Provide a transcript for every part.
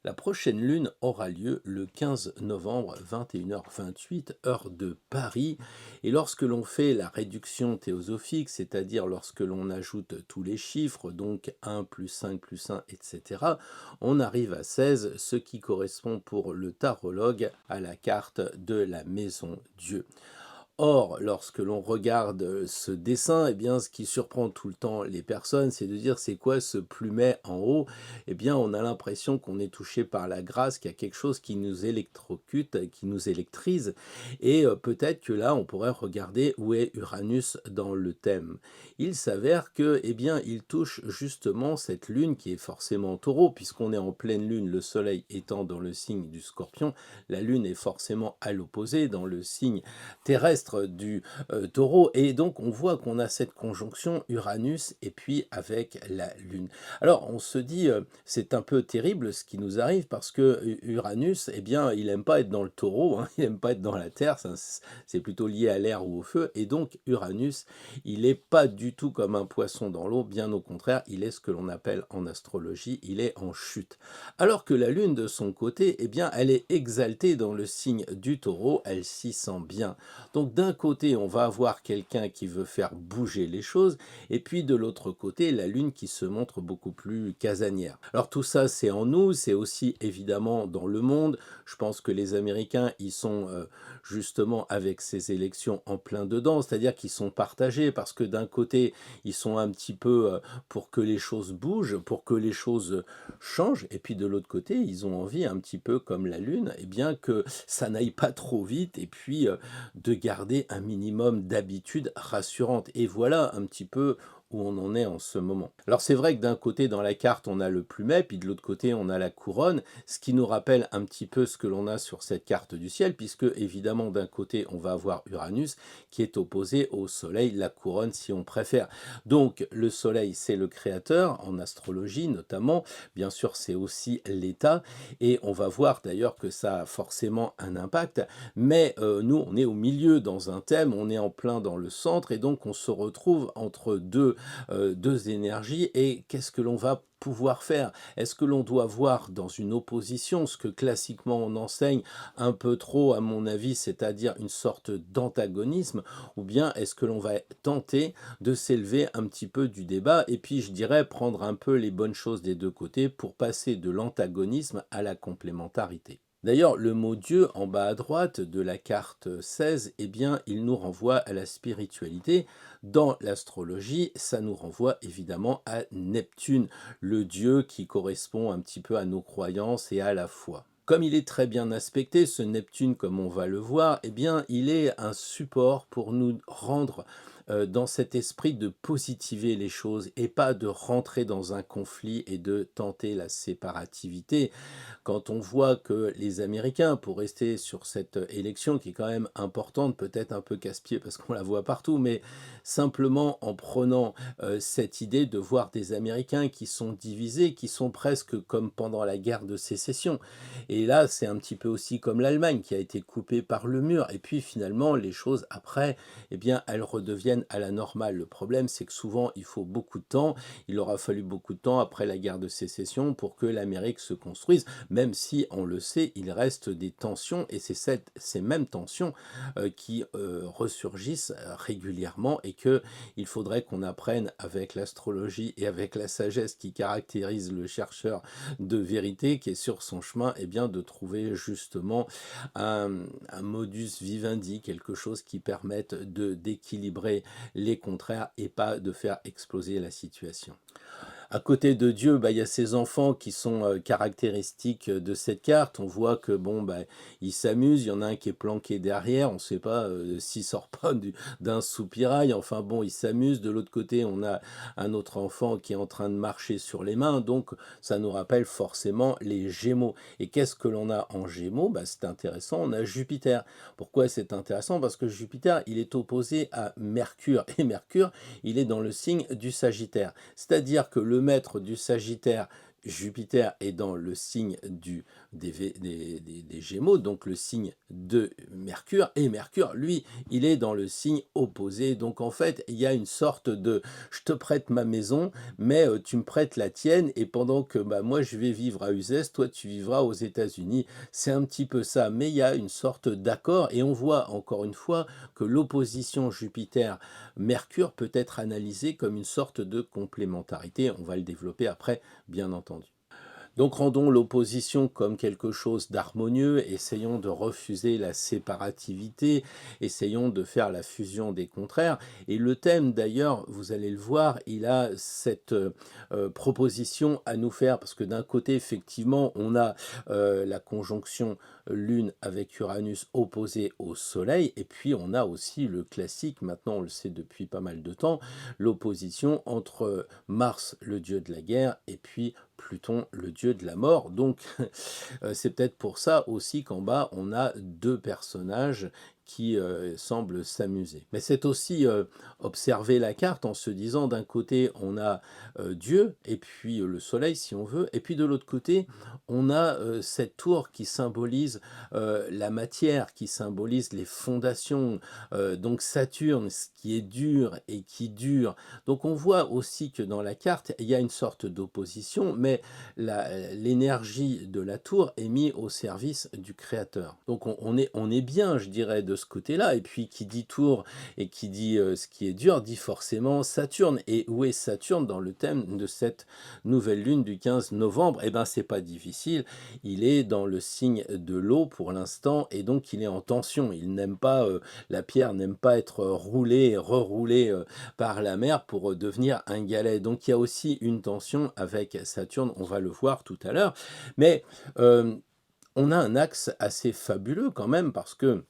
La prochaine lune aura lieu le 15 novembre 21h28 heure de Paris. Et lorsque l'on fait la réduction théosophique, c'est-à-dire lorsque l'on ajoute tous les chiffres, donc 1 plus 5 plus 1, etc., on arrive à 16, ce qui correspond pour le tarologue à la carte de la maison Dieu. Or, lorsque l'on regarde ce dessin, eh bien, ce qui surprend tout le temps les personnes, c'est de dire c'est quoi ce plumet en haut? Eh bien, on a l'impression qu'on est touché par la grâce, qu'il y a quelque chose qui nous électrocute, qui nous électrise. Et peut-être que là, on pourrait regarder où est Uranus dans le thème. Il s'avère que, eh bien, il touche justement cette lune qui est forcément en taureau, puisqu'on est en pleine lune, le soleil étant dans le signe du scorpion, la lune est forcément à l'opposé, dans le signe terrestre du taureau. Et donc, on voit qu'on a cette conjonction Uranus et puis avec la Lune. Alors, on se dit, c'est un peu terrible ce qui nous arrive parce que Uranus, eh bien, il n'aime pas être dans le taureau, hein, il n'aime pas être dans la Terre, c'est plutôt lié à l'air ou au feu. Et donc, Uranus, il n'est pas du tout comme un poisson dans l'eau, bien au contraire, il est ce que l'on appelle en astrologie, il est en chute. Alors que la Lune, de son côté, eh bien, elle est exaltée dans le signe du taureau, elle s'y sent bien. Donc d'un côté, on va avoir quelqu'un qui veut faire bouger les choses, et puis de l'autre côté, la Lune qui se montre beaucoup plus casanière. Alors tout ça, c'est en nous, c'est aussi évidemment dans le monde. Je pense que les Américains, ils sont justement avec ces élections en plein dedans, c'est-à-dire qu'ils sont partagés, parce que d'un côté, ils sont un petit peu pour que les choses bougent, pour que les choses changent, et puis de l'autre côté, ils ont envie, un petit peu comme la Lune, eh bien que ça n'aille pas trop vite, et puis de garder un minimum d'habitude rassurante. Et voilà un petit peu où on en est en ce moment. Alors c'est vrai que d'un côté dans la carte on a le plumet, puis de l'autre côté on a la couronne, ce qui nous rappelle un petit peu ce que l'on a sur cette carte du ciel, puisque évidemment d'un côté on va avoir Uranus qui est opposé au Soleil, la couronne si on préfère. Donc le Soleil c'est le créateur en astrologie notamment, bien sûr c'est aussi l'état, et on va voir d'ailleurs que ça a forcément un impact, mais nous on est au milieu dans un thème, on est en plein dans le centre, et donc on se retrouve entre deux énergies, et qu'est-ce que l'on va pouvoir faire? Est-ce que l'on doit voir dans une opposition ce que classiquement on enseigne un peu trop à mon avis, c'est-à-dire une sorte d'antagonisme, ou bien est-ce que l'on va tenter de s'élever un petit peu du débat, et puis je dirais prendre un peu les bonnes choses des deux côtés pour passer de l'antagonisme à la complémentarité? D'ailleurs, le mot Dieu en bas à droite de la carte 16, eh bien, il nous renvoie à la spiritualité. Dans l'astrologie, ça nous renvoie évidemment à Neptune, le dieu qui correspond un petit peu à nos croyances et à la foi. Comme il est très bien aspecté, ce Neptune, comme on va le voir, eh bien, il est un support pour nous rendre dans cet esprit de positiver les choses et pas de rentrer dans un conflit et de tenter la séparativité. Quand on voit que les Américains, pour rester sur cette élection qui est quand même importante, peut-être un peu casse-pied parce qu'on la voit partout, mais simplement en prenant cette idée de voir des Américains qui sont divisés, qui sont presque comme pendant la guerre de sécession. Et là, c'est un petit peu aussi comme l'Allemagne qui a été coupée par le mur. Et puis finalement, les choses après, eh bien, elles redeviennent à la normale. Le problème, c'est que souvent, il faut beaucoup de temps. Il aura fallu beaucoup de temps après la guerre de sécession pour que l'Amérique se construise, même si, on le sait, il reste des tensions, et c'est ces mêmes tensions qui ressurgissent régulièrement, et que il faudrait qu'on apprenne avec l'astrologie et avec la sagesse qui caractérise le chercheur de vérité qui est sur son chemin, et bien de trouver justement un modus vivendi, quelque chose qui permette d'équilibrer les contraires et pas de faire exploser la situation. À côté de Dieu, bah, il y a ces enfants qui sont caractéristiques de cette carte. On voit que bon, bah, ils s'amusent. Il y en a un qui est planqué derrière. On ne sait pas s'il sort pas d'un soupirail. Enfin bon, ils s'amusent. De l'autre côté, on a un autre enfant qui est en train de marcher sur les mains. Donc, ça nous rappelle forcément les Gémeaux. Et qu'est-ce que l'on a en Gémeaux? Bah, c'est intéressant. On a Jupiter. Pourquoi c'est intéressant? Parce que Jupiter, il est opposé à Mercure. Et Mercure, il est dans le signe du Sagittaire. C'est-à-dire que le maître du Sagittaire, Jupiter est dans le signe des Gémeaux, donc le signe de Mercure, et Mercure, lui, il est dans le signe opposé. Donc en fait, il y a une sorte de je te prête ma maison, mais tu me prêtes la tienne, et pendant que bah, moi je vais vivre à Uzès, toi tu vivras aux États-Unis. C'est un petit peu ça, mais il y a une sorte d'accord, et on voit encore une fois que l'opposition Jupiter-Mercure peut être analysée comme une sorte de complémentarité. On va le développer après, bien entendu. Donc rendons l'opposition comme quelque chose d'harmonieux, essayons de refuser la séparativité, essayons de faire la fusion des contraires. Et le thème d'ailleurs, vous allez le voir, il a cette proposition à nous faire, parce que d'un côté, effectivement, on a la conjonction Lune avec Uranus opposée au Soleil, et puis on a aussi le classique, maintenant on le sait depuis pas mal de temps, l'opposition entre Mars, le dieu de la guerre, et puis Pluton, le dieu de la mort. Donc, c'est peut-être pour ça aussi qu'en bas, on a deux personnages qui semblent s'amuser. Mais c'est aussi observer la carte en se disant d'un côté, on a Dieu, et puis le soleil, si on veut, et puis de l'autre côté, on a cette tour qui symbolise la matière, qui symbolise les fondations, donc Saturne, ce qui est dur et qui dure. Donc on voit aussi que dans la carte, il y a une sorte d'opposition, mais l'énergie de la tour est mise au service du créateur. Donc on est bien, je dirais, de ce côté-là. Et puis qui dit tour et qui dit ce qui est dur, dit forcément Saturne. Et où est Saturne dans le thème de cette nouvelle lune du 15 novembre? Eh bien, c'est pas difficile. Il est dans le signe de l'eau pour l'instant, et donc il est en tension. Il n'aime pas, la pierre n'aime pas être roulée, reroulée par la mer pour devenir un galet. Donc il y a aussi une tension avec Saturne, on va le voir tout à l'heure. Mais on a un axe assez fabuleux quand même, parce que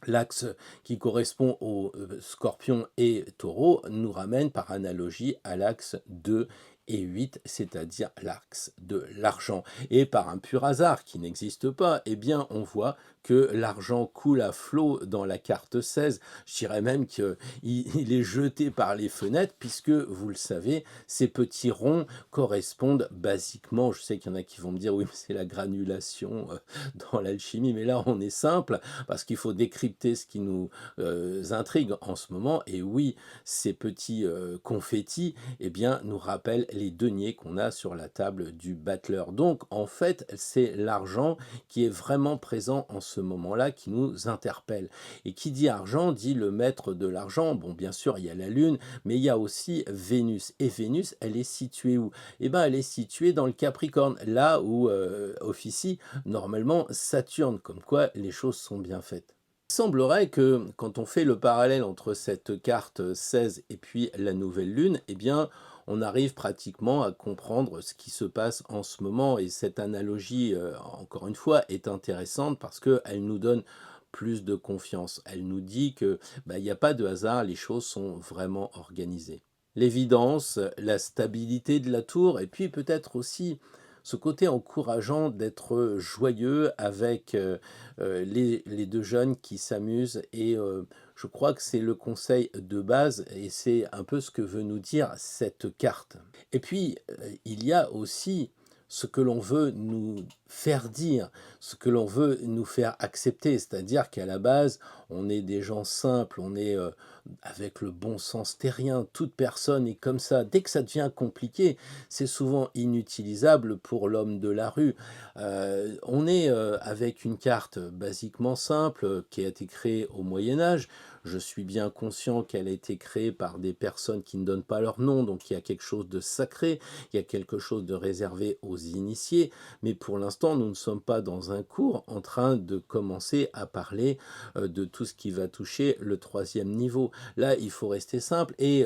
l'axe qui correspond aux Scorpion et Taureau nous ramène par analogie à l'axe 2 et 8, c'est-à-dire l'axe de l'argent. Et par un pur hasard qui n'existe pas, eh bien on voit que l'argent coule à flot dans la carte 16. Je dirais même qu'il est jeté par les fenêtres, puisque, vous le savez, ces petits ronds correspondent basiquement, je sais qu'il y en a qui vont me dire, oui, mais c'est la granulation dans l'alchimie, mais là on est simple, parce qu'il faut décrypter ce qui nous intrigue en ce moment. Et oui, ces petits confettis, eh bien, nous rappellent les deniers qu'on a sur la table du battleur. Donc, en fait, c'est l'argent qui est vraiment présent en ce moment-là, qui nous interpelle. Et qui dit argent, dit le maître de l'argent. Bon, bien sûr, il y a la Lune, mais il y a aussi Vénus. Et Vénus, elle est située où? Eh bien, elle est située dans le Capricorne, là où officie normalement Saturne, comme quoi les choses sont bien faites. Il semblerait que quand on fait le parallèle entre cette carte 16 et puis la nouvelle lune, eh bien, on arrive pratiquement à comprendre ce qui se passe en ce moment. Et cette analogie, encore une fois, est intéressante parce qu'elle nous donne plus de confiance. Elle nous dit que il n'y a pas de hasard, les choses sont vraiment organisées. L'évidence, la stabilité de la tour, et puis peut-être aussi ce côté encourageant d'être joyeux avec les deux jeunes qui s'amusent. Et je crois que c'est le conseil de base, et c'est un peu ce que veut nous dire cette carte. Et puis, il y a aussi ce que l'on veut nous faire dire, ce que l'on veut nous faire accepter, c'est-à-dire qu'à la base, on est des gens simples, on est avec le bon sens terrien, toute personne est comme ça. Dès que ça devient compliqué, c'est souvent inutilisable pour l'homme de la rue. On est avec une carte basiquement simple qui a été créée au Moyen Âge. Je suis bien conscient qu'elle a été créée par des personnes qui ne donnent pas leur nom, donc il y a quelque chose de sacré, il y a quelque chose de réservé aux initiés, mais pour l'instant, nous ne sommes pas dans un cours en train de commencer à parler de tout ce qui va toucher le troisième niveau. Là, il faut rester simple, et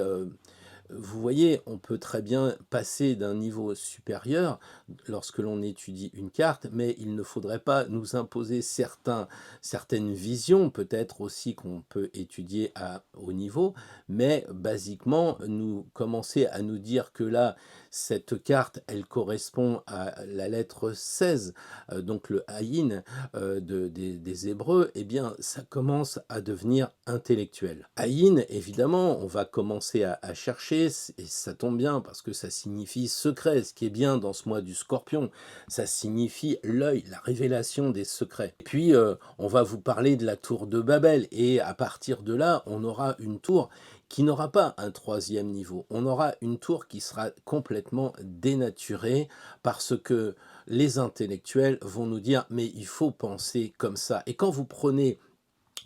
vous voyez, on peut très bien passer d'un niveau supérieur lorsque l'on étudie une carte, mais il ne faudrait pas nous imposer certaines visions, peut-être aussi qu'on peut étudier à haut niveau, mais basiquement, nous commencer à nous dire que là, cette carte, elle correspond à la lettre 16, donc le Ayin des Hébreux, eh bien, ça commence à devenir intellectuel. Ayin, évidemment, on va commencer à chercher, et ça tombe bien parce que ça signifie secret, ce qui est bien dans ce mois du Scorpion. Ça signifie l'œil, la révélation des secrets. Et puis, on va vous parler de la tour de Babel et à partir de là, on aura une tour qui n'aura pas un troisième niveau. On aura une tour qui sera complètement dénaturée parce que les intellectuels vont nous dire: «Mais il faut penser comme ça» et quand vous prenez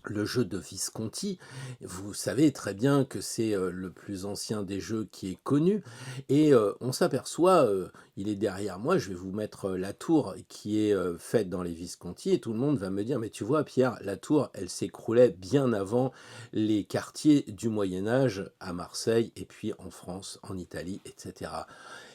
le jeu de Visconti, vous savez très bien que c'est, le plus ancien des jeux qui est connu et on s'aperçoit, il est derrière moi, je vais vous mettre, la tour qui est, faite dans les Visconti et tout le monde va me dire: «Mais tu vois Pierre, la tour, elle s'écroulait bien avant les quartiers du Moyen Âge à Marseille et puis en France, en Italie et cetera».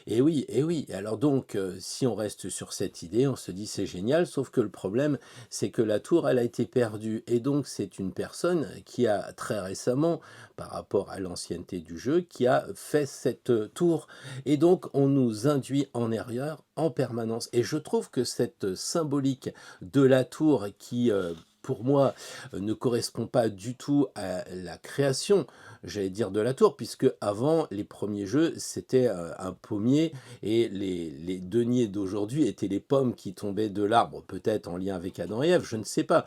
Et oui, et alors donc, si on reste sur cette idée, on se dit: «C'est génial», sauf que le problème, c'est que la tour, elle a été perdue et donc c'est une personne qui a très récemment, par rapport à l'ancienneté du jeu, qui a fait cette, tour et donc on nous induit en erreur en permanence et je trouve que cette symbolique de la tour qui, pour moi, ne correspond pas du tout à la création, j'allais dire, de la tour, puisque avant les premiers jeux, c'était, un pommier et les deniers d'aujourd'hui étaient les pommes qui tombaient de l'arbre, peut-être en lien avec Adam et Ève, je ne sais pas.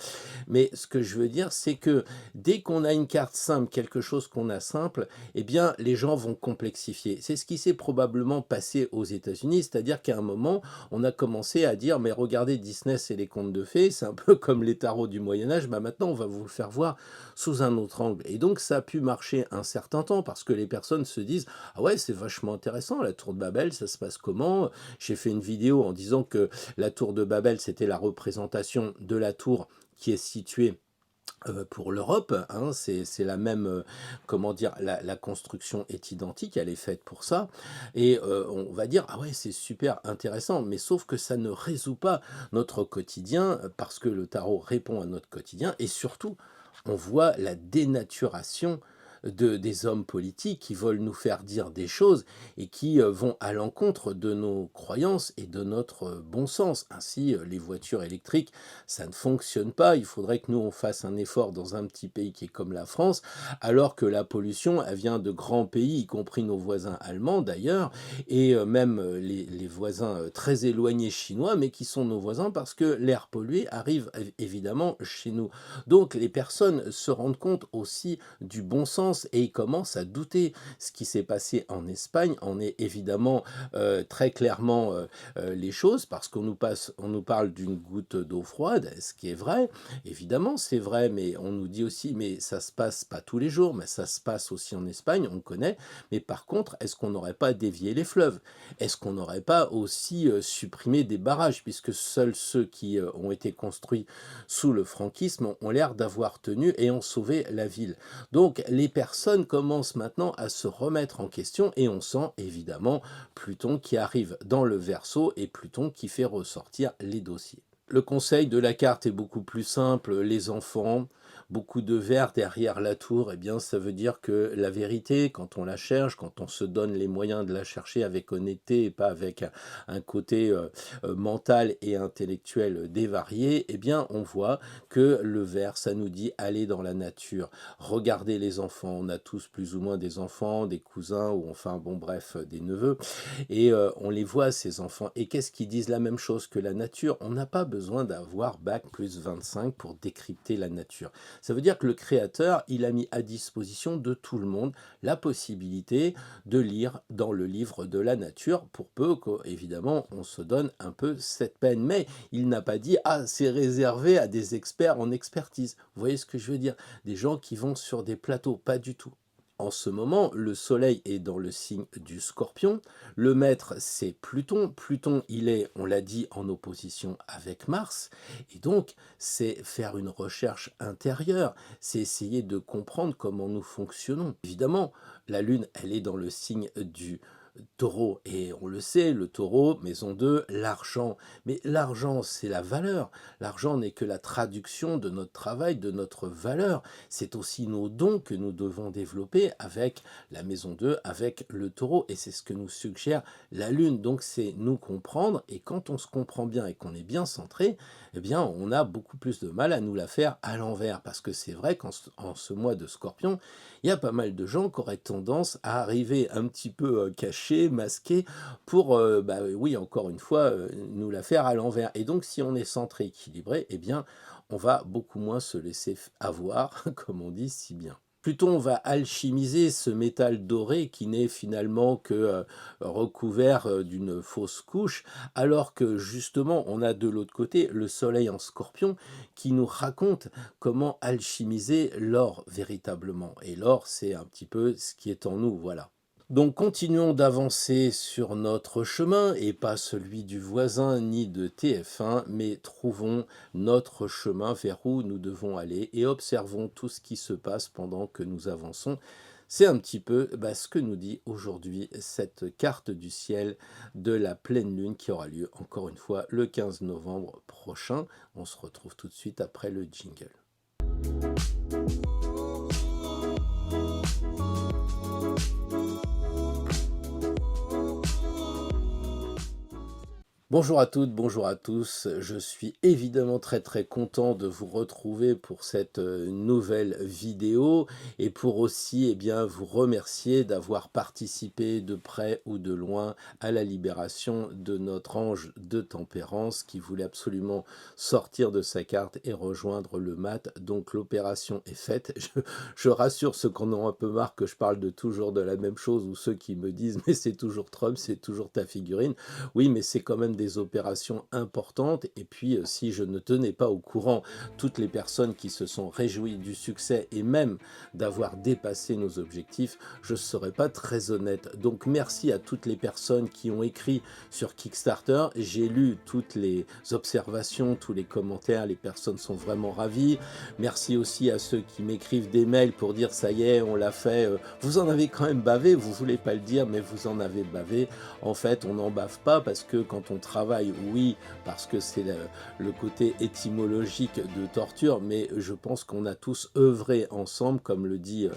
Mais ce que je veux dire, c'est que dès qu'on a une carte simple, quelque chose qu'on a simple, eh bien, les gens vont complexifier. C'est ce qui s'est probablement passé aux États-Unis, c'est-à-dire qu'à un moment, on a commencé à dire: «Mais regardez, Disney, c'est les contes de fées, c'est un peu comme les tarots du Moyen Âge, bah, maintenant on va vous le faire voir sous un autre angle» et donc ça a pu marcher un certain temps parce que les personnes se disent: «Ah ouais, c'est vachement intéressant, la tour de Babel, ça se passe comment?» J'ai fait une vidéo en disant que la tour de Babel, c'était la représentation de la tour qui est située pour l'Europe, hein, c'est la même, comment dire? La construction est identique, elle est faite pour ça et on va dire: «Ah ouais, c'est super intéressant», mais sauf que ça ne résout pas notre quotidien, parce que le tarot répond à notre quotidien et surtout, on voit la dénaturation des hommes politiques qui veulent nous faire dire des choses et qui, vont à l'encontre de nos croyances et de notre, bon sens. Ainsi, les voitures électriques, ça ne fonctionne pas. Il faudrait que nous, on fasse un effort dans un petit pays qui est comme la France, alors que la pollution, elle vient de grands pays, y compris nos voisins allemands d'ailleurs, et même les voisins très éloignés chinois, mais qui sont nos voisins parce que l'air pollué arrive évidemment chez nous. Donc les personnes se rendent compte aussi du bon sens et ils commencent à douter. Ce qui s'est passé en Espagne en est évidemment très clairement les choses parce on nous parle d'une goutte d'eau froide, ce qui est vrai. Évidemment, c'est vrai, mais on nous dit aussi, mais ça se passe pas tous les jours, mais ça se passe aussi en Espagne, on connaît. Mais par contre, est-ce qu'on n'aurait pas dévié les fleuves? Est-ce qu'on n'aurait pas aussi supprimé des barrages, puisque seuls ceux qui ont été construits sous le franquisme ont l'air d'avoir tenu et ont sauvé la ville. Donc les personnes commencent maintenant à se remettre en question et on sent évidemment Pluton qui arrive dans le Verseau et Pluton qui fait ressortir les dossiers. Le conseil de la carte est beaucoup plus simple, les enfants, beaucoup de vert derrière la tour, eh bien ça veut dire que la vérité, quand on la cherche, quand on se donne les moyens de la chercher avec honnêteté et pas avec un côté mental et intellectuel dévarié, eh bien on voit que le vert, ça nous dit aller dans la nature, regardez les enfants, on a tous plus ou moins des enfants, des cousins ou enfin bon bref, des neveux, et on les voit ces enfants, et qu'est-ce qu'ils disent? La même chose que la nature, on n'a pas besoin d'avoir bac plus 25 pour décrypter la nature. Ça veut dire que le créateur, il a mis à disposition de tout le monde la possibilité de lire dans le livre de la nature, pour peu qu'évidemment on se donne un peu cette peine. Mais il n'a pas dit: «Ah, c'est réservé à des experts en expertise». Vous voyez ce que je veux dire? Des gens qui vont sur des plateaux, pas du tout. En ce moment, le Soleil est dans le signe du Scorpion. Le maître, c'est Pluton. Pluton, il est, on l'a dit, en opposition avec Mars. Et donc, c'est faire une recherche intérieure. C'est essayer de comprendre comment nous fonctionnons. Évidemment, la Lune, elle est dans le signe du Taureau, et on le sait, le Taureau, maison 2, l'argent. Mais l'argent, c'est la valeur. L'argent n'est que la traduction de notre travail, de notre valeur. C'est aussi nos dons que nous devons développer avec la maison 2, avec le Taureau. Et c'est ce que nous suggère la Lune. Donc c'est nous comprendre. Et quand on se comprend bien et qu'on est bien centré, eh bien on a beaucoup plus de mal à nous la faire à l'envers. Parce que c'est vrai qu'en ce mois de Scorpion, il y a pas mal de gens qui auraient tendance à arriver un petit peu cachés, masqués, pour, oui, encore une fois, nous la faire à l'envers. Et donc, si on est centré, équilibré, eh bien, on va beaucoup moins se laisser avoir, comme on dit si bien. Plutôt on va alchimiser ce métal doré qui n'est finalement que recouvert d'une fausse couche, alors que justement on a de l'autre côté le soleil en scorpion qui nous raconte comment alchimiser l'or véritablement. Et l'or, c'est un petit peu ce qui est en nous, voilà. Donc continuons d'avancer sur notre chemin et pas celui du voisin ni de TF1, mais trouvons notre chemin vers où nous devons aller et observons tout ce qui se passe pendant que nous avançons. C'est un petit peu ce que nous dit aujourd'hui cette carte du ciel de la pleine lune qui aura lieu encore une fois le 15 novembre prochain. On se retrouve tout de suite après le jingle. Bonjour à toutes, bonjour à tous. Je suis évidemment très content de vous retrouver pour cette nouvelle vidéo et pour aussi vous remercier d'avoir participé de près ou de loin à la libération de notre ange de tempérance qui voulait absolument sortir de sa carte et rejoindre le mat. Donc l'opération est faite. Je rassure ceux qui en ont un peu marre que je parle toujours de la même chose ou ceux qui me disent mais c'est toujours Trump, c'est toujours ta figurine. Oui, mais c'est quand même des opérations importantes. Et puis, si je ne tenais pas au courant toutes les personnes qui se sont réjouies du succès et même d'avoir dépassé nos objectifs, je ne serais pas très honnête. Donc, merci à toutes les personnes qui ont écrit sur Kickstarter. J'ai lu toutes les observations, tous les commentaires. Les personnes sont vraiment ravies. Merci aussi à ceux qui m'écrivent des mails pour dire ça y est, on l'a fait. Vous en avez quand même bavé. Vous voulez pas le dire, mais vous en avez bavé. En fait, on n'en bave pas parce que quand on travaille, oui, parce que c'est le côté étymologique de torture, mais je pense qu'on a tous œuvré ensemble, comme le dit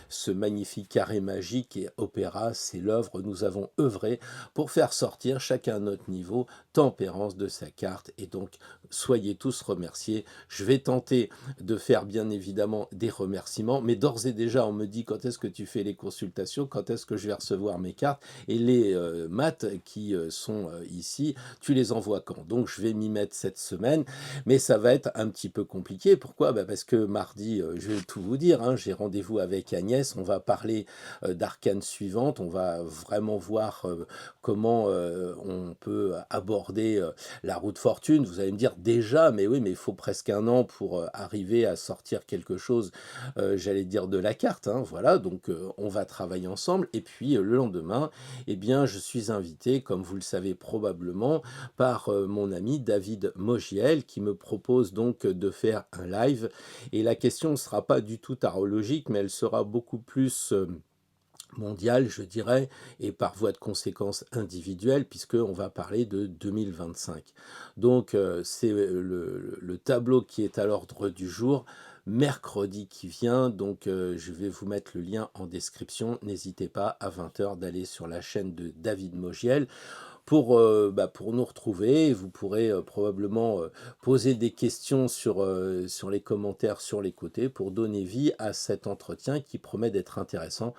ce magnifique carré magique et opéra, c'est l'œuvre, nous avons œuvré pour faire sortir chacun à notre niveau tempérance de sa carte, et donc soyez tous remerciés. Je vais tenter de faire bien évidemment des remerciements, mais d'ores et déjà on me dit quand est-ce que tu fais les consultations, quand est-ce que je vais recevoir mes cartes, et les maths qui sont ici, tu les envoies quand? Donc je vais m'y mettre cette semaine, mais ça va être un petit peu compliqué. Pourquoi? Parce que mardi, je vais tout vous dire, hein, j'ai rendez-vous avec Agnès, on va parler d'arcanes suivantes, on va vraiment voir comment on peut aborder la roue de fortune. Vous allez me dire déjà, mais oui, mais il faut presque un an pour arriver à sortir quelque chose, j'allais dire de la carte, hein, voilà, donc on va travailler ensemble, et puis le lendemain, eh bien, je suis invité, comme vous le savez probablement, par mon ami David Mogiel, qui me propose donc de faire un live, et la question ne sera pas du tout tarologique, mais elle sera beaucoup plus mondiale, je dirais, et par voie de conséquence individuelle, puisqu'on va parler de 2025. Donc, c'est le tableau qui est à l'ordre du jour, mercredi qui vient, donc je vais vous mettre le lien en description. N'hésitez pas à 20h d'aller sur la chaîne de David Mogiel pour nous retrouver. Vous pourrez probablement poser des questions sur les commentaires sur les côtés pour donner vie à cet entretien qui promet d'être intéressant,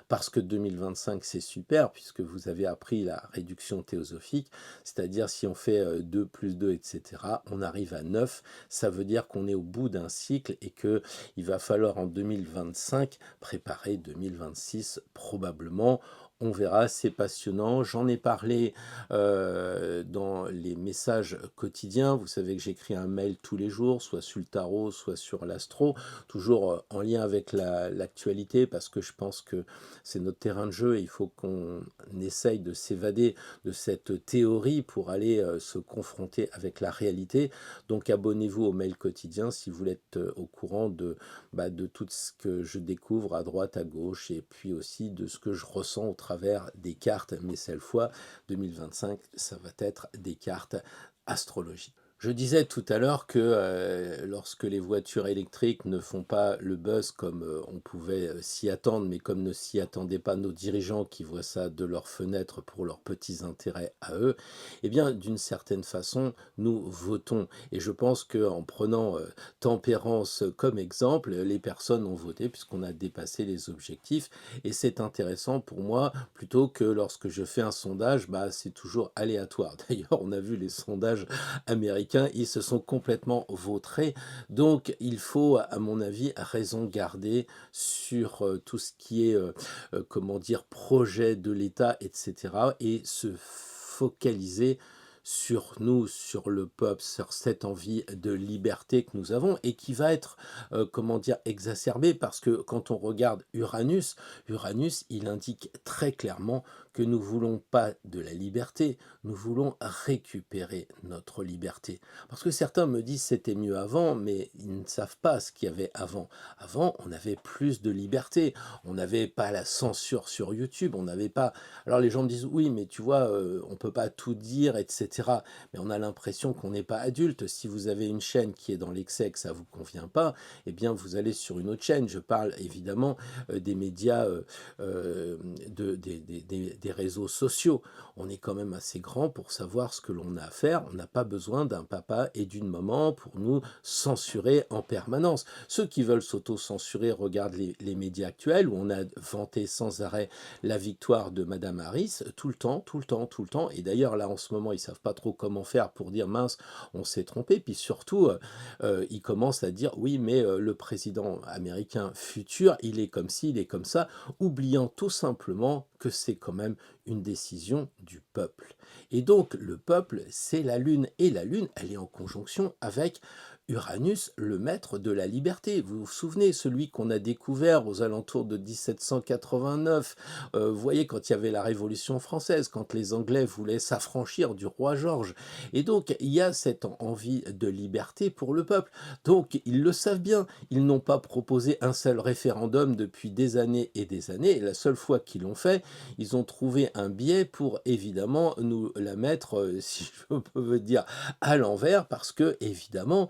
parce que 2025 c'est super puisque vous avez appris la réduction théosophique, c'est-à-dire si on fait 2 plus 2, etc., on arrive à 9, ça veut dire qu'on est au bout d'un cycle et qu'il va falloir en 2025 préparer 2026 probablement. On verra, c'est passionnant. J'en ai parlé dans les messages quotidiens. Vous savez que j'écris un mail tous les jours, soit sur le tarot, soit sur l'astro, toujours en lien avec l'actualité, parce que je pense que c'est notre terrain de jeu et il faut qu'on essaye de s'évader de cette théorie pour aller se confronter avec la réalité. Donc abonnez-vous au mail quotidien si vous voulez être au courant de tout ce que je découvre à droite, à gauche, et puis aussi de ce que je ressens au travers des cartes, mais cette fois, 2025, ça va être des cartes astrologiques. Je disais tout à l'heure que lorsque les voitures électriques ne font pas le buzz comme on pouvait s'y attendre, mais comme ne s'y attendaient pas nos dirigeants qui voient ça de leurs fenêtres pour leurs petits intérêts à eux, eh bien, d'une certaine façon, nous votons. Et je pense qu'en prenant Tempérance comme exemple, les personnes ont voté puisqu'on a dépassé les objectifs. Et c'est intéressant pour moi, plutôt que lorsque je fais un sondage, bah, c'est toujours aléatoire. D'ailleurs, on a vu les sondages américains, ils se sont complètement vautrés. Donc, il faut, à mon avis, raison garder sur tout ce qui est, comment dire, projet de l'État, etc. et se focaliser sur nous, sur le peuple, sur cette envie de liberté que nous avons et qui va être, comment dire, exacerbée parce que quand on regarde Uranus, Uranus, il indique très clairement que nous voulons pas de la liberté, nous voulons récupérer notre liberté. Parce que certains me disent c'était mieux avant, mais ils ne savent pas ce qu'il y avait avant. Avant, on avait plus de liberté, on n'avait pas la censure sur YouTube, on n'avait pas... Alors les gens me disent oui, mais tu vois, on peut pas tout dire, etc. Mais on a l'impression qu'on n'est pas adulte. Si vous avez une chaîne qui est dans l'excès, que ça vous convient pas, eh bien vous allez sur une autre chaîne. Je parle évidemment des médias, des réseaux sociaux. On est quand même assez grand pour savoir ce que l'on a à faire. On n'a pas besoin d'un papa et d'une maman pour nous censurer en permanence. Ceux qui veulent s'auto-censurer regardent les médias actuels où on a vanté sans arrêt la victoire de Madame Harris tout le temps, tout le temps, tout le temps. Et d'ailleurs, là, en ce moment, ils savent pas trop comment faire pour dire mince, on s'est trompé. Puis surtout, ils commencent à dire oui, mais le président américain futur, il est comme ci, il est comme ça, oubliant tout simplement que c'est quand même une décision du peuple. Et donc, le peuple, c'est la Lune. Et la Lune, elle est en conjonction avec Uranus, le maître de la liberté. Vous vous souvenez, celui qu'on a découvert aux alentours de 1789, vous voyez, quand il y avait la Révolution française, quand les Anglais voulaient s'affranchir du roi George. Et donc, il y a cette envie de liberté pour le peuple. Donc, ils le savent bien. Ils n'ont pas proposé un seul référendum depuis des années et des années. Et la seule fois qu'ils l'ont fait, ils ont trouvé un biais pour, évidemment, nous la mettre, si je peux dire, à l'envers, parce que, évidemment,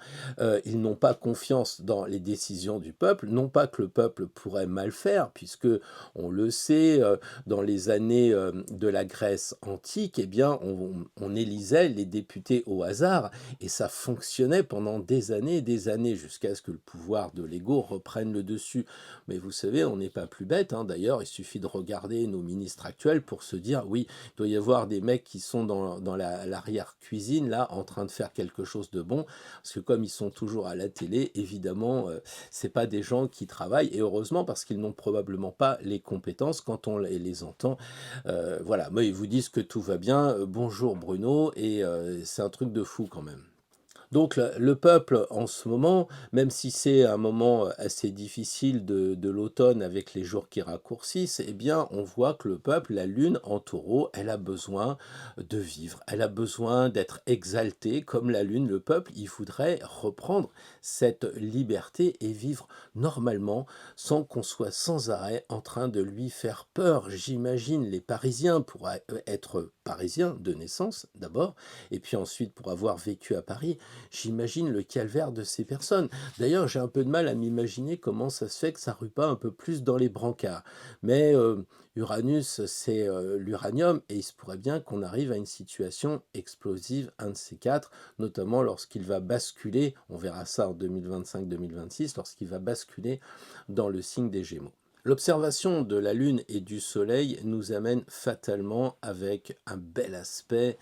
ils n'ont pas confiance dans les décisions du peuple, non pas que le peuple pourrait mal faire, puisque on le sait, dans les années de la Grèce antique, eh bien, on élisait les députés au hasard, et ça fonctionnait pendant des années et des années, jusqu'à ce que le pouvoir de l'ego reprenne le dessus. Mais vous savez, on n'est pas plus bête, hein. D'ailleurs, il suffit de regarder nos ministres actuels pour se dire, oui, il doit y avoir des mecs qui sont dans l'arrière-cuisine, là, en train de faire quelque chose de bon, parce que comme ils sont toujours à la télé, évidemment, c'est pas des gens qui travaillent, et heureusement, parce qu'ils n'ont probablement pas les compétences quand on les entend. Voilà, moi, ils vous disent que tout va bien, bonjour Bruno, et c'est un truc de fou quand même. Donc le peuple, en ce moment, même si c'est un moment assez difficile de l'automne avec les jours qui raccourcissent, eh bien, on voit que le peuple, la lune en taureau, elle a besoin de vivre, elle a besoin d'être exaltée comme la lune. Le peuple, il voudrait reprendre cette liberté et vivre normalement sans qu'on soit sans arrêt en train de lui faire peur. J'imagine les Parisiens pour être parisiens de naissance d'abord, et puis ensuite pour avoir vécu à Paris. J'imagine le calvaire de ces personnes. D'ailleurs, j'ai un peu de mal à m'imaginer comment ça se fait que ça rue pas un peu plus dans les brancards. Mais Uranus, c'est l'uranium, et il se pourrait bien qu'on arrive à une situation explosive, un de ces quatre, notamment lorsqu'il va basculer, on verra ça en 2025-2026, lorsqu'il va basculer dans le signe des Gémeaux. L'observation de la Lune et du Soleil nous amène fatalement avec un bel aspect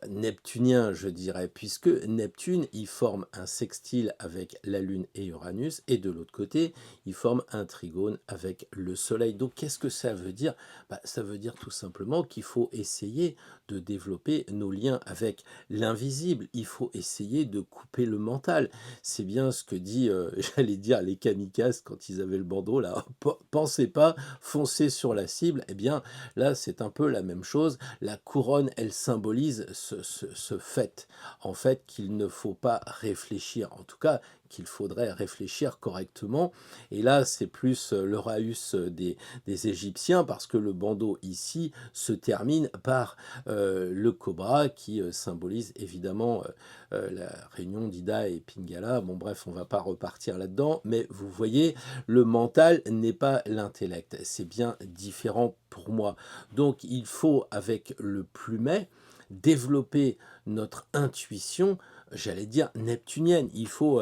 neptunien, je dirais, puisque Neptune, il forme un sextile avec la Lune et Uranus, et de l'autre côté, il forme un trigone avec le Soleil. Donc, qu'est-ce que ça veut dire? Ça veut dire tout simplement qu'il faut essayer de développer nos liens avec l'invisible. Il faut essayer de couper le mental. C'est bien ce que dit, j'allais dire, les kamikazes quand ils avaient le bandeau, là, pensez pas, foncez sur la cible. Eh bien, là, c'est un peu la même chose. La couronne, elle symbolise ce fait, en fait, qu'il ne faut pas réfléchir, en tout cas, qu'il faudrait réfléchir correctement. Et là, c'est plus le raïus des Égyptiens, parce que le bandeau ici se termine par le cobra qui symbolise évidemment la réunion d'Ida et Pingala. Bon bref, on ne va pas repartir là-dedans, mais vous voyez, le mental n'est pas l'intellect. C'est bien différent pour moi. Donc il faut, avec le plumet, développer notre intuition, j'allais dire neptunienne. Il faut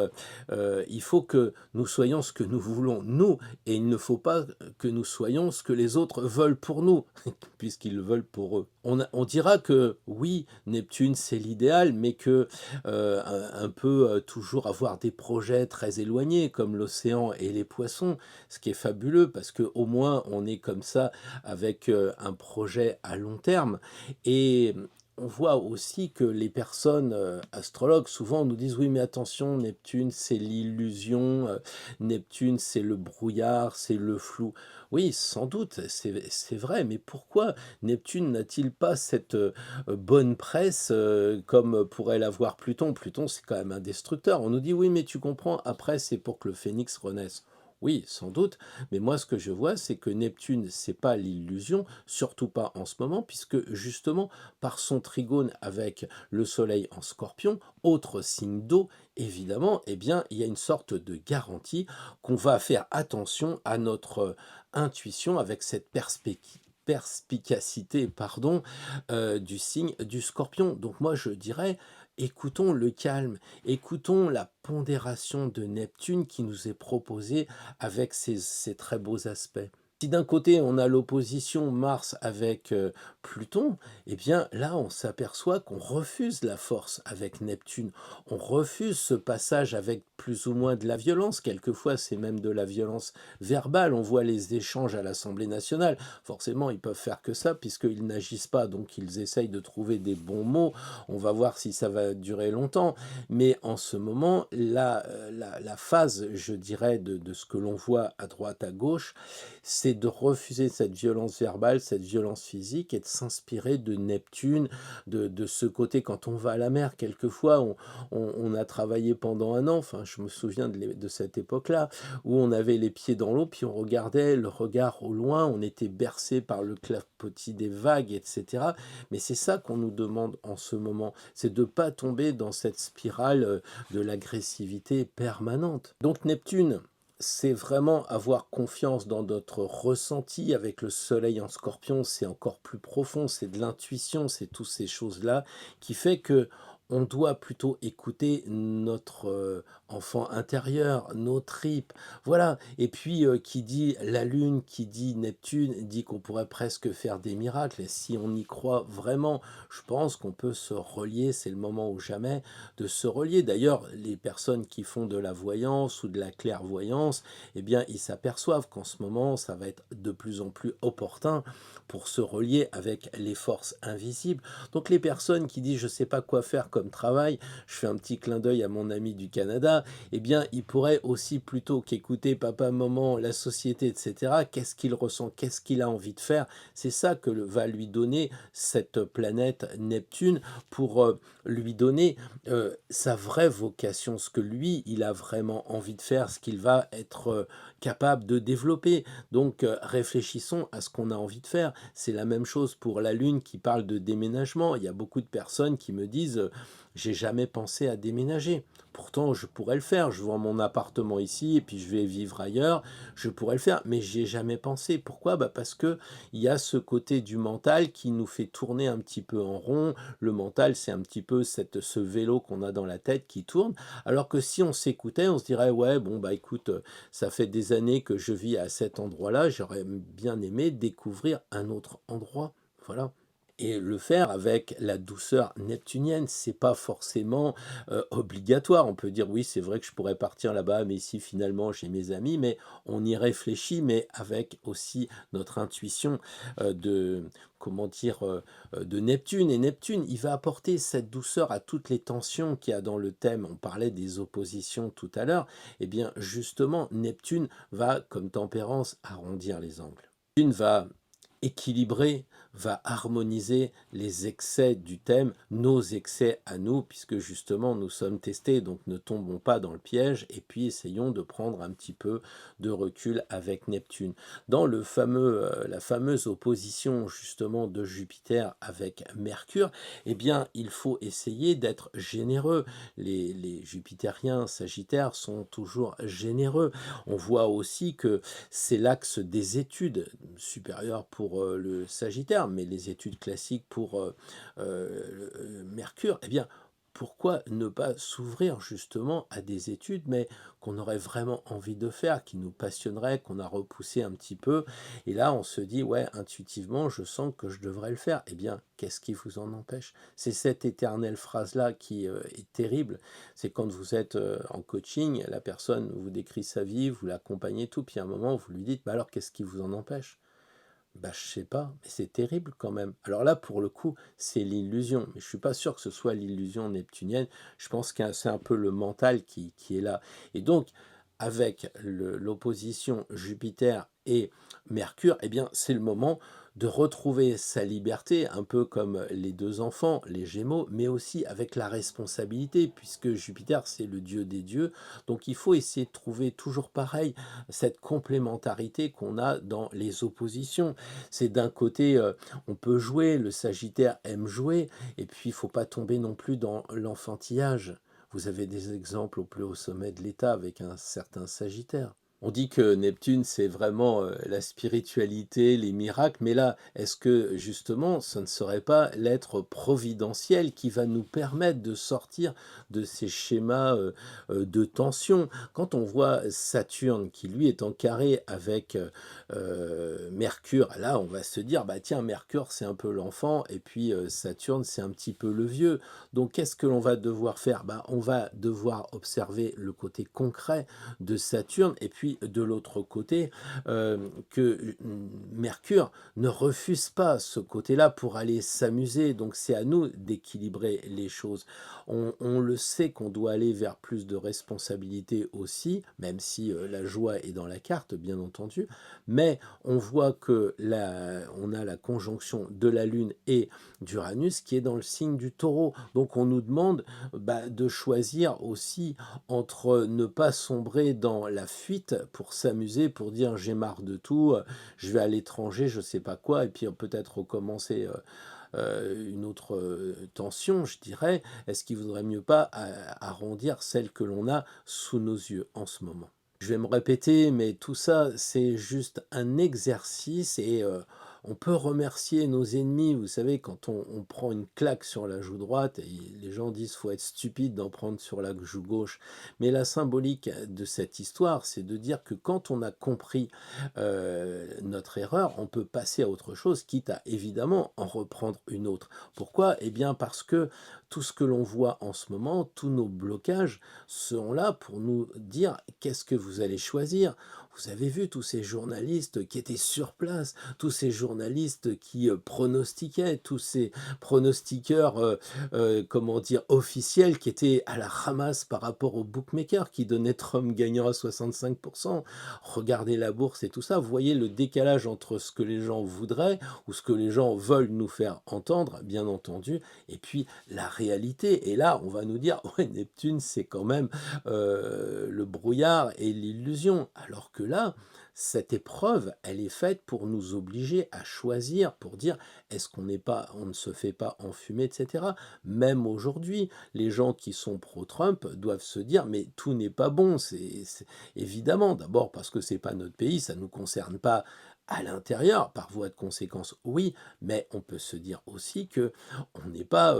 que nous soyons ce que nous voulons, nous, et il ne faut pas que nous soyons ce que les autres veulent pour nous, puisqu'ils le veulent pour eux. On dira que oui, Neptune, c'est l'idéal, mais que un peu toujours avoir des projets très éloignés, comme l'océan et les poissons, ce qui est fabuleux, parce qu'au moins, on est comme ça, avec un projet à long terme. Et on voit aussi que les personnes astrologues souvent nous disent oui mais attention, Neptune c'est l'illusion, Neptune c'est le brouillard, c'est le flou. Oui, sans doute, c'est vrai, mais pourquoi Neptune n'a-t-il pas cette bonne presse comme pourrait l'avoir Pluton? Pluton c'est quand même un destructeur. On nous dit oui mais tu comprends, après c'est pour que le phénix renaisse. Oui, sans doute, mais moi ce que je vois, c'est que Neptune, c'est pas l'illusion, surtout pas en ce moment, puisque justement, par son trigone avec le Soleil en Scorpion, autre signe d'eau, évidemment, eh bien, il y a une sorte de garantie qu'on va faire attention à notre intuition avec cette perspicacité, pardon, du signe du Scorpion. Donc moi, je dirais, écoutons le calme, écoutons la pondération de Neptune qui nous est proposée avec ses très beaux aspects. Si d'un côté on a l'opposition Mars avec Pluton, eh bien là on s'aperçoit qu'on refuse la force avec Neptune, on refuse ce passage avec plus ou moins de la violence, quelquefois c'est même de la violence verbale, on voit les échanges à l'Assemblée nationale, forcément ils peuvent faire que ça puisqu'ils n'agissent pas, donc ils essayent de trouver des bons mots, on va voir si ça va durer longtemps, mais en ce moment, la phase, je dirais, de ce que l'on voit à droite, à gauche, c'est de refuser cette violence verbale, cette violence physique, et de s'inspirer de Neptune, de ce côté, quand on va à la mer, quelquefois, on a travaillé pendant un an, enfin, je me souviens de cette époque-là, où on avait les pieds dans l'eau, puis on regardait le regard au loin, on était bercé par le clapotis des vagues, etc. Mais c'est ça qu'on nous demande en ce moment, c'est de ne pas tomber dans cette spirale de l'agressivité permanente. Donc Neptune, c'est vraiment avoir confiance dans notre ressenti. Avec le soleil en Scorpion, c'est encore plus profond, c'est de l'intuition, c'est toutes ces choses-là qui fait que on doit plutôt écouter notre enfant intérieur, nos tripes, voilà. Et puis qui dit la Lune, qui dit Neptune, dit qu'on pourrait presque faire des miracles. Et si on y croit vraiment, je pense qu'on peut se relier, c'est le moment ou jamais de se relier. D'ailleurs, les personnes qui font de la voyance ou de la clairvoyance, eh bien, ils s'aperçoivent qu'en ce moment, ça va être de plus en plus opportun pour se relier avec les forces invisibles. Donc les personnes qui disent je ne sais pas quoi faire comme travail, je fais un petit clin d'œil à mon ami du Canada, eh bien ils pourraient aussi, plutôt qu'écouter papa, maman, la société, etc., qu'est-ce qu'il ressent, qu'est-ce qu'il a envie de faire, c'est ça que va lui donner cette planète Neptune, pour lui donner sa vraie vocation, ce que lui, il a vraiment envie de faire, ce qu'il va être capable de développer. Donc réfléchissons à ce qu'on a envie de faire. C'est la même chose pour la Lune qui parle de déménagement. Il y a beaucoup de personnes qui me disent j'ai jamais pensé à déménager. Pourtant, je pourrais le faire. Je vends mon appartement ici et puis je vais vivre ailleurs. Je pourrais le faire, mais j'y ai jamais pensé. Pourquoi? Parce que il y a ce côté du mental qui nous fait tourner un petit peu en rond. Le mental, c'est un petit peu ce vélo qu'on a dans la tête qui tourne. Alors que si on s'écoutait, on se dirait ouais, bon écoute, ça fait des années que je vis à cet endroit-là. J'aurais bien aimé découvrir un autre endroit. Voilà. Et le faire avec la douceur neptunienne, c'est pas forcément obligatoire. On peut dire oui, c'est vrai que je pourrais partir là-bas, mais ici finalement j'ai mes amis, mais on y réfléchit, mais avec aussi notre intuition de comment dire de Neptune. Et Neptune, il va apporter cette douceur à toutes les tensions qu'il y a dans le thème. On parlait des oppositions tout à l'heure. Eh bien justement, Neptune va, comme tempérance, arrondir les angles. Neptune va équilibrer, va harmoniser les excès du thème, nos excès à nous, puisque justement nous sommes testés, donc ne tombons pas dans le piège, et puis essayons de prendre un petit peu de recul avec Neptune. Dans la fameuse opposition justement de Jupiter avec Mercure, eh bien il faut essayer d'être généreux. Les Jupitériens Sagittaires sont toujours généreux. On voit aussi que c'est l'axe des études supérieures pour le Sagittaire, mais les études classiques pour Mercure. Eh bien, pourquoi ne pas s'ouvrir justement à des études, mais qu'on aurait vraiment envie de faire, qui nous passionneraient, qu'on a repoussé un petit peu, et là on se dit, ouais, intuitivement, je sens que je devrais le faire. Eh bien, qu'est-ce qui vous en empêche? C'est cette éternelle phrase-là qui est terrible. C'est quand vous êtes en coaching, la personne vous décrit sa vie, vous l'accompagnez tout, puis à un moment vous lui dites, bah alors qu'est-ce qui vous en empêche? Bah, je sais pas, mais c'est terrible quand même. Alors là, pour le coup, c'est l'illusion, mais je suis pas sûr que ce soit l'illusion neptunienne. Je pense que c'est un peu le mental qui est là. Et donc, avec l'opposition Jupiter et Mercure, eh bien, c'est le moment de retrouver sa liberté, un peu comme les deux enfants, les Gémeaux, mais aussi avec la responsabilité, puisque Jupiter, c'est le dieu des dieux. Donc, il faut essayer de trouver toujours pareil cette complémentarité qu'on a dans les oppositions. C'est d'un côté, on peut jouer, le Sagittaire aime jouer, et puis il faut pas tomber non plus dans l'enfantillage. Vous avez des exemples au plus haut sommet de l'État avec un certain Sagittaire. On dit que Neptune, c'est vraiment la spiritualité, les miracles, mais là, est-ce que justement, ce ne serait pas l'être providentiel qui va nous permettre de sortir de ces schémas de tension? Quand on voit Saturne, qui lui est en carré avec Mercure, là, on va se dire, bah tiens, Mercure, c'est un peu l'enfant, et puis Saturne, c'est un petit peu le vieux. Donc, qu'est-ce que l'on va devoir faire? Bah, on va devoir observer le côté concret de Saturne, et puis de l'autre côté, que Mercure ne refuse pas ce côté-là pour aller s'amuser. Donc c'est à nous d'équilibrer les choses. On le sait qu'on doit aller vers plus de responsabilité aussi, même si la joie est dans la carte, bien entendu. Mais on voit que on a la conjonction de la Lune et d'Uranus qui est dans le signe du Taureau. Donc on nous demande de choisir aussi entre ne pas sombrer dans la fuite pour s'amuser, pour dire j'ai marre de tout, je vais à l'étranger, je sais pas quoi, et puis peut-être recommencer une autre tension, je dirais. Est-ce qu'il vaudrait mieux pas arrondir celle que l'on a sous nos yeux en ce moment? Je vais me répéter, mais tout ça, c'est juste un exercice et on peut remercier nos ennemis. Vous savez, quand on prend une claque sur la joue droite, et les gens disent faut être stupide d'en prendre sur la joue gauche. Mais la symbolique de cette histoire, c'est de dire que quand on a compris notre erreur, on peut passer à autre chose, quitte à évidemment en reprendre une autre. Pourquoi? Eh bien parce que tout ce que l'on voit en ce moment, tous nos blocages, seront là pour nous dire qu'est-ce que vous allez choisir. Vous avez vu tous ces journalistes qui étaient sur place, tous ces journalistes qui pronostiquaient, tous ces pronostiqueurs, comment dire, officiels qui étaient à la ramasse par rapport aux bookmakers qui donnaient Trump gagnant à 65%. Regardez la bourse et tout ça, vous voyez le décalage entre ce que les gens voudraient ou ce que les gens veulent nous faire entendre, bien entendu, et puis la réalité. Et là, on va nous dire, ouais, Neptune, c'est quand même le brouillard et l'illusion. Alors que là, cette épreuve, elle est faite pour nous obliger à choisir, pour dire est-ce qu'on n'est pas, on ne se fait pas enfumer, etc. Même aujourd'hui, les gens qui sont pro-Trump doivent se dire mais tout n'est pas bon. Évidemment, d'abord parce que c'est pas notre pays, ça nous concerne pas à l'intérieur, par voie de conséquence, oui, mais on peut se dire aussi que on n'est pas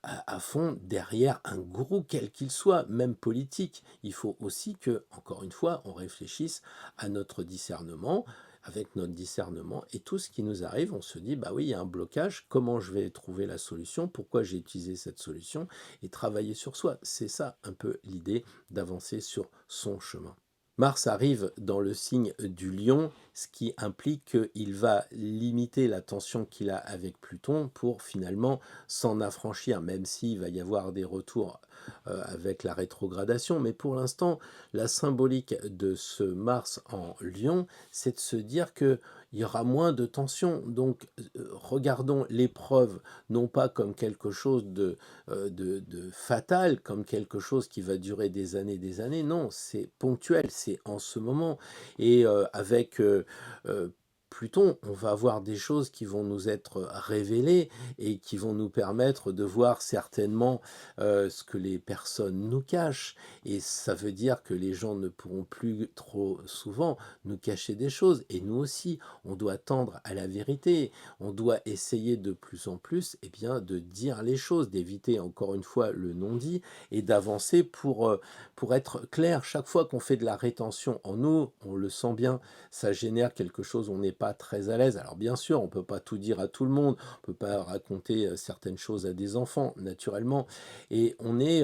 à fond derrière un gourou quel qu'il soit, même politique. Il faut aussi que, encore une fois, on réfléchisse à notre discernement, avec notre discernement, et tout ce qui nous arrive, on se dit, bah oui, il y a un blocage, comment je vais trouver la solution, pourquoi j'ai utilisé cette solution, et travailler sur soi. C'est ça un peu l'idée d'avancer sur son chemin. Mars arrive dans le signe du Lion, ce qui implique qu'il va limiter la tension qu'il a avec Pluton pour finalement s'en affranchir, même s'il va y avoir des retours avec la rétrogradation. Mais pour l'instant, la symbolique de ce Mars en Lion, c'est de se dire que il y aura moins de tension. Donc, regardons l'épreuve non pas comme quelque chose de fatal, comme quelque chose qui va durer des années. Non, c'est ponctuel, c'est en ce moment. Et avec Pluton, on va avoir des choses qui vont nous être révélées et qui vont nous permettre de voir certainement ce que les personnes nous cachent. Et ça veut dire que les gens ne pourront plus trop souvent nous cacher des choses. Et nous aussi, on doit tendre à la vérité. On doit essayer de plus en plus de dire les choses, d'éviter encore une fois le non-dit et d'avancer pour être clair. Chaque fois qu'on fait de la rétention en nous, on le sent bien, ça génère quelque chose, on n'est pas très à l'aise. Alors bien sûr, on ne peut pas tout dire à tout le monde, on ne peut pas raconter certaines choses à des enfants, naturellement, et on est,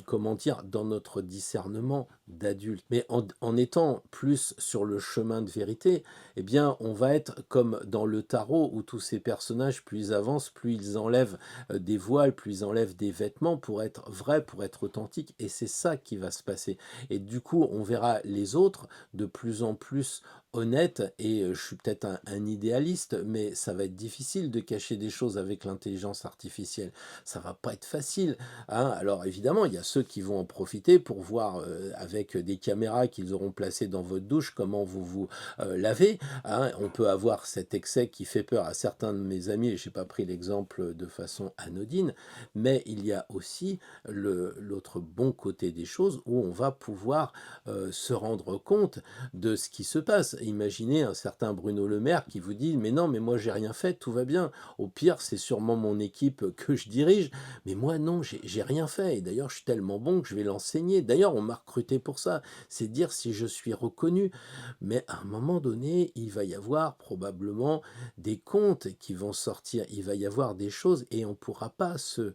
comment dire, dans notre discernement d'adulte. Mais en étant plus sur le chemin de vérité, on va être comme dans le tarot où tous ces personnages, plus ils avancent, plus ils enlèvent des voiles, plus ils enlèvent des vêtements pour être vrais, pour être authentiques, et c'est ça qui va se passer. Et du coup, on verra les autres de plus en plus honnêtes, et je suis peut-être un idéaliste, mais ça va être difficile de cacher des choses avec l'intelligence artificielle. Ça va pas être facile, hein. Alors évidemment, il y a ceux qui vont en profiter pour voir avec des caméras qu'ils auront placées dans votre douche comment vous vous lavez, hein. On peut avoir cet excès qui fait peur à certains de mes amis, et je n'ai pas pris l'exemple de façon anodine, mais il y a aussi l'autre bon côté des choses où on va pouvoir se rendre compte de ce qui se passe. Imaginez un certain Bruno Le Maire qui vous dit: mais non, mais moi j'ai rien fait, tout va bien. Au pire, c'est sûrement mon équipe que je dirige, mais moi non, j'ai rien fait. Et d'ailleurs, je suis tellement bon que je vais l'enseigner. D'ailleurs, on m'a recruté pour ça. C'est dire si je suis reconnu. Mais à un moment donné, il va y avoir probablement des comptes qui vont sortir. Il va y avoir des choses, et on ne pourra pas se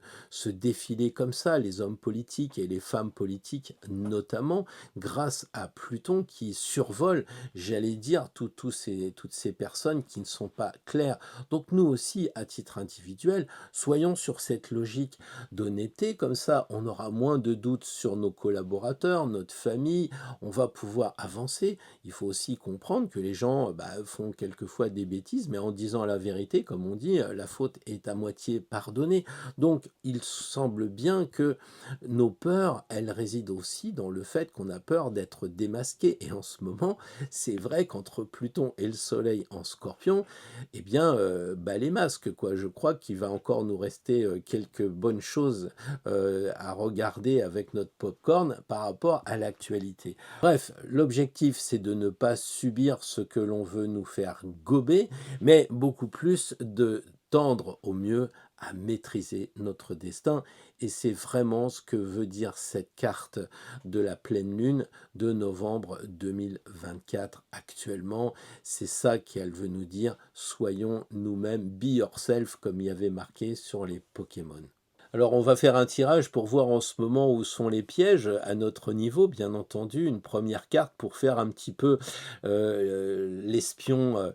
défiler comme ça, les hommes politiques et les femmes politiques notamment, grâce à Pluton qui survole, j'allais dire, toutes ces personnes qui ne sont pas claires. Donc nous aussi, à titre individuel, soyons sur cette logique d'honnêteté, comme ça on aura moins de doutes sur nos collaborateurs, notre famille, on va pouvoir avancer. Il faut aussi comprendre que les gens font quelquefois des bêtises, mais en disant la vérité, comme on dit, la faute est à moitié pardonnée. Donc il semble bien que nos peurs, elles résident aussi dans le fait qu'on a peur d'être démasqué. Et en ce moment, c'est vrai qu'entre Pluton et le Soleil en Scorpion, les masques, quoi. Je crois qu'il va encore nous rester quelques bonnes choses à regarder avec notre popcorn par rapport à l'actualité. Bref, l'objectif, c'est de ne pas subir ce que l'on veut nous faire gober, mais beaucoup plus de tendre au mieux à maîtriser notre destin. Et c'est vraiment ce que veut dire cette carte de la pleine lune de novembre 2024 actuellement. C'est ça qu'elle veut nous dire: soyons nous-mêmes, be yourself, comme il y avait marqué sur les Pokémon. Alors on va faire un tirage pour voir en ce moment où sont les pièges à notre niveau, bien entendu, une première carte pour faire un petit peu l'espion,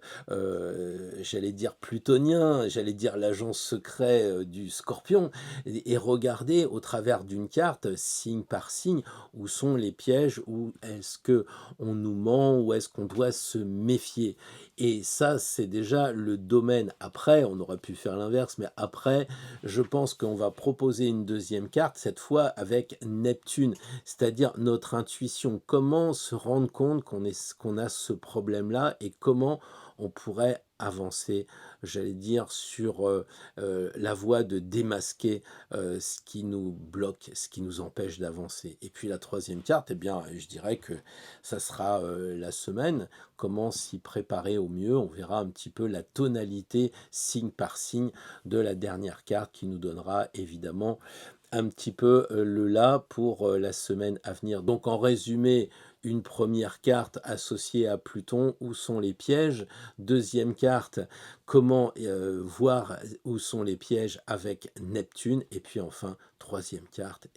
j'allais dire plutonien, j'allais dire l'agent secret du Scorpion, et regarder au travers d'une carte, signe par signe, où sont les pièges, où est-ce que on nous ment, où est-ce qu'on doit se méfier. Et ça, c'est déjà le domaine. Après, on aurait pu faire l'inverse, mais après, je pense qu'on va proposer une deuxième carte, cette fois avec Neptune, c'est-à-dire notre intuition. Comment se rendre compte qu'on a ce problème-là, et comment on pourrait avancer, j'allais dire, sur la voie de démasquer ce qui nous bloque, ce qui nous empêche d'avancer. Et puis la troisième carte, je dirais que ça sera la semaine. Comment s'y préparer au mieux? On verra un petit peu la tonalité, signe par signe, de la dernière carte qui nous donnera évidemment un petit peu le là pour la semaine à venir. Donc en résumé, une première carte associée à Pluton, où sont les pièges. Deuxième carte, comment voir où sont les pièges avec Neptune. Et puis enfin, troisième carte,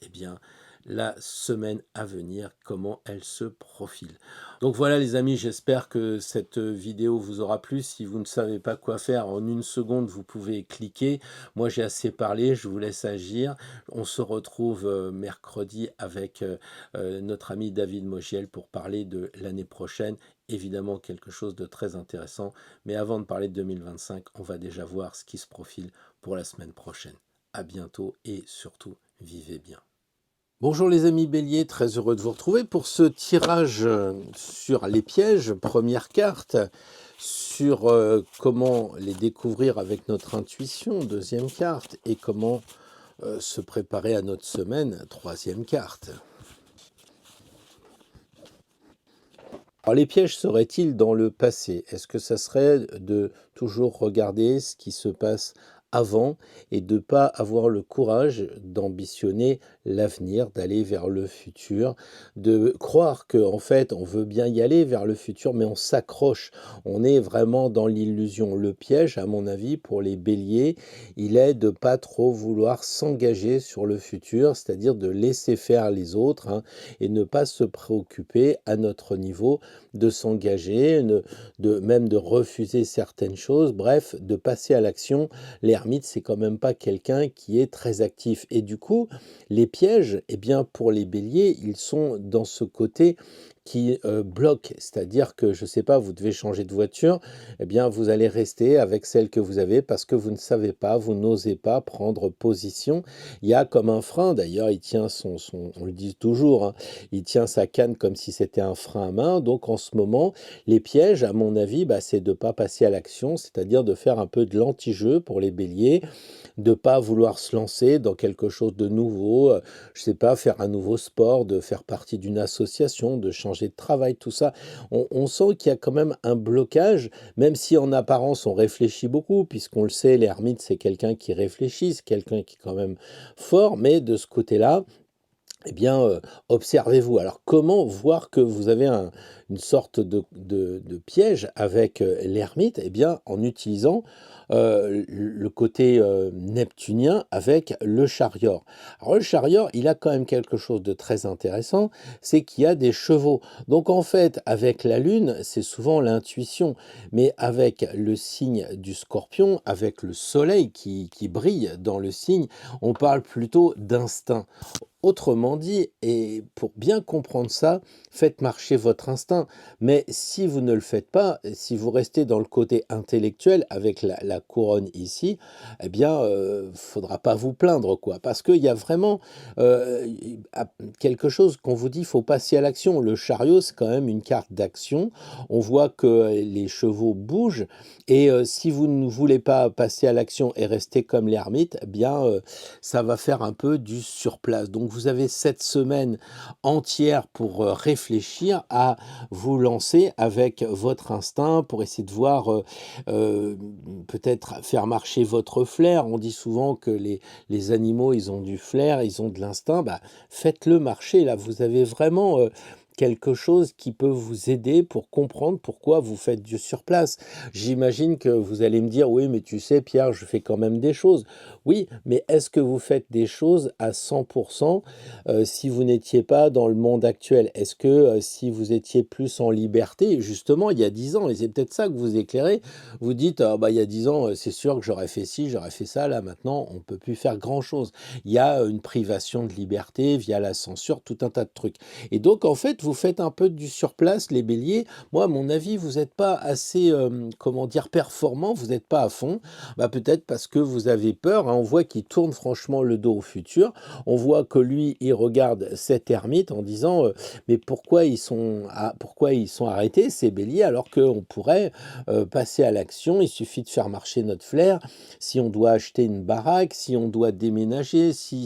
la semaine à venir, comment elle se profile. Donc voilà les amis, j'espère que cette vidéo vous aura plu. Si vous ne savez pas quoi faire, en une seconde, vous pouvez cliquer. Moi, j'ai assez parlé, je vous laisse agir. On se retrouve mercredi avec notre ami David Mogiel pour parler de l'année prochaine. Évidemment, quelque chose de très intéressant. Mais avant de parler de 2025, on va déjà voir ce qui se profile pour la semaine prochaine. À bientôt et surtout, vivez bien. Bonjour les amis Bélier, très heureux de vous retrouver pour ce tirage sur les pièges, première carte, sur comment les découvrir avec notre intuition, deuxième carte, et comment se préparer à notre semaine, troisième carte. Alors les pièges seraient-ils dans le passé? Est-ce que ça serait de toujours regarder ce qui se passe avant et de ne pas avoir le courage d'ambitionner l'avenir, d'aller vers le futur, de croire qu'en fait on veut bien y aller vers le futur, mais on s'accroche, on est vraiment dans l'illusion. Le piège, à mon avis, pour les béliers, il est de pas trop vouloir s'engager sur le futur, c'est-à-dire de laisser faire les autres, hein, et ne pas se préoccuper à notre niveau de s'engager, même de refuser certaines choses, bref, de passer à l'action. L'ermite, c'est quand même pas quelqu'un qui est très actif. Et du coup, les pièges, eh bien, pour les béliers, ils sont dans ce côté qui bloque, c'est-à-dire que, je ne sais pas, vous devez changer de voiture, eh bien, vous allez rester avec celle que vous avez parce que vous ne savez pas, vous n'osez pas prendre position. Il y a comme un frein, d'ailleurs, il tient on le dit toujours, hein, il tient sa canne comme si c'était un frein à main. Donc, en ce moment, les pièges, à mon avis, bah, c'est de ne pas passer à l'action, c'est-à-dire de faire un peu de l'anti-jeu pour les béliers, de pas vouloir se lancer dans quelque chose de nouveau, je sais pas, faire un nouveau sport, de faire partie d'une association, de changer de travail, tout ça. On sent qu'il y a quand même un blocage, même si en apparence on réfléchit beaucoup, puisqu'on le sait, l'ermite c'est quelqu'un qui réfléchit, c'est quelqu'un qui est quand même fort, mais de ce côté-là, eh bien, observez-vous. Alors, comment voir que vous avez une sorte de piège avec l'ermite? Eh bien, en utilisant le côté neptunien avec le chariot. Alors, le chariot, il a quand même quelque chose de très intéressant, c'est qu'il y a des chevaux. Donc, en fait, avec la lune, c'est souvent l'intuition, mais avec le signe du scorpion, avec le soleil qui brille dans le signe, on parle plutôt d'instinct. Autrement dit, et pour bien comprendre ça, faites marcher votre instinct. Mais si vous ne le faites pas, si vous restez dans le côté intellectuel avec la couronne ici, eh bien, faudra pas vous plaindre, quoi. Parce qu'il y a vraiment euh, quelque chose qu'on vous dit, il faut passer à l'action. Le chariot, c'est quand même une carte d'action. On voit que les chevaux bougent. Et si vous ne voulez pas passer à l'action et rester comme l'ermite, eh bien, ça va faire un peu du surplace. Donc vous avez cette semaine entière pour réfléchir à vous lancer avec votre instinct pour essayer de voir peut-être faire marcher votre flair. On dit souvent que les animaux, ils ont du flair, ils ont de l'instinct. Bah, faites-le marcher. Là, vous avez vraiment quelque chose qui peut vous aider pour comprendre pourquoi vous faites du surplace. J'imagine que vous allez me dire, oui, mais tu sais, Pierre, je fais quand même des choses. Oui, mais est-ce que vous faites des choses à 100% si vous n'étiez pas dans le monde actuel? Est-ce que si vous étiez plus en liberté, justement, il y a 10 ans, et c'est peut-être ça que vous éclairez, vous dites, ah, bah, il y a 10 ans, c'est sûr que j'aurais fait ci, j'aurais fait ça, là maintenant, on ne peut plus faire grand-chose. Il y a une privation de liberté via la censure, tout un tas de trucs. Et donc, en fait, vous faites un peu du surplace, les béliers. Moi, à mon avis, vous n'êtes pas assez, comment dire, performant, vous n'êtes pas à fond. Bah, peut-être parce que vous avez peur, hein. On voit qu'il tourne franchement le dos au futur. On voit que lui, il regarde cet ermite en disant mais pourquoi ils sont arrêtés, ces béliers, alors qu'on pourrait passer à l'action. Il suffit de faire marcher notre flair. Si on doit acheter une baraque, si on doit déménager, si,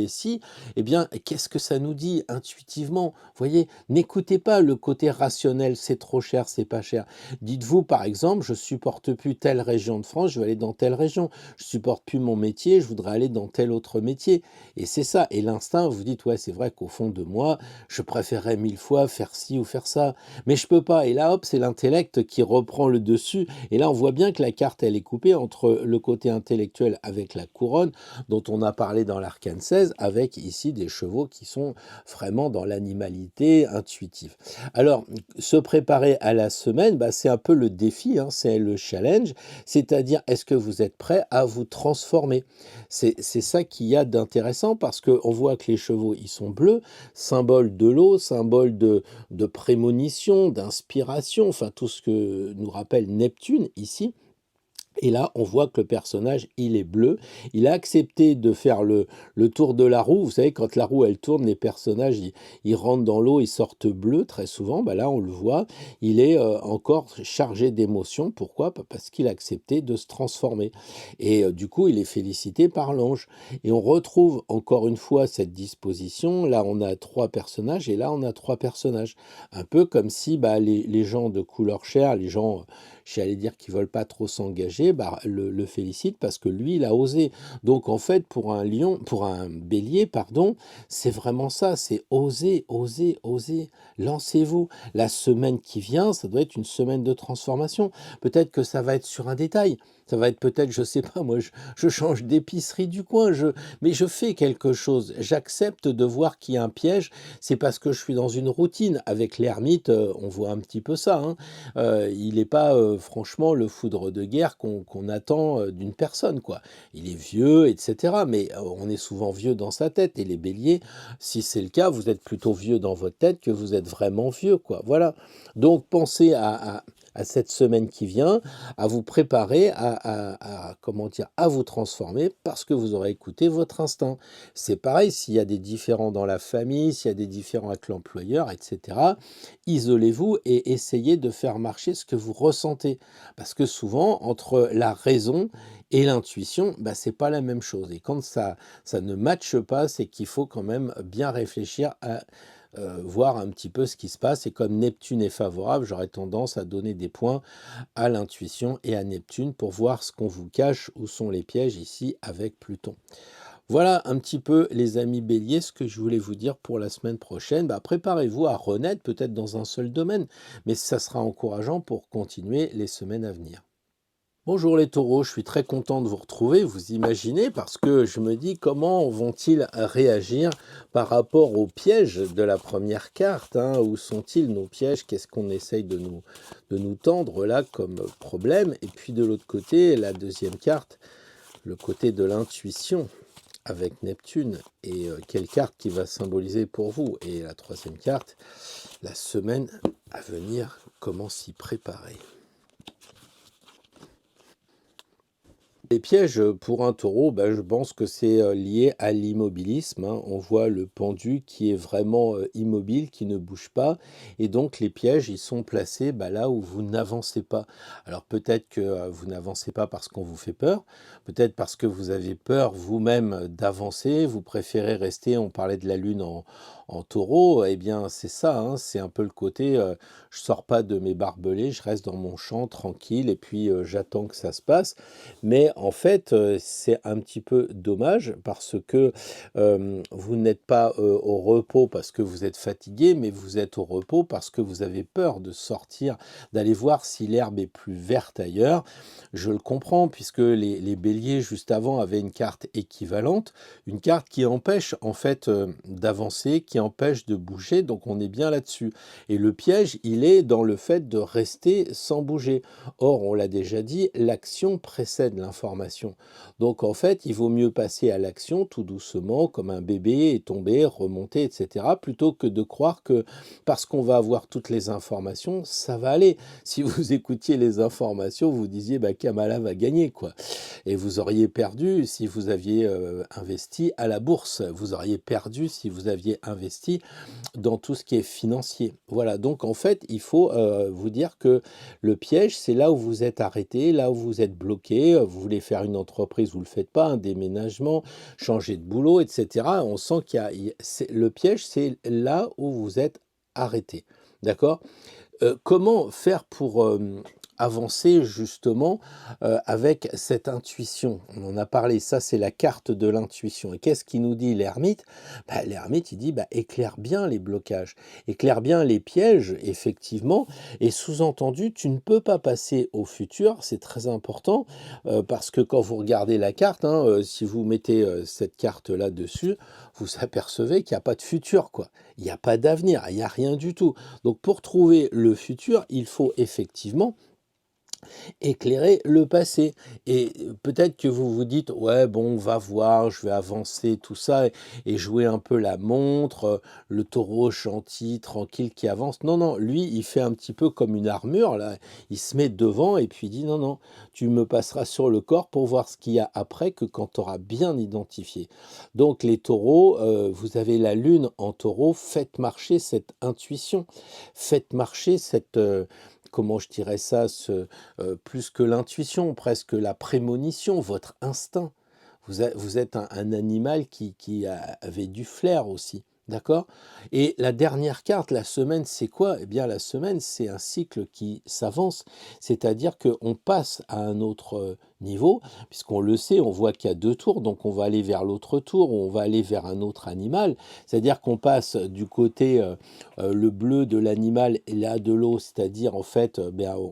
et si, eh bien, qu'est-ce que ça nous dit intuitivement? Vous voyez, n'écoutez pas le côté rationnel, c'est trop cher, c'est pas cher. Dites-vous, par exemple, je supporte plus telle région de France, je vais aller dans telle région. Je supporte plus mon métier, je voudrais aller dans tel autre métier. Et c'est ça. Et l'instinct, vous dites, ouais, c'est vrai qu'au fond de moi, je préférerais 1000 fois faire ci ou faire ça. Mais je peux pas. Et là, hop, c'est l'intellect qui reprend le dessus. Et là, on voit bien que la carte, elle est coupée entre le côté intellectuel avec la couronne, dont on a parlé dans l'arcane 16, avec ici des chevaux qui sont vraiment dans l'animalité intuitive. Alors, se préparer à la semaine, bah, c'est un peu le défi, hein, c'est le challenge, c'est-à-dire est-ce que vous êtes prêt à vous transformer? C'est ça qu'il y a d'intéressant parce qu'on voit que les chevaux, ils sont bleus, symbole de l'eau, symbole de prémonition, d'inspiration, enfin tout ce que nous rappelle Neptune ici. Et là, on voit que le personnage, il est bleu. Il a accepté de faire le tour de la roue. Vous savez, quand la roue, elle tourne, les personnages, ils rentrent dans l'eau, ils sortent bleus très souvent. Bah là, on le voit, il est encore chargé d'émotions. Pourquoi? Parce qu'il a accepté de se transformer. Et du coup, il est félicité par l'ange. Et on retrouve encore une fois cette disposition. Là, on a 3 personnages et là, on a 3 personnages. Un peu comme si bah, les gens de couleur chair, les gens j'allais dire qu'ils veulent pas trop s'engager, bah, le félicite parce que lui, il a osé. Donc en fait, pour un bélier, pardon, c'est vraiment ça, c'est oser, oser, oser. Lancez-vous. La semaine qui vient, ça doit être une semaine de transformation. Peut-être que ça va être sur un détail. Ça va être peut-être, je sais pas, moi, je change d'épicerie du coin, mais je fais quelque chose. J'accepte de voir qu'il y a un piège. C'est parce que je suis dans une routine. Avec l'ermite, on voit un petit peu ça, hein. Il n'est pas franchement le foudre de guerre qu'on attend d'une personne, quoi. Il est vieux, etc. Mais on est souvent vieux dans sa tête. Et les béliers, si c'est le cas, vous êtes plutôt vieux dans votre tête que vous êtes vraiment vieux, quoi. Voilà. Donc pensez à cette semaine qui vient, à vous préparer comment dire, à vous transformer parce que vous aurez écouté votre instinct. C'est pareil, s'il y a des différends dans la famille, s'il y a des différends avec l'employeur, etc., isolez-vous et essayez de faire marcher ce que vous ressentez. Parce que souvent, entre la raison et l'intuition, bah, c'est pas la même chose. Et quand ça ne matche pas, c'est qu'il faut quand même bien réfléchir à voir un petit peu ce qui se passe. Et comme Neptune est favorable, j'aurais tendance à donner des points à l'intuition et à Neptune pour voir ce qu'on vous cache, où sont les pièges ici avec Pluton. Voilà un petit peu, les amis béliers, ce que je voulais vous dire pour la semaine prochaine. Bah, préparez-vous à renaître peut-être dans un seul domaine, mais ça sera encourageant pour continuer les semaines à venir. Bonjour les taureaux, je suis très content de vous retrouver, vous imaginez, parce que je me dis comment vont-ils réagir par rapport aux pièges de la première carte, hein, où sont-ils nos pièges, qu'est-ce qu'on essaye de nous tendre là comme problème, et puis de l'autre côté, la deuxième carte, le côté de l'intuition avec Neptune, et quelle carte qui va symboliser pour vous, et la troisième carte, la semaine à venir, comment s'y préparer. Les pièges pour un taureau, bah, je pense que c'est lié à l'immobilisme, hein. On voit le pendu qui est vraiment immobile, qui ne bouge pas. Et donc les pièges, ils sont placés bah, là où vous n'avancez pas. Alors peut-être que vous n'avancez pas parce qu'on vous fait peur, peut-être parce que vous avez peur vous-même d'avancer, vous préférez rester, on parlait de la lune en taureau, eh bien c'est ça, hein, c'est un peu le côté, je sors pas de mes barbelés, je reste dans mon champ tranquille et puis j'attends que ça se passe. Mais en fait, c'est un petit peu dommage parce que, vous n'êtes pas, au repos parce que vous êtes fatigué, mais vous êtes au repos parce que vous avez peur de sortir, d'aller voir si l'herbe est plus verte ailleurs. Je le comprends puisque les béliers juste avant avaient une carte équivalente, une carte qui empêche en fait, d'avancer, qui empêche de bouger, donc on est bien là-dessus. Et le piège, il est dans le fait de rester sans bouger. Or, on l'a déjà dit, l'action précède l'information. Donc en fait, il vaut mieux passer à l'action tout doucement, comme un bébé, et tomber, remonter, etc., plutôt que de croire que parce qu'on va avoir toutes les informations, ça va aller. Si vous écoutiez les informations, vous disiez bah, Kamala va gagner, quoi. Et vous auriez perdu si vous aviez investi à la bourse. Vous auriez perdu si vous aviez investi dans tout ce qui est financier. Voilà, donc en fait, il faut vous dire que le piège, c'est là où vous êtes arrêté, là où vous êtes bloqué, vous voulez faire une entreprise, vous ne le faites pas, un déménagement, changer de boulot, etc. On sent le piège, c'est là où vous êtes arrêter. D'accord? Comment faire pour avancer justement avec cette intuition? On en a parlé, ça c'est la carte de l'intuition. Et qu'est-ce qu'il nous dit l'ermite? L'ermite, il dit, éclaire bien les blocages, éclaire bien les pièges, effectivement, et sous-entendu, tu ne peux pas passer au futur, c'est très important, parce que quand vous regardez la carte, hein, si vous mettez cette carte-là dessus, vous apercevez qu'il n'y a pas de futur, quoi. Il n'y a pas d'avenir, il n'y a rien du tout. Donc pour trouver le futur, il faut effectivement éclairer le passé. Et peut-être que vous vous dites, ouais, bon, on va voir, je vais avancer, tout ça, et jouer un peu la montre, le taureau gentil, tranquille, qui avance. Non, non, lui, il fait un petit peu comme une armure, là. Il se met devant et puis il dit, non, non, tu me passeras sur le corps pour voir ce qu'il y a après que quand tu auras bien identifié. Donc les taureaux, vous avez la lune en taureau, faites marcher cette intuition, faites marcher cette... comment je dirais ça, plus que l'intuition, presque la prémonition, votre instinct. Vous êtes un animal avait du flair aussi. D'accord? Et la dernière carte, la semaine, c'est quoi? Eh bien, la semaine, c'est un cycle qui s'avance. C'est-à-dire qu'on passe à un autre niveau, puisqu'on le sait, on voit qu'il y a 2 tours, donc on va aller vers l'autre tour, ou on va aller vers un autre animal. C'est-à-dire qu'on passe du côté le bleu de l'animal et là de l'eau, c'est-à-dire en fait,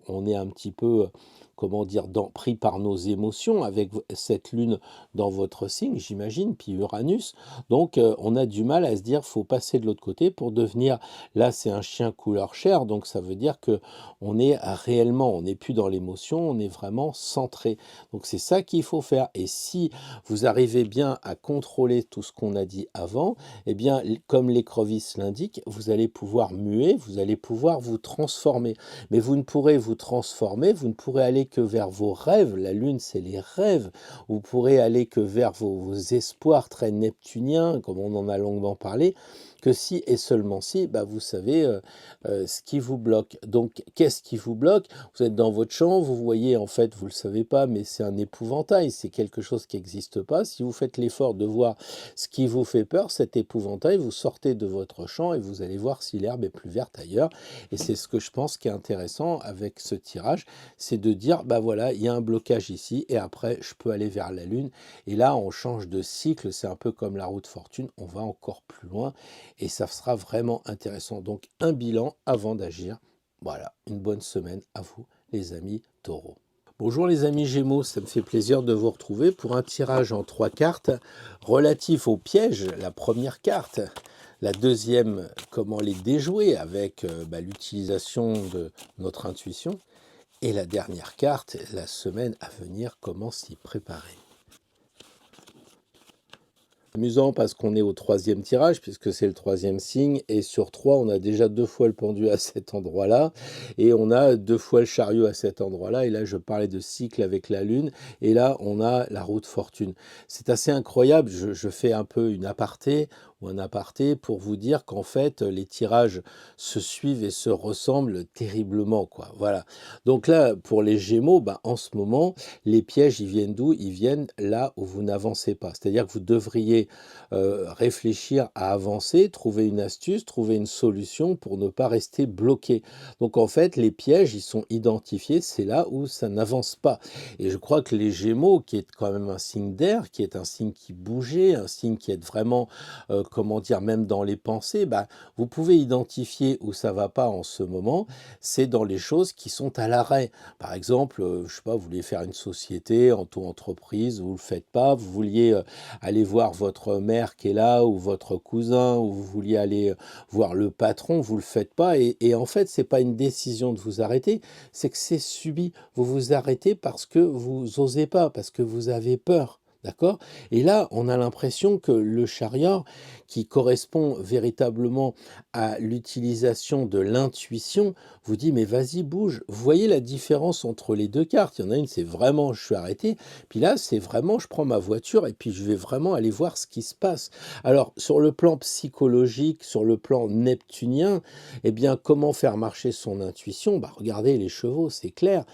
on est un petit peu comment dire, pris par nos émotions avec cette lune dans votre signe, j'imagine, puis Uranus. Donc, on a du mal à se dire, faut passer de l'autre côté pour devenir, là, c'est un chien couleur chair, donc ça veut dire que on est réellement, on n'est plus dans l'émotion, on est vraiment centré. Donc, c'est ça qu'il faut faire. Et si vous arrivez bien à contrôler tout ce qu'on a dit avant, eh bien, comme l'écrevisse l'indique, vous allez pouvoir muer, vous allez pouvoir vous transformer. Mais vous ne pourrez vous transformer, vous ne pourrez aller que vers vos rêves. La lune, c'est les rêves. Vous pourrez aller que vers vos espoirs très neptuniens, comme on en a longuement parlé, que si et seulement si, vous savez ce qui vous bloque. Donc, qu'est-ce qui vous bloque? Vous êtes dans votre champ, vous voyez, en fait, vous ne le savez pas, mais c'est un épouvantail, c'est quelque chose qui n'existe pas. Si vous faites l'effort de voir ce qui vous fait peur, cet épouvantail, vous sortez de votre champ et vous allez voir si l'herbe est plus verte ailleurs. Et c'est ce que je pense qui est intéressant avec ce tirage, c'est de dire, voilà, il y a un blocage ici, et après, je peux aller vers la Lune. Et là, on change de cycle, c'est un peu comme la route fortune, on va encore plus loin, et ça sera vraiment intéressant. Donc, un bilan avant d'agir. Voilà, une bonne semaine à vous, les amis taureaux. Bonjour les amis Gémeaux, ça me fait plaisir de vous retrouver pour un tirage en 3 cartes relatif au piège, la première carte. La deuxième, comment les déjouer avec l'utilisation de notre intuition. Et la dernière carte, la semaine à venir, comment s'y préparer. Amusant parce qu'on est au 3e tirage, puisque c'est le 3e signe, et sur 3, on a déjà 2 fois le pendu à cet endroit-là, et on a 2 fois le chariot à cet endroit-là, et là je parlais de cycle avec la lune, et là on a la route fortune. C'est assez incroyable, je fais un peu une aparté, ou un aparté, pour vous dire qu'en fait les tirages se suivent et se ressemblent terriblement, quoi. Voilà. Donc là, pour les Gémeaux, en ce moment, les pièges, ils viennent d'où? Ils viennent là où vous n'avancez pas. C'est-à-dire que vous devriez réfléchir à avancer, trouver une astuce, trouver une solution pour ne pas rester bloqué. Donc en fait, les pièges, ils sont identifiés, c'est là où ça n'avance pas. Et je crois que les Gémeaux, qui est quand même un signe d'air, qui est un signe qui bougeait, un signe qui est vraiment, comment dire, même dans les pensées, vous pouvez identifier où ça va pas en ce moment, c'est dans les choses qui sont à l'arrêt. Par exemple, je sais pas, vous vouliez faire une société, auto-entreprise, vous le faites pas, vous vouliez aller voir votre mère qui est là, ou votre cousin, ou vous vouliez aller voir le patron, vous le faites pas, et en fait, c'est pas une décision de vous arrêter, c'est que c'est subi. Vous vous arrêtez parce que vous osez pas, parce que vous avez peur. D'accord? Et là, on a l'impression que le chariot, qui correspond véritablement à l'utilisation de l'intuition, vous dit, mais vas-y, bouge. Vous voyez la différence entre les 2 cartes? Il y en a une, c'est vraiment, je suis arrêté. Puis là, c'est vraiment, je prends ma voiture et puis je vais vraiment aller voir ce qui se passe. Alors, sur le plan psychologique, sur le plan neptunien, eh bien, comment faire marcher son intuition? Regardez les chevaux, c'est clair.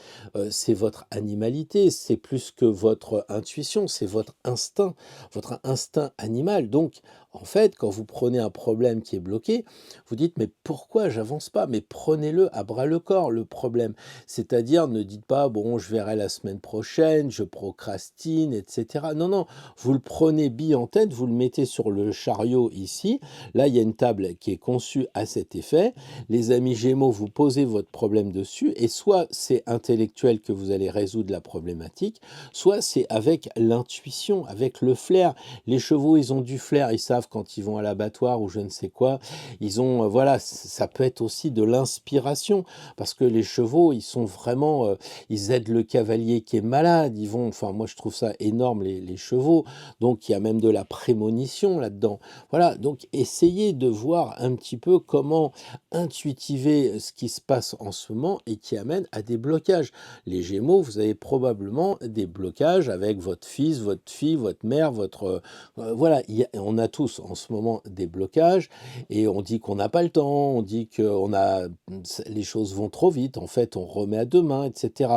C'est votre animalité, c'est plus que votre intuition, c'est votre instinct animal. Donc, En fait, quand vous prenez un problème qui est bloqué, vous dites: «Mais pourquoi j'avance pas?» Mais prenez-le à bras le corps, le problème. C'est-à-dire, ne dites pas: «Bon, je verrai la semaine prochaine, je procrastine» et cetera. Non, non, vous le prenez bille en tête, vous le mettez sur le chariot ici. Là, il y a une table qui est conçue à cet effet. Les amis Gémeaux, vous posez votre problème dessus et soit c'est intellectuel que vous allez résoudre la problématique, soit c'est avec l'intuition, avec le flair. Les chevaux, ils ont du flair, ils savent quand ils vont à l'abattoir ou je ne sais quoi. Ils ont, voilà, ça peut être aussi de l'inspiration parce que les chevaux, ils sont vraiment, ils aident le cavalier qui est malade. Ils vont, enfin, moi, je trouve ça énorme, les chevaux. Donc, il y a même de la prémonition là-dedans. Voilà, donc essayez de voir un petit peu comment intuitiver ce qui se passe en ce moment et qui amène à des blocages. Les Gémeaux, vous avez probablement des blocages avec votre fils, votre fille, votre mère, votre voilà, on a tous en ce moment des blocages et on dit qu'on n'a pas le temps, on dit que les choses vont trop vite, en fait, on remet à demain, etc.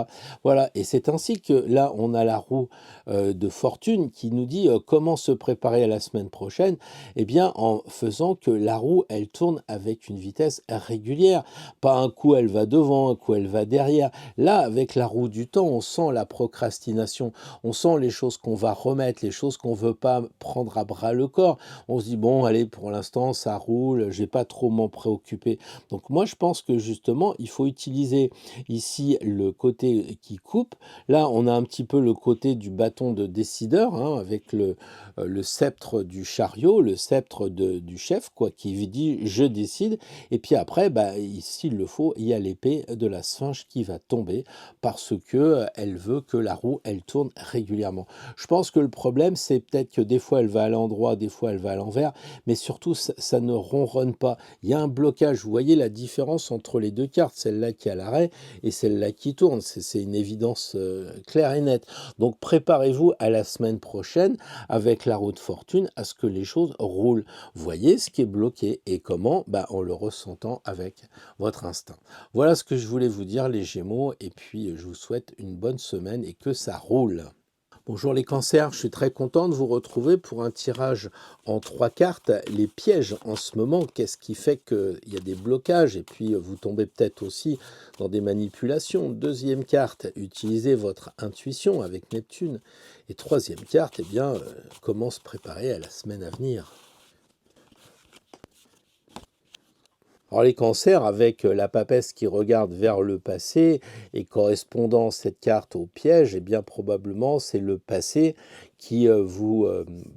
Voilà, et c'est ainsi que là, on a la roue de fortune qui nous dit comment se préparer à la semaine prochaine. Eh bien, en faisant que la roue, elle tourne avec une vitesse régulière. Pas un coup, elle va devant, un coup, elle va derrière. Là, avec la roue du temps, on sent la procrastination, on sent les choses qu'on va remettre, les choses qu'on veut pas prendre à bras le corps. On se dit, bon, allez, pour l'instant, ça roule, j'ai pas trop m'en préoccuper. Donc moi, je pense que justement, il faut utiliser ici le côté qui coupe. Là, on a un petit peu le côté du bâton de décideur, hein, avec le sceptre du chariot, le sceptre du chef, quoi, qui dit je décide. Et puis après, bah, s'il le faut, il y a l'épée de la Sphinx qui va tomber parce que elle veut que la roue, elle tourne régulièrement. Je pense que le problème, c'est peut-être que des fois, elle va à l'endroit, des fois, elle va à l'envers, mais surtout, ça ne ronronne pas. Il y a un blocage. Vous voyez la différence entre les deux cartes, celle-là qui est à l'arrêt et celle-là qui tourne. C'est une évidence claire et nette. Donc, préparez-vous à la semaine prochaine avec la roue de fortune à ce que les choses roulent. Voyez ce qui est bloqué et comment, bah, en le ressentant avec votre instinct. Voilà ce que je voulais vous dire les Gémeaux et puis je vous souhaite une bonne semaine et que ça roule. Bonjour les cancers, je suis très content de vous retrouver pour un tirage en 3 cartes. Les pièges en ce moment, qu'est-ce qui fait qu'il y a des blocages et puis vous tombez peut-être aussi dans des manipulations. Deuxième carte, utilisez votre intuition avec Neptune. Et troisième carte, eh bien, comment se préparer à la semaine à venir. Alors les cancers, avec la papesse qui regarde vers le passé et correspondant cette carte au piège, eh bien probablement c'est le passé qui vous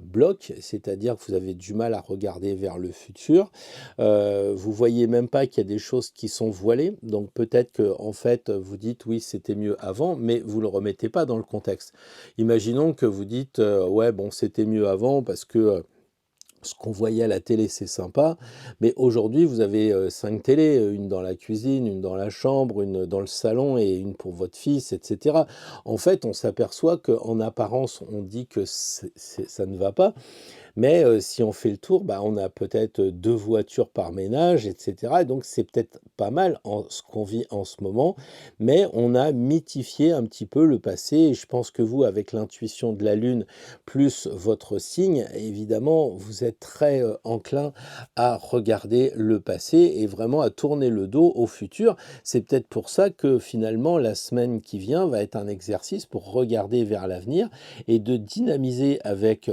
bloque, c'est-à-dire que vous avez du mal à regarder vers le futur. Vous voyez même pas qu'il y a des choses qui sont voilées, donc peut-être que en fait vous dites oui c'était mieux avant, mais vous le remettez pas dans le contexte. Imaginons que vous dites ouais bon c'était mieux avant parce que ce qu'on voyait à la télé, c'est sympa, mais aujourd'hui, vous avez 5 télés, une dans la cuisine, une dans la chambre, une dans le salon et une pour votre fils, et cetera. En fait, on s'aperçoit qu'en apparence, on dit que ça ne va pas, mais si on fait le tour, bah, on a peut-être 2 voitures par ménage et cetera et donc c'est peut-être pas mal en ce qu'on vit en ce moment, mais on a mythifié un petit peu le passé et je pense que vous, avec l'intuition de la Lune plus votre signe, évidemment, vous êtes très, enclin à regarder le passé et vraiment à tourner le dos au futur. C'est peut-être pour ça que finalement la semaine qui vient va être un exercice pour regarder vers l'avenir et de dynamiser avec,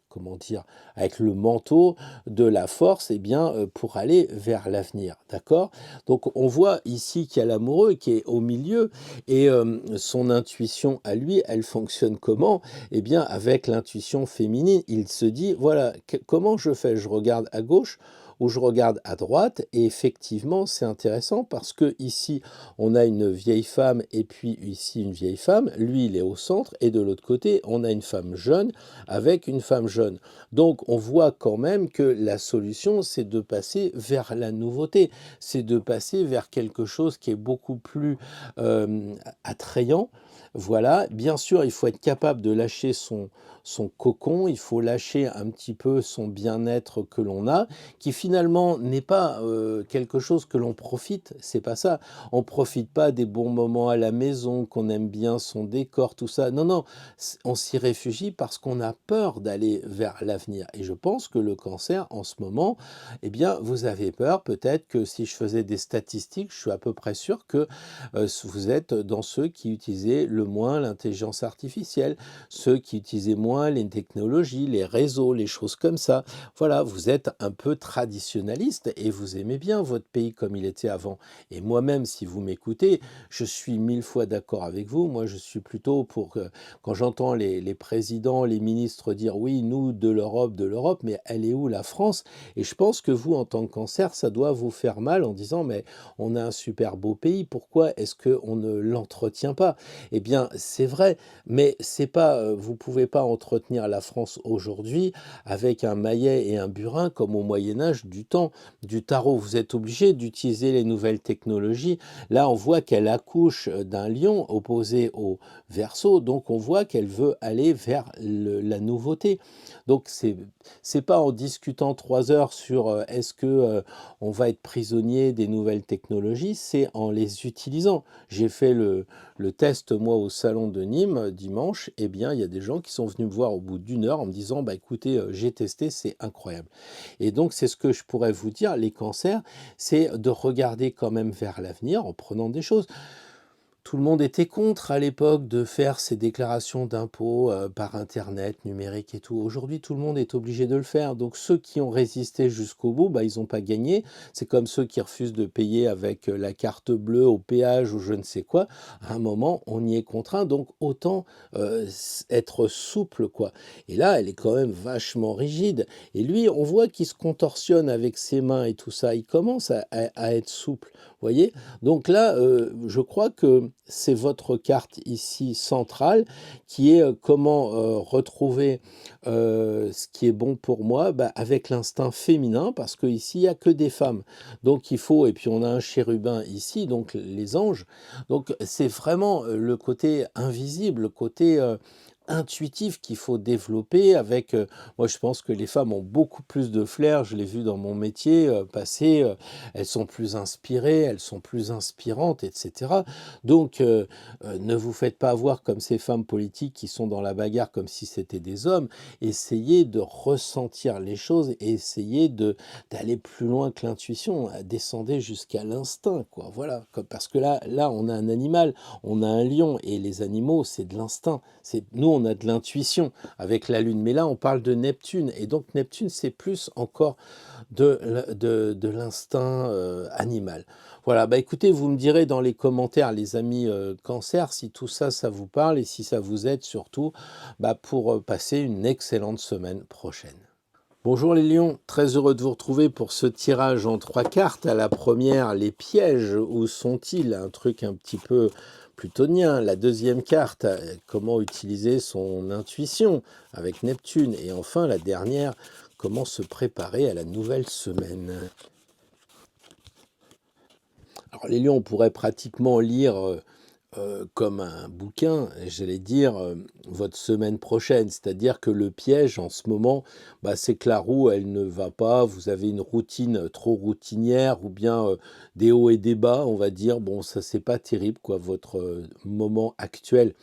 comment dire? Avec le manteau de la force, eh bien, pour aller vers l'avenir, d'accord? Donc on voit ici qu'il y a l'amoureux qui est au milieu et son intuition à lui, elle fonctionne comment? Eh bien, avec l'intuition féminine, il se dit: «Voilà, comment je fais? Je regarde à gauche ou je regarde à droite?» et effectivement, c'est intéressant parce que ici on a une vieille femme et puis ici une vieille femme. Lui, il est au centre et de l'autre côté, on a une femme jeune avec une femme jeune. Donc, on voit quand même que la solution, c'est de passer vers la nouveauté. C'est de passer vers quelque chose qui est beaucoup plus attrayant, Voilà, bien sûr, il faut être capable de lâcher son cocon, il faut lâcher un petit peu son bien-être que l'on a, qui finalement n'est pas quelque chose que l'on profite, c'est pas ça. On profite pas des bons moments à la maison, qu'on aime bien son décor, tout ça. Non, non, on s'y réfugie parce qu'on a peur d'aller vers l'avenir. Et je pense que le cancer, en ce moment, eh bien, vous avez peur. Peut-être que si je faisais des statistiques, je suis à peu près sûr que vous êtes dans ceux qui utilisaient le moins l'intelligence artificielle, ceux qui utilisaient moins les technologies, les réseaux, les choses comme ça. Voilà, vous êtes un peu traditionnaliste et vous aimez bien votre pays comme il était avant. Et moi-même, si vous m'écoutez, je suis mille fois d'accord avec vous. Moi, je suis plutôt pour que, quand j'entends les présidents, les ministres dire oui, nous, de l'Europe, mais elle est où la France? Et je pense que vous, en tant que cancer, ça doit vous faire mal en disant, mais on a un super beau pays, pourquoi est-ce qu'on ne l'entretient pas? Eh bien, c'est vrai, mais c'est pas, vous pouvez pas entretenir la France aujourd'hui avec un maillet et un burin comme au Moyen Âge du temps du tarot. Vous êtes obligé d'utiliser les nouvelles technologies. Là, on voit qu'elle accouche d'un lion opposé au Verseau, donc on voit qu'elle veut aller vers la nouveauté. Donc c'est pas en discutant 3 heures sur est-ce que on va être prisonnier des nouvelles technologies, c'est en les utilisant. J'ai fait le test, moi, au salon de Nîmes dimanche. Eh bien, il y a des gens qui sont venus me voir au bout d'1 heure en me disant, bah écoutez, j'ai testé, c'est incroyable. Et donc, c'est ce que je pourrais vous dire, les cancers, c'est de regarder quand même vers l'avenir en prenant des choses. Tout le monde était contre à l'époque de faire ces déclarations d'impôts par internet, numérique et tout. Aujourd'hui, tout le monde est obligé de le faire. Donc ceux qui ont résisté jusqu'au bout, bah, ils n'ont pas gagné. C'est comme ceux qui refusent de payer avec la carte bleue au péage ou je ne sais quoi. À un moment, on y est contraint. Donc autant être souple, quoi. Et là, elle est quand même vachement rigide. Et lui, on voit qu'il se contorsionne avec ses mains et tout ça. Il commence à être souple. Vous voyez? Donc là, je crois que c'est votre carte ici centrale qui est comment retrouver ce qui est bon pour moi bah, avec l'instinct féminin parce qu'ici il n'y a que des femmes. Donc il faut, et puis on a un chérubin ici, donc les anges. Donc c'est vraiment le côté invisible, le côté intuitif qu'il faut développer avec moi je pense que les femmes ont beaucoup plus de flair, je l'ai vu dans mon métier passer, elles sont plus inspirées, elles sont plus inspirantes, etc. Donc ne vous faites pas avoir comme ces femmes politiques qui sont dans la bagarre comme si c'était des hommes. Essayez de ressentir les choses et essayez d'aller plus loin que l'intuition, descendez jusqu'à l'instinct, quoi. Voilà, parce que là on a un animal, on a un lion et les animaux c'est de l'instinct. Nous on a de l'intuition avec la Lune, mais là on parle de Neptune et donc Neptune c'est plus encore de l'instinct animal. Voilà, bah écoutez, vous me direz dans les commentaires, les amis cancer, si tout ça, ça vous parle et si ça vous aide surtout bah, pour passer une excellente semaine prochaine. Bonjour les lions, très heureux de vous retrouver pour ce tirage en 3 cartes. À la première, les pièges, où sont-ils? Un truc un petit peu plutonien. La deuxième carte, comment utiliser son intuition avec Neptune. Et enfin, la dernière, comment se préparer à la nouvelle semaine. Alors les lions, on pourrait pratiquement lire comme un bouquin, j'allais dire, votre semaine prochaine. C'est-à-dire que le piège en ce moment, bah, c'est que la roue, elle ne va pas, vous avez une routine trop routinière ou bien des hauts et des bas, on va dire. Bon, ça, c'est pas terrible, quoi, votre moment actuel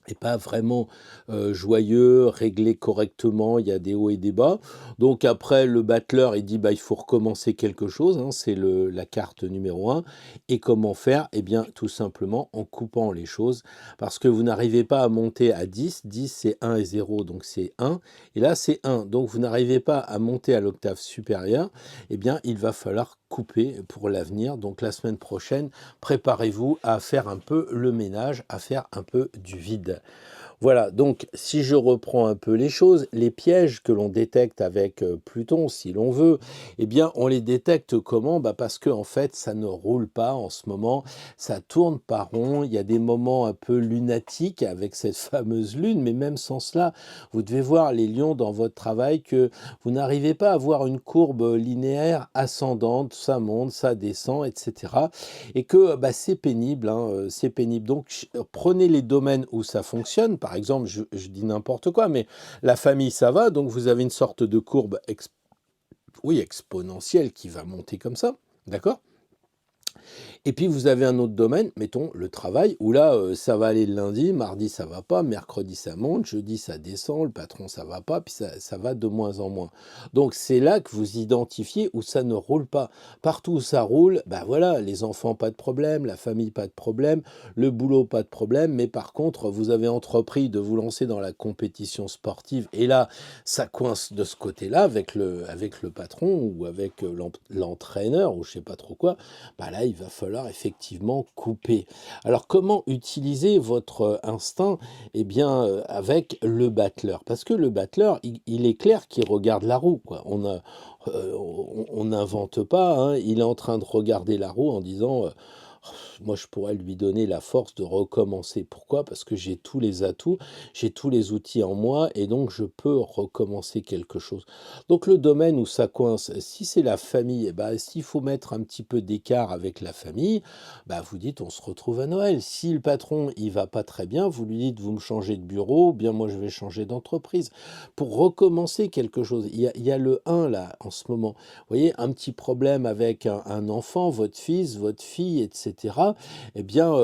et pas vraiment joyeux, réglé correctement, il y a des hauts et des bas. Donc après, le battleur, il dit, bah, il faut recommencer quelque chose, hein, c'est la carte numéro 1. Et comment faire? Eh bien, tout simplement en coupant les choses, parce que vous n'arrivez pas à monter à 10, 10 c'est 1 et 0, donc c'est 1, et là c'est 1, donc vous n'arrivez pas à monter à l'octave supérieure, eh bien, il va falloir couper pour l'avenir. Donc la semaine prochaine, préparez-vous à faire un peu le ménage, à faire un peu du vide. Voilà, donc si je reprends un peu les choses, les pièges que l'on détecte avec Pluton, si l'on veut, eh bien, on les détecte comment? Bah, parce que en fait, ça ne roule pas en ce moment, ça tourne pas rond. Il y a des moments un peu lunatiques avec cette fameuse lune, mais même sans cela, vous devez voir les lions dans votre travail que vous n'arrivez pas à avoir une courbe linéaire ascendante, ça monte, ça descend, etc. Et que bah, c'est pénible, hein, c'est pénible. Donc prenez les domaines où ça fonctionne. Par exemple, je dis n'importe quoi, mais la famille, ça va. Donc vous avez une sorte de courbe oui, exponentielle qui va monter comme ça. D'accord? Et puis vous avez un autre domaine, mettons le travail, où là, ça va aller le lundi, mardi ça va pas, mercredi ça monte, jeudi ça descend, le patron ça va pas, puis ça va de moins en moins. Donc c'est là que vous identifiez où ça ne roule pas. Partout où ça roule, bah voilà, les enfants pas de problème, la famille pas de problème, le boulot pas de problème, mais par contre vous avez entrepris de vous lancer dans la compétition sportive, et là ça coince de ce côté-là avec le patron ou avec l'entraîneur ou je sais pas trop quoi, bah là, il va falloir effectivement couper. Alors, comment utiliser votre instinct? Eh bien, avec le battleur. Parce que le battleur, il est clair qu'il regarde la roue, quoi. On n'invente pas, hein. Il est en train de regarder la roue en disant, moi, je pourrais lui donner la force de recommencer. Pourquoi? Parce que j'ai tous les atouts, j'ai tous les outils en moi et donc je peux recommencer quelque chose. Donc le domaine où ça coince, si c'est la famille, eh ben, s'il faut mettre un petit peu d'écart avec la famille, bah, vous dites on se retrouve à Noël. Si le patron il va pas très bien, vous lui dites vous me changez de bureau, ou bien moi je vais changer d'entreprise. Pour recommencer quelque chose, il y a le un là en ce moment. Vous voyez, un petit problème avec un enfant, votre fils, votre fille, etc. Eh bien,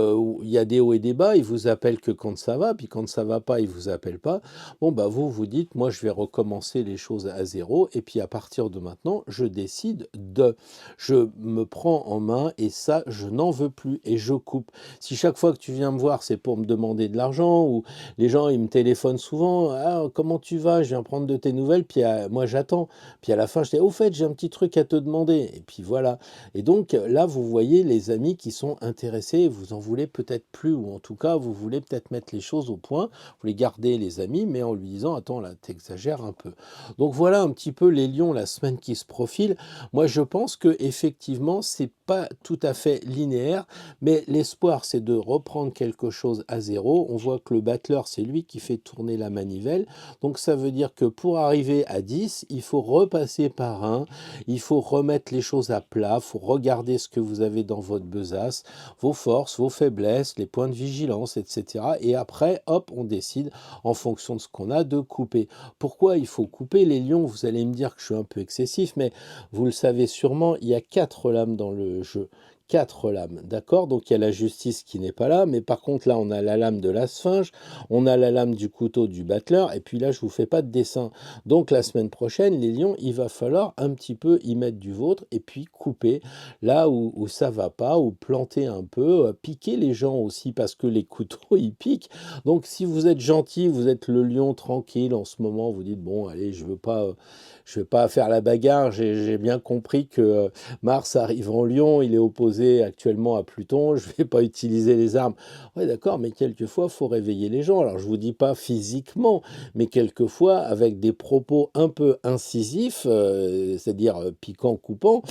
il y a des hauts et des bas, il vous appelle que quand ça va, puis quand ça va pas, il vous appelle pas. Bon, bah vous, vous dites, moi, je vais recommencer les choses à zéro, et puis à partir de maintenant, je décide de. Je me prends en main, et ça, je n'en veux plus, et je coupe. Si chaque fois que tu viens me voir, c'est pour me demander de l'argent, ou les gens, ils me téléphonent souvent, ah, comment tu vas, je viens prendre de tes nouvelles, puis moi, j'attends. Puis à la fin, je dis, au fait, j'ai un petit truc à te demander. Et puis voilà. Et donc là, vous voyez les amis qui sont intéressés, vous en voulez peut-être plus, ou en tout cas, vous voulez peut-être mettre les choses au point, vous voulez garder les amis, mais en lui disant, attends, là, t'exagères un peu. Donc voilà un petit peu les lions, la semaine qui se profile. Moi, je pense que effectivement, c'est pas tout à fait linéaire, mais l'espoir, c'est de reprendre quelque chose à zéro. On voit que le battleur, c'est lui qui fait tourner la manivelle. Donc ça veut dire que pour arriver à 10, il faut repasser par 1, il faut remettre les choses à plat, il faut regarder ce que vous avez dans votre besace, vos forces, vos faiblesses, les points de vigilance, etc. Et après, hop, on décide en fonction de ce qu'on a de couper. Pourquoi il faut couper les lions? Vous allez me dire que je suis un peu excessif, mais vous le savez sûrement, il y a 4 lames dans le jeu. 4 lames, d'accord? Donc il y a la justice qui n'est pas là, mais par contre là on a la lame de la sphinge, on a la lame du couteau du battleur, et puis là je vous fais pas de dessin. Donc la semaine prochaine, les lions, il va falloir un petit peu y mettre du vôtre, et puis couper là où ça va pas, ou planter un peu, piquer les gens aussi, parce que les couteaux ils piquent. Donc si vous êtes gentil, vous êtes le lion tranquille en ce moment, vous dites bon allez, je veux pas faire la bagarre, j'ai bien compris que Mars arrive en Lion, il est opposé actuellement à Pluton, je ne vais pas utiliser les armes. Ouais, d'accord, mais quelquefois, il faut réveiller les gens. Alors, je ne vous dis pas physiquement, mais quelquefois, avec des propos un peu incisifs, c'est-à-dire piquant, coupant,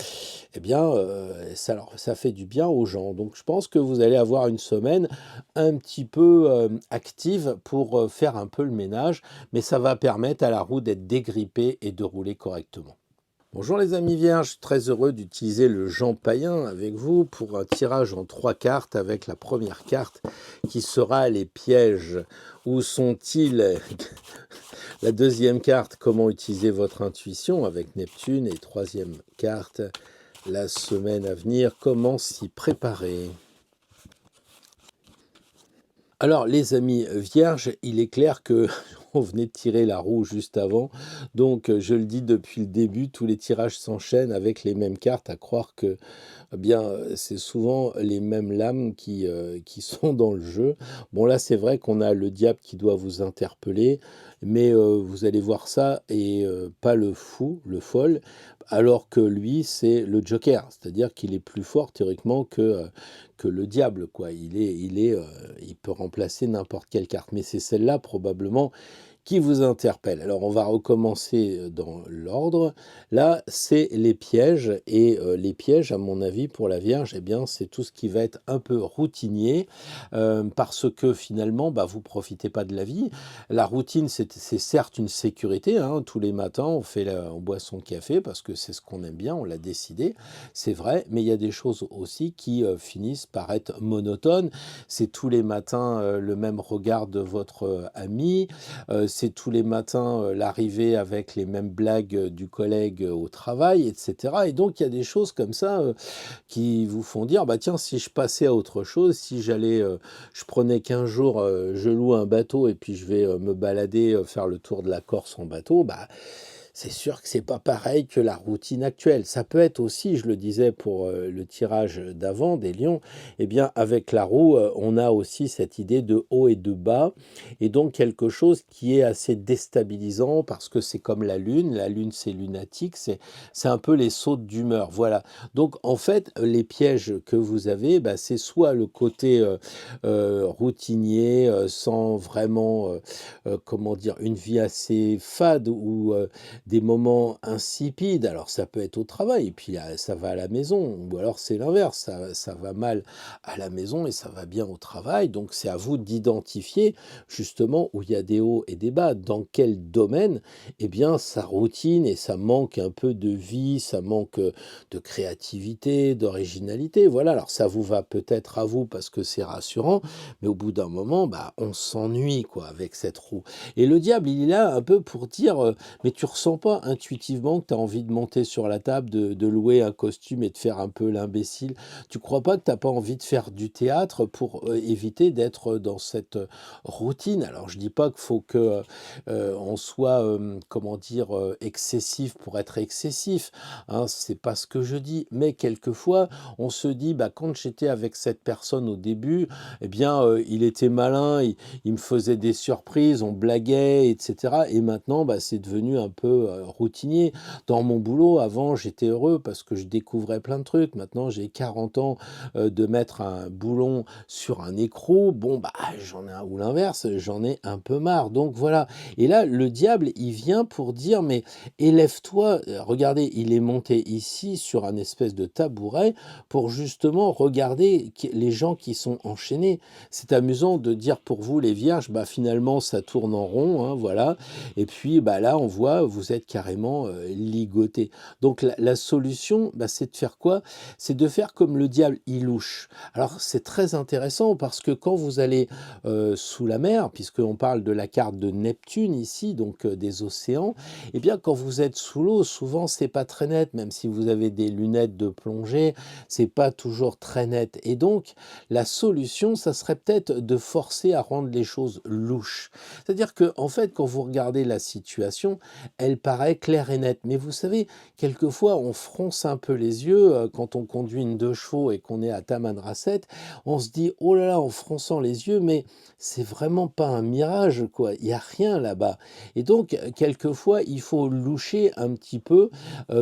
eh bien, ça fait du bien aux gens. Donc, je pense que vous allez avoir une semaine un petit peu active pour faire un peu le ménage, mais ça va permettre à la roue d'être dégrippée et de rouler correctement. Bonjour les amis vierges, très heureux d'utiliser le Jean Païen avec vous pour un tirage en 3 cartes avec la première carte qui sera les pièges. Où sont-ils? La deuxième carte, comment utiliser votre intuition avec Neptune. Et troisième carte, la semaine à venir, comment s'y préparer. Alors les amis vierges, il est clair que on venait de tirer la roue juste avant, donc je le dis depuis le début, tous les tirages s'enchaînent avec les mêmes cartes, à croire que eh bien, c'est souvent les mêmes lames qui sont dans le jeu. Bon là c'est vrai qu'on a le diable qui doit vous interpeller, mais vous allez voir ça, et pas le fou, le folle. alors que lui, c'est le joker. C'est-à-dire qu'il est plus fort théoriquement que le diable, quoi. Il peut remplacer n'importe quelle carte. Mais c'est celle-là probablement qui vous interpelle. Alors on va recommencer dans l'ordre. Là, c'est les pièges. Et les pièges, à mon avis, pour la Vierge, eh bien, c'est tout ce qui va être un peu routinier, parce que finalement, bah, vous profitez pas de la vie. La routine, c'est certes une sécurité, hein. Tous les matins, on boit son café parce que c'est ce qu'on aime bien, on l'a décidé, c'est vrai. Mais il y a des choses aussi qui finissent par être monotones. C'est tous les matins le même regard de votre ami, c'est tous les matins l'arrivée avec les mêmes blagues du collègue au travail, etc. Et donc il y a des choses comme ça qui vous font dire, bah tiens, si je passais à autre chose, si je prenais 15 jours, je loue un bateau et puis je vais me balader, faire le tour de la Corse en bateau, bah c'est sûr que c'est pas pareil que la routine actuelle. Ça peut être aussi, je le disais pour le tirage d'avant des lions, eh bien avec la roue, on a aussi cette idée de haut et de bas, et donc quelque chose qui est assez déstabilisant parce que c'est comme la lune. La lune, c'est lunatique, c'est un peu les sautes d'humeur. Voilà. Donc en fait, les pièges que vous avez, bah, c'est soit le côté routinier, sans vraiment, comment dire, une vie assez fade ou des moments insipides. Alors ça peut être au travail, et puis ça va à la maison, ou alors c'est l'inverse, ça va mal à la maison et ça va bien au travail. Donc c'est à vous d'identifier justement où il y a des hauts et des bas, dans quel domaine, eh bien sa routine et ça manque un peu de vie, ça manque de créativité, d'originalité. Voilà, alors ça vous va peut-être à vous parce que c'est rassurant, mais au bout d'un moment, bah, on s'ennuie quoi avec cette roue. Et le diable, il est là un peu pour dire, mais tu ressens pas intuitivement que tu as envie de monter sur la table, de louer un costume et de faire un peu l'imbécile? Tu crois pas que tu as pas envie de faire du théâtre pour éviter d'être dans cette routine? Alors je dis pas qu'il faut que on soit, comment dire, excessif pour être excessif, hein, c'est pas ce que je dis. Mais quelquefois, on se dit, bah, quand j'étais avec cette personne au début, eh bien, il était malin, il me faisait des surprises, on blaguait, etc. Et maintenant, bah, c'est devenu un peu routinier. Dans mon boulot, avant, j'étais heureux parce que je découvrais plein de trucs. Maintenant, j'ai 40 ans, de mettre un boulon sur un écrou. Bon, bah, j'en ai un, ou l'inverse, j'en ai un peu marre. Donc voilà. Et là, le diable, il vient pour dire, mais élève-toi. Regardez, il est monté ici sur un espèce de tabouret pour justement regarder les gens qui sont enchaînés. C'est amusant de dire pour vous, les vierges, bah, finalement, ça tourne en rond, hein, voilà. Et puis, bah, là, on voit, vous êtes carrément ligoté. Donc, la solution, bah, c'est de faire quoi? C'est de faire comme le diable, il louche. Alors, c'est très intéressant parce que quand vous allez sous la mer, puisqu'on parle de la carte de Neptune ici, donc des océans, eh bien, quand vous êtes sous l'eau, souvent, c'est pas très net, même si vous avez des lunettes de plongée, c'est pas toujours très net. Et donc, la solution, ça serait peut-être de forcer à rendre les choses louches. C'est-à-dire que, en fait, quand vous regardez la situation, elle paraît claire et nette. Mais vous savez, quelquefois, on fronce un peu les yeux quand on conduit une 2 chevaux et qu'on est à Tamanrasset. On se dit, oh là là, en fronçant les yeux, mais c'est vraiment pas un mirage, quoi. Il n'y a rien là-bas. Et donc, quelquefois, il faut loucher un petit peu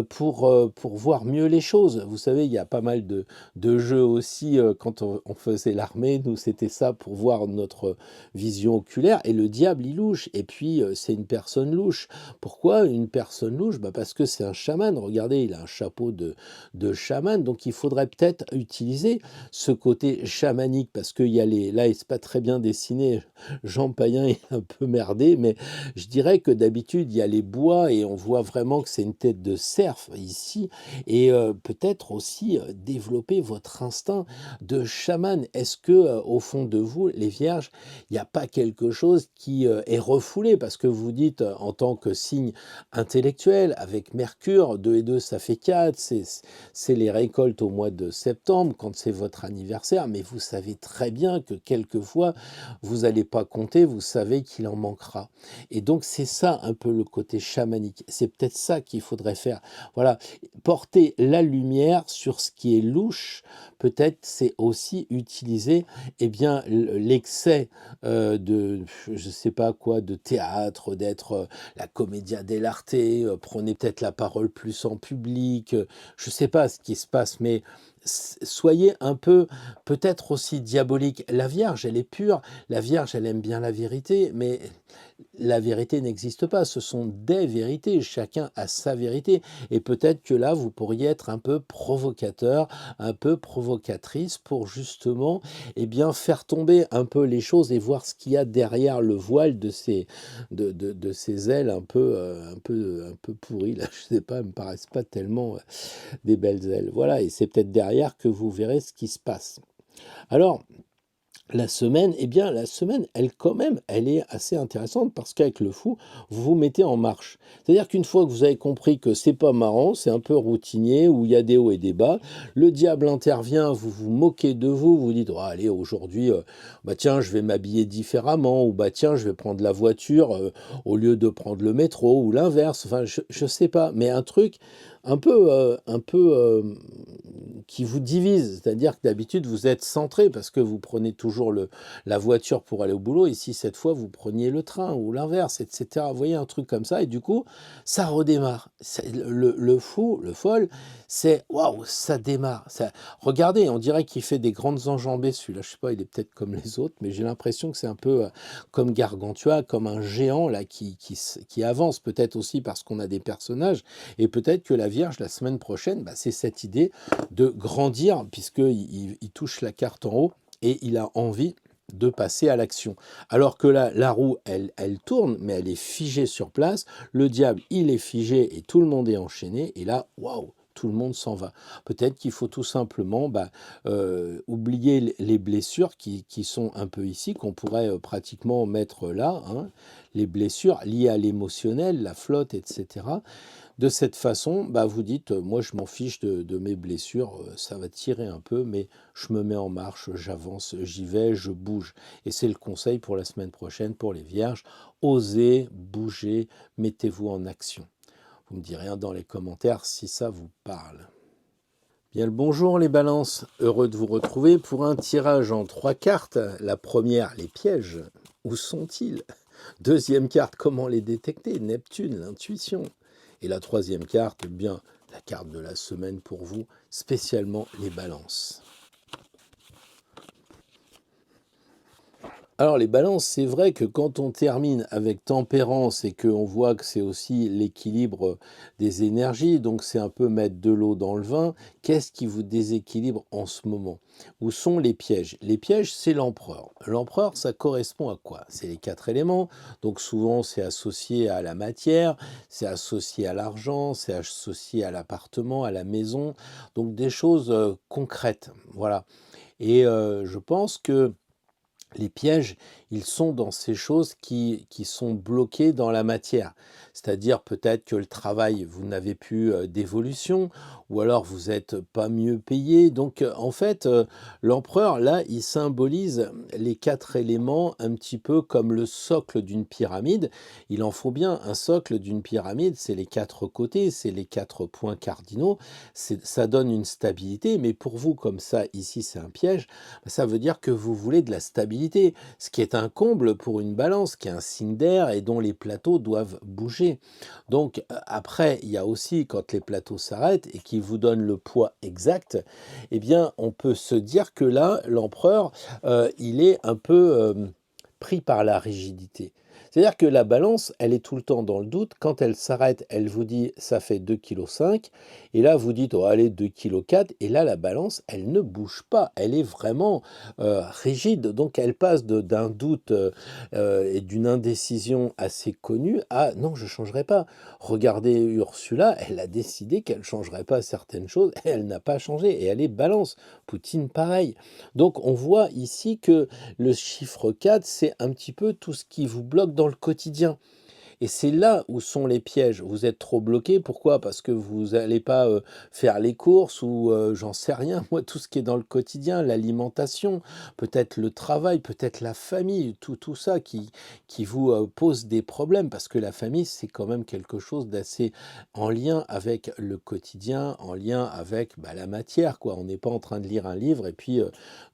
pour voir mieux les choses. Vous savez, il y a pas mal de jeux aussi quand on faisait l'armée. Nous, c'était ça pour voir notre vision oculaire. Et le diable, il louche. Et puis, c'est une personne louche. Pourquoi une personne louche? Bah parce que c'est un chaman. Regardez, il a un chapeau de chaman. Donc, il faudrait peut-être utiliser ce côté chamanique parce qu'il y a les... Là, c'est pas très bien dessiné. Jean Payen est un peu merdé, mais je dirais que d'habitude, il y a les bois et on voit vraiment que c'est une tête de cerf ici. Et peut-être aussi développer votre instinct de chaman. Est-ce que au fond de vous, les vierges, il n'y a pas quelque chose qui est refoulé parce que vous dites en tant que signe intellectuel avec Mercure, 2 et 2 ça fait 4, c'est les récoltes au mois de septembre quand c'est votre anniversaire, mais vous savez très bien que quelquefois vous n'allez pas compter, vous savez qu'il en manquera. Et donc c'est ça un peu le côté chamanique, c'est peut-être ça qu'il faudrait faire. Voilà, porter la lumière sur ce qui est louche, peut-être c'est aussi utiliser eh bien l'excès de je sais pas quoi, de théâtre, d'être la commedia dell'arte, clarté, prenez peut-être la parole plus en public, je ne sais pas ce qui se passe, mais soyez un peu peut-être aussi diabolique. La Vierge, elle est pure, la Vierge, elle aime bien la vérité, mais la vérité n'existe pas, ce sont des vérités, chacun a sa vérité. Et peut-être que là, vous pourriez être un peu provocateur, un peu provocatrice pour justement eh bien, faire tomber un peu les choses et voir ce qu'il y a derrière le voile de ces ailes un peu pourries. Là, je sais pas, elles me paraissent pas tellement des belles ailes. Voilà, et c'est peut-être derrière que vous verrez ce qui se passe. Alors, la semaine, eh bien, la semaine, elle, quand même, elle est assez intéressante parce qu'avec le fou, vous vous mettez en marche. C'est-à-dire qu'une fois que vous avez compris que c'est pas marrant, c'est un peu routinier, où il y a des hauts et des bas, le diable intervient, vous vous moquez de vous, vous dites, oh, allez, aujourd'hui, bah tiens, je vais m'habiller différemment, ou bah tiens, je vais prendre la voiture au lieu de prendre le métro, ou l'inverse, enfin, je sais pas, mais un truc un peu qui vous divise, c'est-à-dire que d'habitude vous êtes centré parce que vous prenez toujours la voiture pour aller au boulot, et si cette fois vous preniez le train ou l'inverse, etc. Vous voyez un truc comme ça, et du coup ça redémarre. Le fou, le folle, c'est waouh, ça démarre. Regardez, on dirait qu'il fait des grandes enjambées celui-là. Je sais pas, il est peut-être comme les autres, mais j'ai l'impression que c'est un peu comme Gargantua, comme un géant là qui avance, peut-être aussi parce qu'on a des personnages. Et peut-être que la Vierge, la semaine prochaine, bah, c'est cette idée de grandir, puisqu'il touche la carte en haut et il a envie de passer à l'action. Alors que là, la roue, elle tourne, mais elle est figée sur place. Le diable, il est figé et tout le monde est enchaîné. Et là, waouh, tout le monde s'en va. Peut-être qu'il faut tout simplement oublier les blessures qui sont un peu ici, qu'on pourrait pratiquement mettre là, hein, les blessures liées à l'émotionnel, la flotte, etc. De cette façon, bah, vous dites, moi je m'en fiche de mes blessures, ça va tirer un peu, mais je me mets en marche, j'avance, j'y vais, je bouge. Et c'est le conseil pour la semaine prochaine pour les vierges. Osez, bougez, mettez-vous en action. Vous me direz dans les commentaires si ça vous parle. Bien le bonjour les balances, heureux de vous retrouver pour un tirage en 3 cartes. La première, les pièges, où sont-ils? Deuxième carte, comment les détecter? Neptune, l'intuition. Et la troisième carte, eh bien, la carte de la semaine pour vous, spécialement les balances. Alors les balances, c'est vrai que quand on termine avec tempérance et qu'on voit que c'est aussi l'équilibre des énergies, donc c'est un peu mettre de l'eau dans le vin, qu'est-ce qui vous déséquilibre en ce moment? Où sont les pièges? Les pièges, c'est l'empereur. L'empereur, ça correspond à quoi? C'est les 4 éléments, donc souvent c'est associé à la matière, c'est associé à l'argent, c'est associé à l'appartement, à la maison, donc des choses concrètes, voilà. Et je pense que les pièges, ils sont dans ces choses qui sont bloquées dans la matière. C'est-à-dire peut-être que le travail, vous n'avez plus d'évolution, ou alors vous n'êtes pas mieux payé. Donc en fait, l'empereur, là, il symbolise les 4 éléments un petit peu comme le socle d'une pyramide. Il en faut bien un socle d'une pyramide, c'est les 4 côtés, c'est les 4 points cardinaux. Ça donne une stabilité, mais pour vous, comme ça, ici, c'est un piège, ça veut dire que vous voulez de la stabilité, ce qui est un comble pour une balance, qui est un signe d'air et dont les plateaux doivent bouger. Donc après, il y a aussi quand les plateaux s'arrêtent et qu'ils vous donnent le poids exact, eh bien on peut se dire que là, l'empereur, il est un peu pris par la rigidité. C'est-à-dire que la balance, elle est tout le temps dans le doute. Quand elle s'arrête, elle vous dit ça fait 2,5 kg. Et là, vous dites, oh, allez, 2,4 kg. Et là, la balance, elle ne bouge pas. Elle est vraiment rigide. Donc, elle passe d'un doute et d'une indécision assez connue à non, je ne changerai pas. Regardez Ursula, elle a décidé qu'elle ne changerait pas certaines choses. Et elle n'a pas changé. Et elle est balance. Poutine, pareil. Donc, on voit ici que le chiffre 4, c'est un petit peu tout ce qui vous bloque dans le quotidien. Et c'est là où sont les pièges. Vous êtes trop bloqué. Pourquoi? Parce que vous n'allez pas faire les courses ou j'en sais rien. Moi, tout ce qui est dans le quotidien, l'alimentation, peut-être le travail, peut-être la famille, tout ça qui vous pose des problèmes. Parce que la famille, c'est quand même quelque chose d'assez en lien avec le quotidien, en lien avec la matière, quoi. On n'est pas en train de lire un livre et puis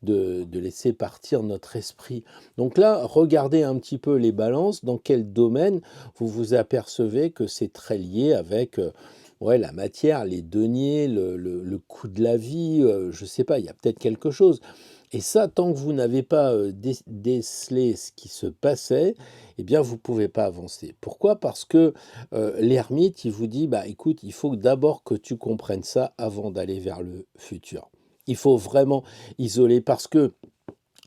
de laisser partir notre esprit. Donc là, regardez un petit peu les balances, dans quel domaine vous vous apercevez que c'est très lié avec ouais, la matière, les deniers, le coût de la vie, je ne sais pas, il y a peut-être quelque chose. Et ça, tant que vous n'avez pas décelé ce qui se passait, eh bien, vous ne pouvez pas avancer. Pourquoi? Parce que l'ermite, il vous dit, bah, écoute, il faut d'abord que tu comprennes ça avant d'aller vers le futur. Il faut vraiment isoler parce que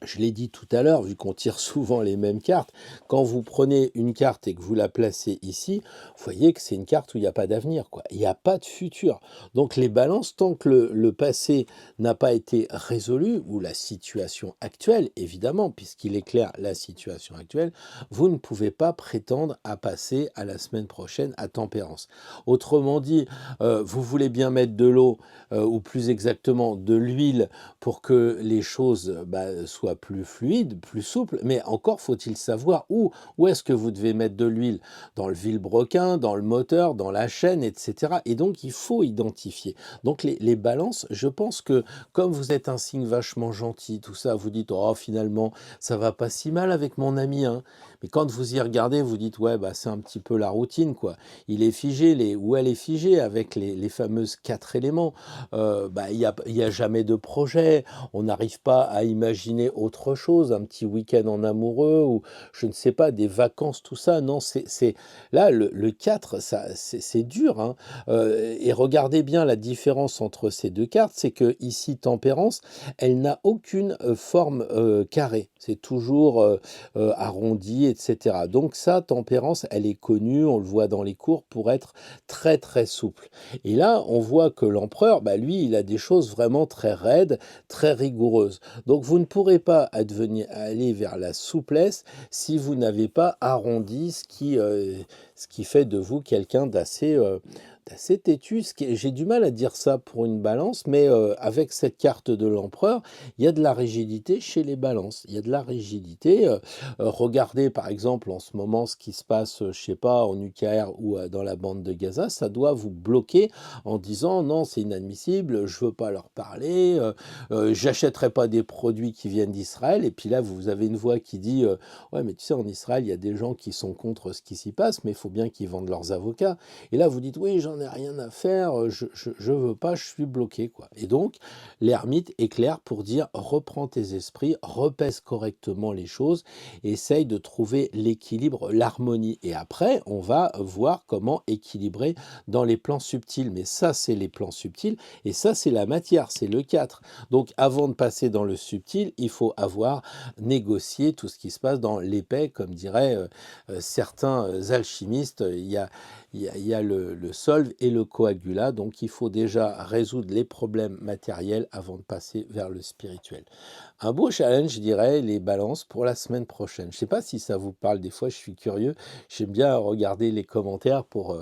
je l'ai dit tout à l'heure, vu qu'on tire souvent les mêmes cartes, quand vous prenez une carte et que vous la placez ici, vous voyez que c'est une carte où il n'y a pas d'avenir, quoi. Il n'y a pas de futur. Donc les balances, tant que le passé n'a pas été résolu, ou la situation actuelle, évidemment, puisqu'il éclaire la situation actuelle, vous ne pouvez pas prétendre à passer à la semaine prochaine à tempérance. Autrement dit, vous voulez bien mettre de l'eau, ou plus exactement de l'huile, pour que les choses soient plus fluides, plus souples, mais encore faut-il savoir où est-ce que vous devez mettre de l'huile, dans le vilebrequin, dans le moteur, dans la chaîne, etc. Et donc il faut identifier. Donc les balances, je pense que comme vous êtes un signe vachement gentil, tout ça, vous dites, oh finalement, ça va pas si mal avec mon ami, hein. Mais quand vous y regardez, vous dites, ouais, bah, c'est un petit peu la routine, quoi. Il est figé, ou elle est figée avec les fameuses 4 éléments. Il y a jamais de projet, on n'arrive pas à imaginer autre chose, un petit week-end en amoureux ou je ne sais pas, des vacances, tout ça. Non, là, le 4, ça, c'est dur, hein. Et regardez bien la différence entre ces deux cartes, c'est que ici, Tempérance, elle n'a aucune forme carrée. C'est toujours arrondi, etc. Donc ça, Tempérance, elle est connue, on le voit dans les cours, pour être très très souple. Et là, on voit que l'empereur, bah, lui, il a des choses vraiment très raides, très rigoureuses. Donc vous ne pourrez pas aller vers la souplesse si vous n'avez pas arrondi ce qui fait de vous quelqu'un d'assez têtu. J'ai du mal à dire ça pour une balance, mais avec cette carte de l'empereur, il y a de la rigidité chez les balances. Il y a de la rigidité. Regardez par exemple en ce moment ce qui se passe, je sais pas, en Ukraine ou dans la bande de Gaza, ça doit vous bloquer en disant non, c'est inadmissible, je veux pas leur parler, j'achèterai pas des produits qui viennent d'Israël. Et puis là, vous avez une voix qui dit ouais, mais tu sais, en Israël, il y a des gens qui sont contre ce qui s'y passe, mais il faut bien qu'ils vendent leurs avocats. Et là, vous dites oui, j'en ai rien à faire, je veux pas, je suis bloqué, quoi. Et donc, l'ermite est clair pour dire reprends tes esprits, repèse correctement les choses, essaye de trouver l'équilibre, l'harmonie. Et après, on va voir comment équilibrer dans les plans subtils. Mais ça, c'est les plans subtils, et ça, c'est la matière, c'est le 4. Donc, avant de passer dans le subtil, il faut avoir négocié tout ce qui se passe dans l'épais, comme diraient certains alchimistes. Il y a le solve et le coagulat, donc il faut déjà résoudre les problèmes matériels avant de passer vers le spirituel. Un beau challenge, je dirais, les balances pour la semaine prochaine. Je ne sais pas si ça vous parle, des fois je suis curieux, j'aime bien regarder les commentaires pour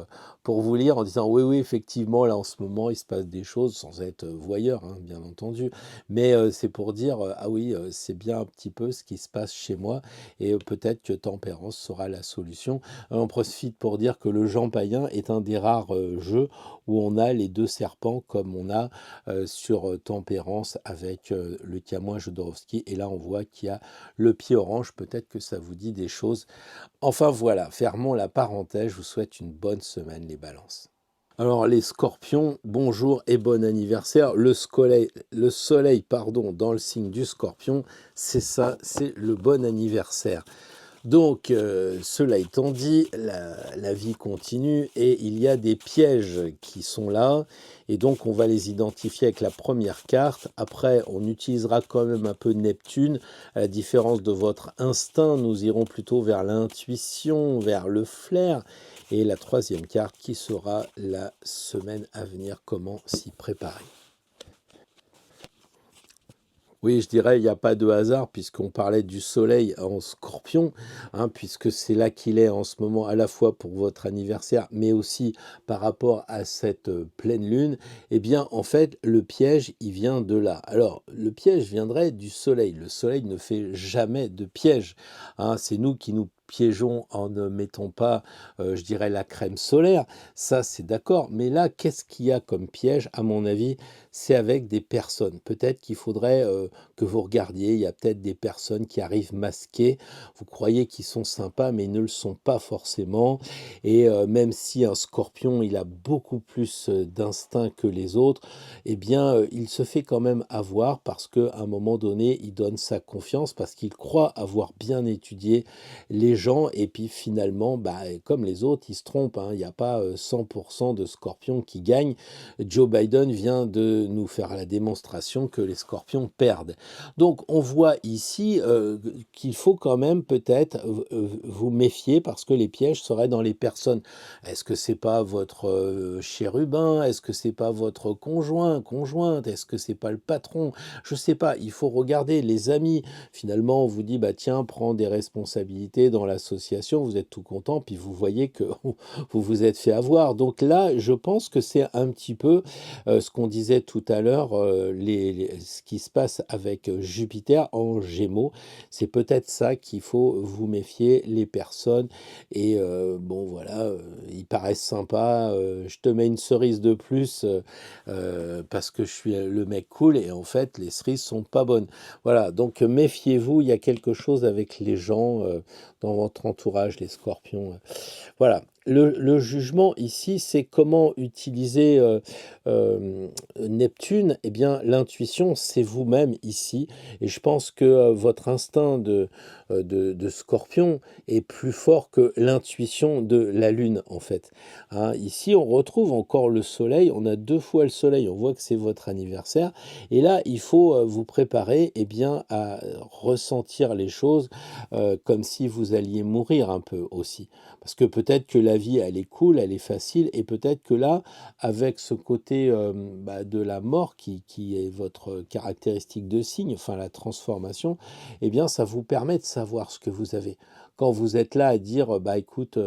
vous lire en disant oui, oui, effectivement, là en ce moment il se passe des choses, sans être voyeur, hein, bien entendu, mais c'est pour dire, ah oui, c'est bien un petit peu ce qui se passe chez moi, et peut-être que Tempérance sera la solution. On profite pour dire que le Jean Païen est un des rares jeux où on a les deux serpents comme on a sur Tempérance avec le Kamoin Jodorowsky. Et là, on voit qu'il y a le pied orange. Peut-être que ça vous dit des choses. Enfin voilà, fermons la parenthèse. Je vous souhaite une bonne semaine, les balances. Alors les scorpions, bonjour et bon anniversaire. Le soleil, pardon, dans le signe du scorpion, c'est ça, c'est le bon anniversaire. Donc, cela étant dit, la vie continue et il y a des pièges qui sont là. Et donc, on va les identifier avec la première carte. Après, on utilisera quand même un peu Neptune. À la différence de votre instinct, nous irons plutôt vers l'intuition, vers le flair. Et la troisième carte qui sera la semaine à venir, comment s'y préparer. Oui, je dirais, il n'y a pas de hasard, puisqu'on parlait du soleil en scorpion, hein, puisque c'est là qu'il est en ce moment, à la fois pour votre anniversaire, mais aussi par rapport à cette pleine lune. Eh bien, en fait, le piège, il vient de là. Alors, le piège viendrait du soleil. Le soleil ne fait jamais de piège, hein. C'est nous qui nous piégeons en ne mettant pas, je dirais, la crème solaire. Ça, c'est d'accord. Mais là, qu'est-ce qu'il y a comme piège, à mon avis? c'est avec des personnes. Peut-être qu'il faudrait, que vous regardiez, il y a peut-être des personnes qui arrivent masquées. Vous croyez qu'ils sont sympas, mais ils ne le sont pas forcément et même si un scorpion, il a beaucoup plus, d'instinct que les autres, eh bien, il se fait quand même avoir parce qu'à un moment donné, il donne sa confiance, parce qu'il croit avoir bien étudié les gens et puis finalement, bah, comme les autres, ils se trompent, hein. Il n'y a pas, 100 de scorpions qui gagnent. Joe Biden vient de nous faire la démonstration que les scorpions perdent. Donc on voit ici, qu'il faut quand même peut-être vous méfier parce que les pièges seraient dans les personnes. Est-ce que c'est pas votre, chérubin? Est-ce que c'est pas votre conjoint, conjointe? Est-ce que c'est pas le patron? Je sais pas, il faut regarder les amis. Finalement, on vous dit: «Bah, tiens, prends des responsabilités dans l'association», vous êtes tout content, puis vous voyez que vous vous êtes fait avoir. Donc là, je pense que c'est un petit peu, ce qu'on disait tout à l'heure, les ce qui se passe avec, Jupiter en Gémeaux. C'est peut-être ça qu'il faut vous méfier, les personnes et bon voilà, ils paraissent sympas, je te mets une cerise de plus, parce que je suis le mec cool et en fait les cerises sont pas bonnes. Voilà, donc méfiez-vous, il y a quelque chose avec les gens, dans votre entourage, les scorpions, voilà. Le jugement ici, c'est comment utiliser, Neptune. Eh bien, l'intuition, c'est vous-même ici et je pense que, votre instinct de scorpion est plus fort que l'intuition de la lune, en fait, hein. Ici, on retrouve encore le soleil, on a 2 fois le soleil, on voit que c'est votre anniversaire et là, il faut, vous préparer, eh bien, à ressentir les choses, comme si vous alliez mourir un peu aussi. Parce que peut-être que la vie, elle est cool, elle est facile, et peut-être que là, avec ce côté bah, de la mort qui est votre caractéristique de signe, enfin la transformation, eh bien, ça vous permet de savoir ce que vous avez. Quand vous êtes là à dire, bah écoute,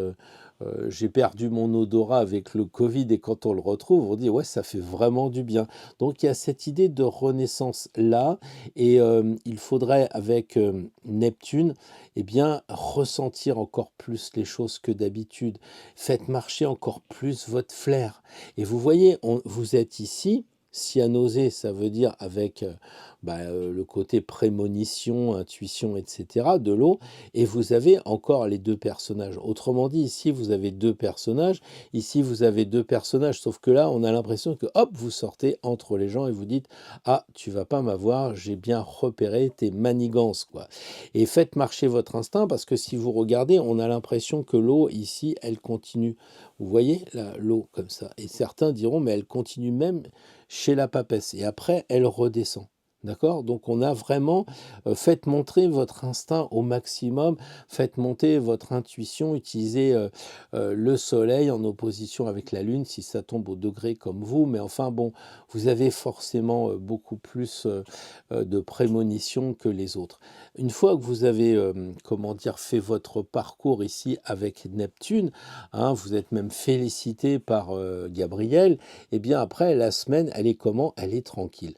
j'ai perdu mon odorat avec le Covid et quand on le retrouve, on dit ouais, ça fait vraiment du bien. Donc il y a cette idée de renaissance là et il faudrait avec Neptune, eh bien ressentir encore plus les choses que d'habitude. Faites marcher encore plus votre flair. Et vous voyez, vous êtes ici. Cyanosé, ça veut dire avec bah, le côté prémonition, intuition, etc. de l'eau. Et vous avez encore les deux personnages. Autrement dit, ici, vous avez deux personnages. Ici, vous avez deux personnages. Sauf que là, on a l'impression que, hop, vous sortez entre les gens et vous dites, ah, tu vas pas m'avoir, j'ai bien repéré tes manigances, quoi. Et faites marcher votre instinct parce que si vous regardez, on a l'impression que l'eau, ici, elle continue. Vous voyez, là, l'eau, comme ça. Et certains diront, mais elle continue même chez la papesse. Et après, elle redescend. D'accord? Donc on a vraiment, faites montrer votre instinct au maximum, faites monter votre intuition, utilisez, le soleil en opposition avec la lune si ça tombe au degré comme vous, mais enfin bon, vous avez forcément, beaucoup plus, de prémonition que les autres. Une fois que vous avez, comment dire, fait votre parcours ici avec Neptune, hein, vous êtes même félicité par, Gabriel, et bien après la semaine, elle est comment? Elle est tranquille.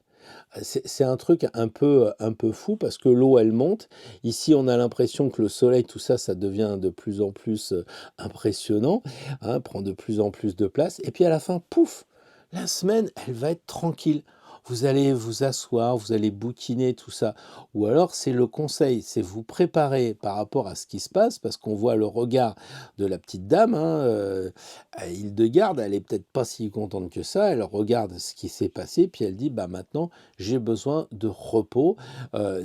C'est un truc un peu fou parce que l'eau, elle monte. Ici, on a l'impression que le soleil, tout ça, ça devient de plus en plus impressionnant, hein, prend de plus en plus de place. Et puis à la fin, pouf, la semaine, elle va être tranquille. Vous allez vous asseoir, vous allez bouquiner tout ça. Ou alors, c'est le conseil, c'est vous préparer par rapport à ce qui se passe, parce qu'on voit le regard de la petite dame, hein, à Hildegarde, elle est peut-être pas si contente que ça. Elle regarde ce qui s'est passé, puis elle dit, bah maintenant, j'ai besoin de repos.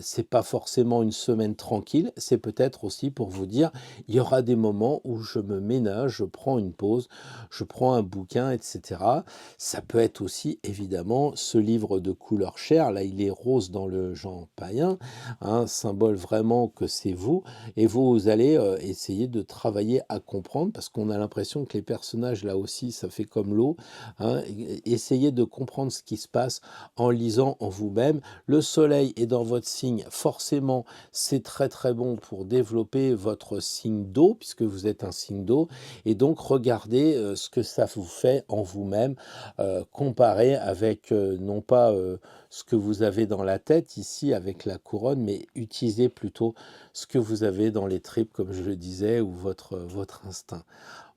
C'est pas forcément une semaine tranquille, c'est peut-être aussi pour vous dire, il y aura des moments où je me ménage, je prends une pause, je prends un bouquin, etc. Ça peut être aussi évidemment ce livre de couleur chair, là il est rose dans le Jean païen, hein, symbole vraiment que c'est vous, et vous allez essayer de travailler à comprendre, parce qu'on a l'impression que les personnages là aussi, ça fait comme l'eau, hein, essayez de comprendre ce qui se passe en lisant en vous-même. Le soleil est dans votre signe, forcément c'est très très bon pour développer votre signe d'eau, puisque vous êtes un signe d'eau, et donc regardez ce que ça vous fait en vous-même, comparé avec non pas ce que vous avez dans la tête ici avec la couronne, mais utilisez plutôt ce que vous avez dans les tripes, comme je le disais, ou votre instinct.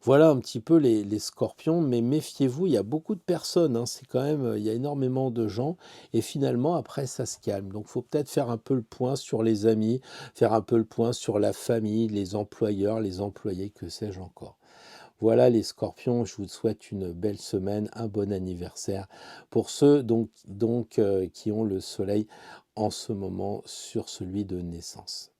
Voilà un petit peu les scorpions, mais méfiez-vous, il y a beaucoup de personnes, hein, c'est quand même, il y a énormément de gens et finalement après ça se calme. Donc faut peut-être faire un peu le point sur les amis, faire un peu le point sur la famille, les employeurs, les employés, que sais-je encore. Voilà les scorpions, je vous souhaite une belle semaine, un bon anniversaire pour ceux qui ont le soleil en ce moment sur celui de naissance.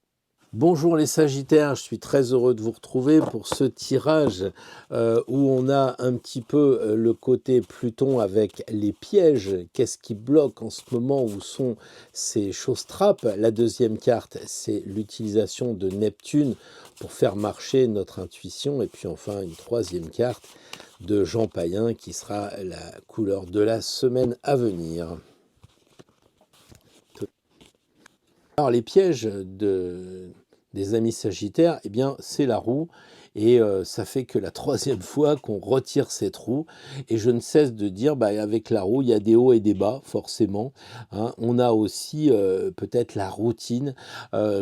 Bonjour les Sagittaires, je suis très heureux de vous retrouver pour ce tirage où on a un petit peu le côté Pluton avec les pièges. Qu'est-ce qui bloque en ce moment? Où sont ces choses-trappes? La deuxième carte, c'est l'utilisation de Neptune pour faire marcher notre intuition. Et puis enfin, une troisième carte de Jean Païen qui sera la couleur de la semaine à venir. Alors les pièges des amis sagittaires, eh bien c'est la roue et ça fait que la troisième fois qu'on retire cette roue et je ne cesse de dire, bah, avec la roue, il y a des hauts et des bas forcément, hein. On a aussi peut-être la routine,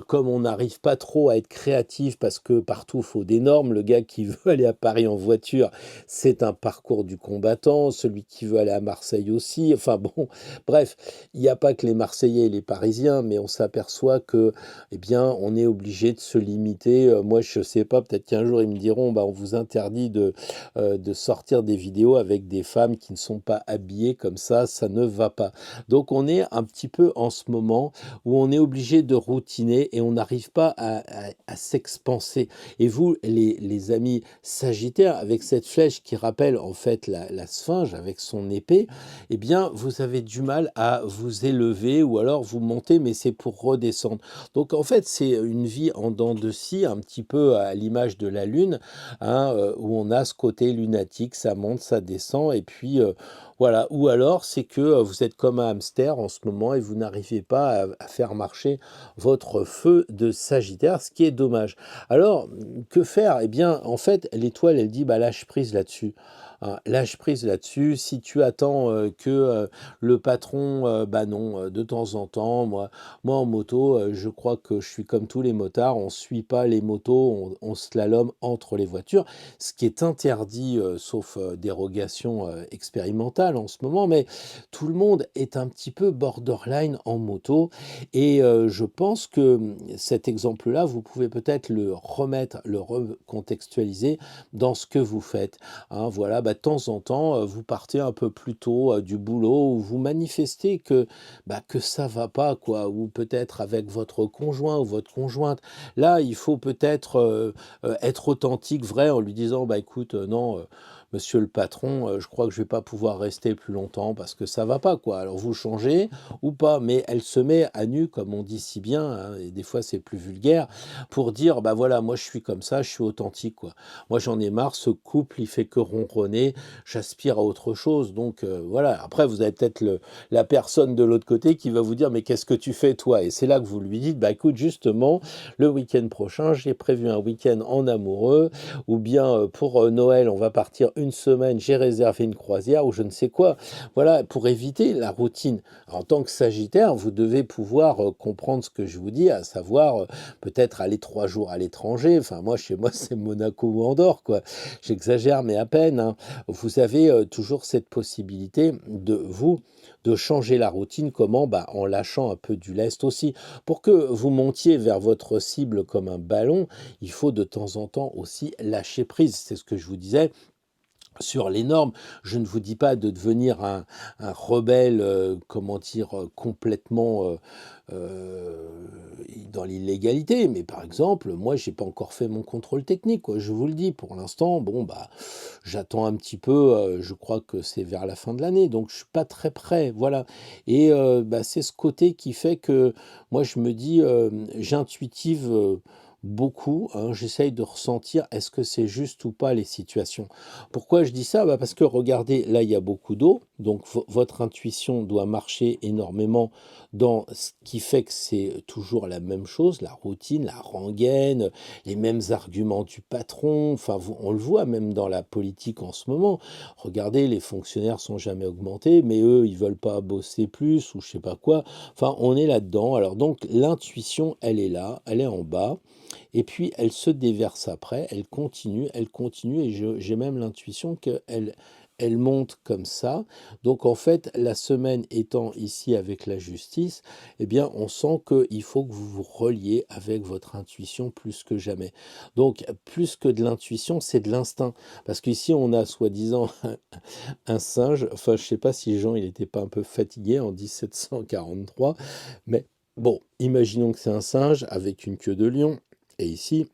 comme on n'arrive pas trop à être créatif parce que partout il faut des normes, le gars qui veut aller à Paris en voiture, c'est un parcours du combattant, celui qui veut aller à Marseille aussi, enfin bon, bref, il n'y a pas que les Marseillais et les Parisiens, mais on s'aperçoit que, eh bien, on est obligé de se limiter. Moi, je sais pas, peut-être qu'un jour ils me diront, bah, on vous interdit de sortir des vidéos avec des femmes qui ne sont pas habillées comme ça ne va pas. Donc, on est un petit peu en ce moment où on est obligé de routiner et on n'arrive pas à s'expanser. Et vous, les amis Sagittaires, avec cette flèche qui rappelle en fait la Sphinge avec son épée, eh bien, vous avez du mal à vous élever ou alors vous montez, mais c'est pour redescendre. Donc, en fait, c'est une vie en dents de scie, un petit peu à l'image de la Lune, hein, où on a ce côté lunatique, ça monte, ça descend, et puis voilà. Ou alors, c'est que vous êtes comme un hamster en ce moment et vous n'arrivez pas à faire marcher votre feu de Sagittaire, ce qui est dommage. Alors, que faire? Eh bien, en fait, l'étoile, elle dit, bah, lâche prise là-dessus. Hein, lâche prise là-dessus. Si tu attends que le patron, bah non, de temps en temps, moi en moto, je crois que je suis comme tous les motards, on ne suit pas les motos, on slalom entre les voitures, ce qui est interdit, sauf dérogation expérimentale en ce moment, mais tout le monde est un petit peu borderline en moto, et je pense que cet exemple-là, vous pouvez peut-être le remettre, le recontextualiser dans ce que vous faites. Hein, voilà, bah, de temps en temps, vous partez un peu plus tôt du boulot, ou vous manifestez que ça va pas, quoi, ou peut-être avec votre conjoint ou votre conjointe. Là, il faut peut-être être authentique, vrai, en lui disant, bah écoute, non, monsieur le patron, je crois que je vais pas pouvoir rester plus longtemps parce que ça va pas, quoi. Alors vous changez ou pas, mais elle se met à nu, comme on dit si bien, hein, et des fois c'est plus vulgaire, pour dire, bah voilà, moi je suis comme ça, je suis authentique, quoi. Moi j'en ai marre, ce couple, il fait que ronronner, j'aspire à autre chose, donc voilà. Après, vous avez peut-être la personne de l'autre côté qui va vous dire, mais qu'est-ce que tu fais toi? Et c'est là que vous lui dites, bah écoute, justement, le week-end prochain, j'ai prévu un week-end en amoureux, ou bien pour Noël, on va partir une semaine, j'ai réservé une croisière, ou je ne sais quoi. Voilà, pour éviter la routine. En tant que Sagittaire, vous devez pouvoir comprendre ce que je vous dis, à savoir peut-être aller 3 jours à l'étranger. Enfin, moi, chez moi, c'est Monaco ou Andorre, quoi. J'exagère, mais à peine, hein. Vous avez toujours cette possibilité de changer la routine. Comment? Bah, en lâchant un peu du lest aussi. Pour que vous montiez vers votre cible comme un ballon, il faut de temps en temps aussi lâcher prise. C'est ce que je vous disais sur les normes. Je ne vous dis pas de devenir un rebelle, comment dire, complètement euh, dans l'illégalité, mais par exemple, moi, j'ai pas encore fait mon contrôle technique, quoi, je vous le dis. Pour l'instant, bon, bah, j'attends un petit peu, je crois que c'est vers la fin de l'année, donc je suis pas très prêt, voilà. Et bah, c'est ce côté qui fait que moi, je me dis, j'intuitive beaucoup, hein, j'essaye de ressentir est-ce que c'est juste ou pas les situations. Pourquoi je dis ça? Bah parce que regardez, là il y a beaucoup d'eau, donc votre intuition doit marcher énormément dans ce qui fait que c'est toujours la même chose, la routine, la rengaine, les mêmes arguments du patron, enfin on le voit même dans la politique en ce moment. Regardez, les fonctionnaires sont jamais augmentés, mais eux ils veulent pas bosser plus ou je sais pas quoi. Enfin on est là-dedans. Alors donc l'intuition elle est là, elle est en bas. et puis elle se déverse après, elle continue, et j'ai même l'intuition elle monte comme ça. Donc en fait, la semaine étant ici avec la justice, eh bien, on sent qu'il faut que vous vous reliez avec votre intuition plus que jamais. Donc, plus que de l'intuition, c'est de l'instinct. Parce qu'ici, on a soi-disant un singe. Enfin, je sais pas si Jean, il n'était pas un peu fatigué en 1743, mais bon, imaginons que c'est un singe avec une queue de lion. Et ici,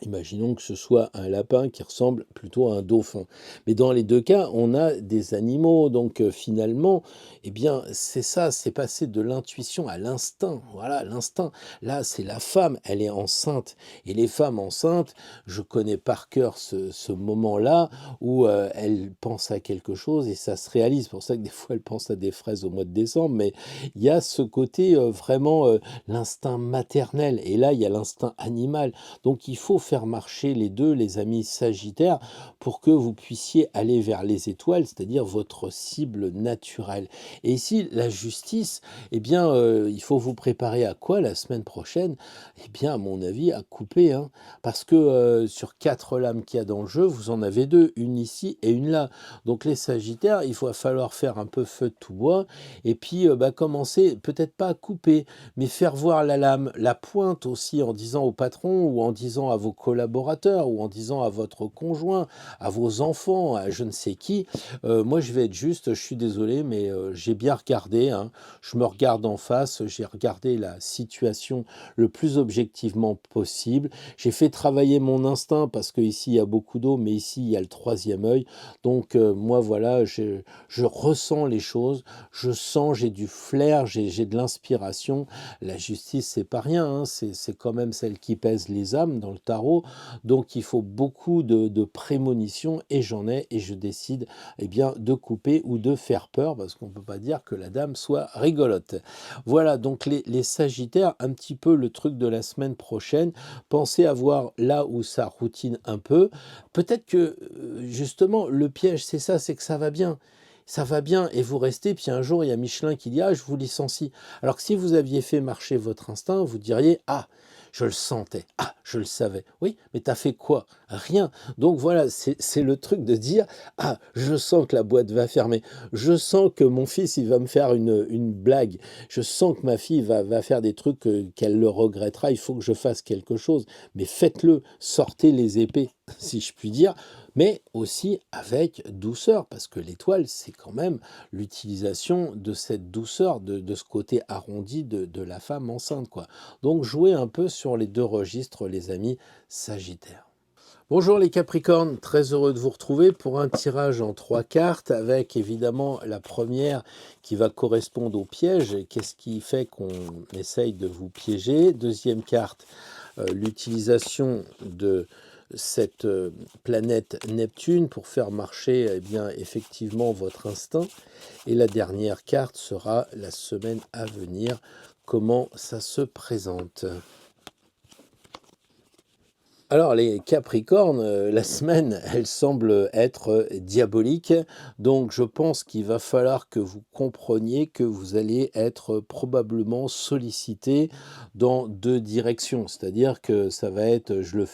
imaginons que ce soit un lapin qui ressemble plutôt à un dauphin. Mais dans les deux cas, on a des animaux. Donc finalement, eh bien, c'est ça, c'est passer de l'intuition à l'instinct. Voilà, l'instinct. Là, c'est la femme, elle est enceinte. Et les femmes enceintes, je connais par cœur ce moment-là où elles pensent à quelque chose et ça se réalise. C'est pour ça que des fois, elles pensent à des fraises au mois de décembre. Mais il y a ce côté vraiment l'instinct maternel. Et là, il y a l'instinct animal. Donc il faut faire marcher les deux, les amis Sagittaires, pour que vous puissiez aller vers les étoiles, c'est-à-dire votre cible naturelle. Et ici, la justice, eh bien, il faut vous préparer à quoi la semaine prochaine? Eh bien, à mon avis, à couper, hein, parce que sur 4 lames qu'il y a dans le jeu, vous en avez 2, une ici et une là. Donc les Sagittaires, il va falloir faire un peu feu de tout bois, et puis commencer, peut-être pas à couper, mais faire voir la lame, la pointe aussi, en disant au patron ou en disant à vos collaborateurs ou en disant à votre conjoint, à vos enfants, à je ne sais qui, moi je vais être juste, je suis désolé, mais j'ai bien regardé, hein, je me regarde en face, j'ai regardé la situation le plus objectivement possible, j'ai fait travailler mon instinct parce qu'ici il y a beaucoup d'eau, mais ici il y a le troisième œil, donc moi voilà, je ressens les choses, je sens, j'ai du flair, j'ai de l'inspiration. La justice, c'est pas rien, hein, c'est quand même celle qui pèse les âmes dans le tarot. Donc il faut beaucoup de prémonition et j'en ai et je décide eh bien, de couper ou de faire peur parce qu'on ne peut pas dire que la dame soit rigolote. Voilà, donc les Sagittaires, un petit peu le truc de la semaine prochaine. Pensez à voir là où ça routine un peu. Peut-être que justement, le piège, c'est ça, c'est que ça va bien. Ça va bien et vous restez, puis un jour il y a Michelin qui dit ah je vous licencie. Alors que si vous aviez fait marcher votre instinct, vous diriez ah je le sentais, ah je le savais. Oui, mais t'as fait quoi? Rien. Donc voilà, c'est le truc de dire ah je sens que la boîte va fermer, je sens que mon fils il va me faire une blague, je sens que ma fille va faire des trucs qu'elle le regrettera, il faut que je fasse quelque chose. Mais faites-le, sortez les épées, si je puis dire, mais aussi avec douceur, parce que l'étoile, c'est quand même l'utilisation de cette douceur, de ce côté arrondi de la femme enceinte, quoi. Donc jouez un peu sur les deux registres, les amis Sagittaires. Bonjour les Capricornes, très heureux de vous retrouver pour un tirage en 3 cartes avec évidemment la première qui va correspondre au piège. Qu'est-ce qui fait qu'on essaye de vous piéger? Deuxième carte, l'utilisation de cette planète Neptune pour faire marcher eh bien, effectivement votre instinct. Et la dernière carte sera la semaine à venir, comment ça se présente. Alors les Capricornes, la semaine, elle semble être diabolique, donc je pense qu'il va falloir que vous compreniez que vous allez être probablement sollicité dans deux directions. C'est-à-dire que ça va être je le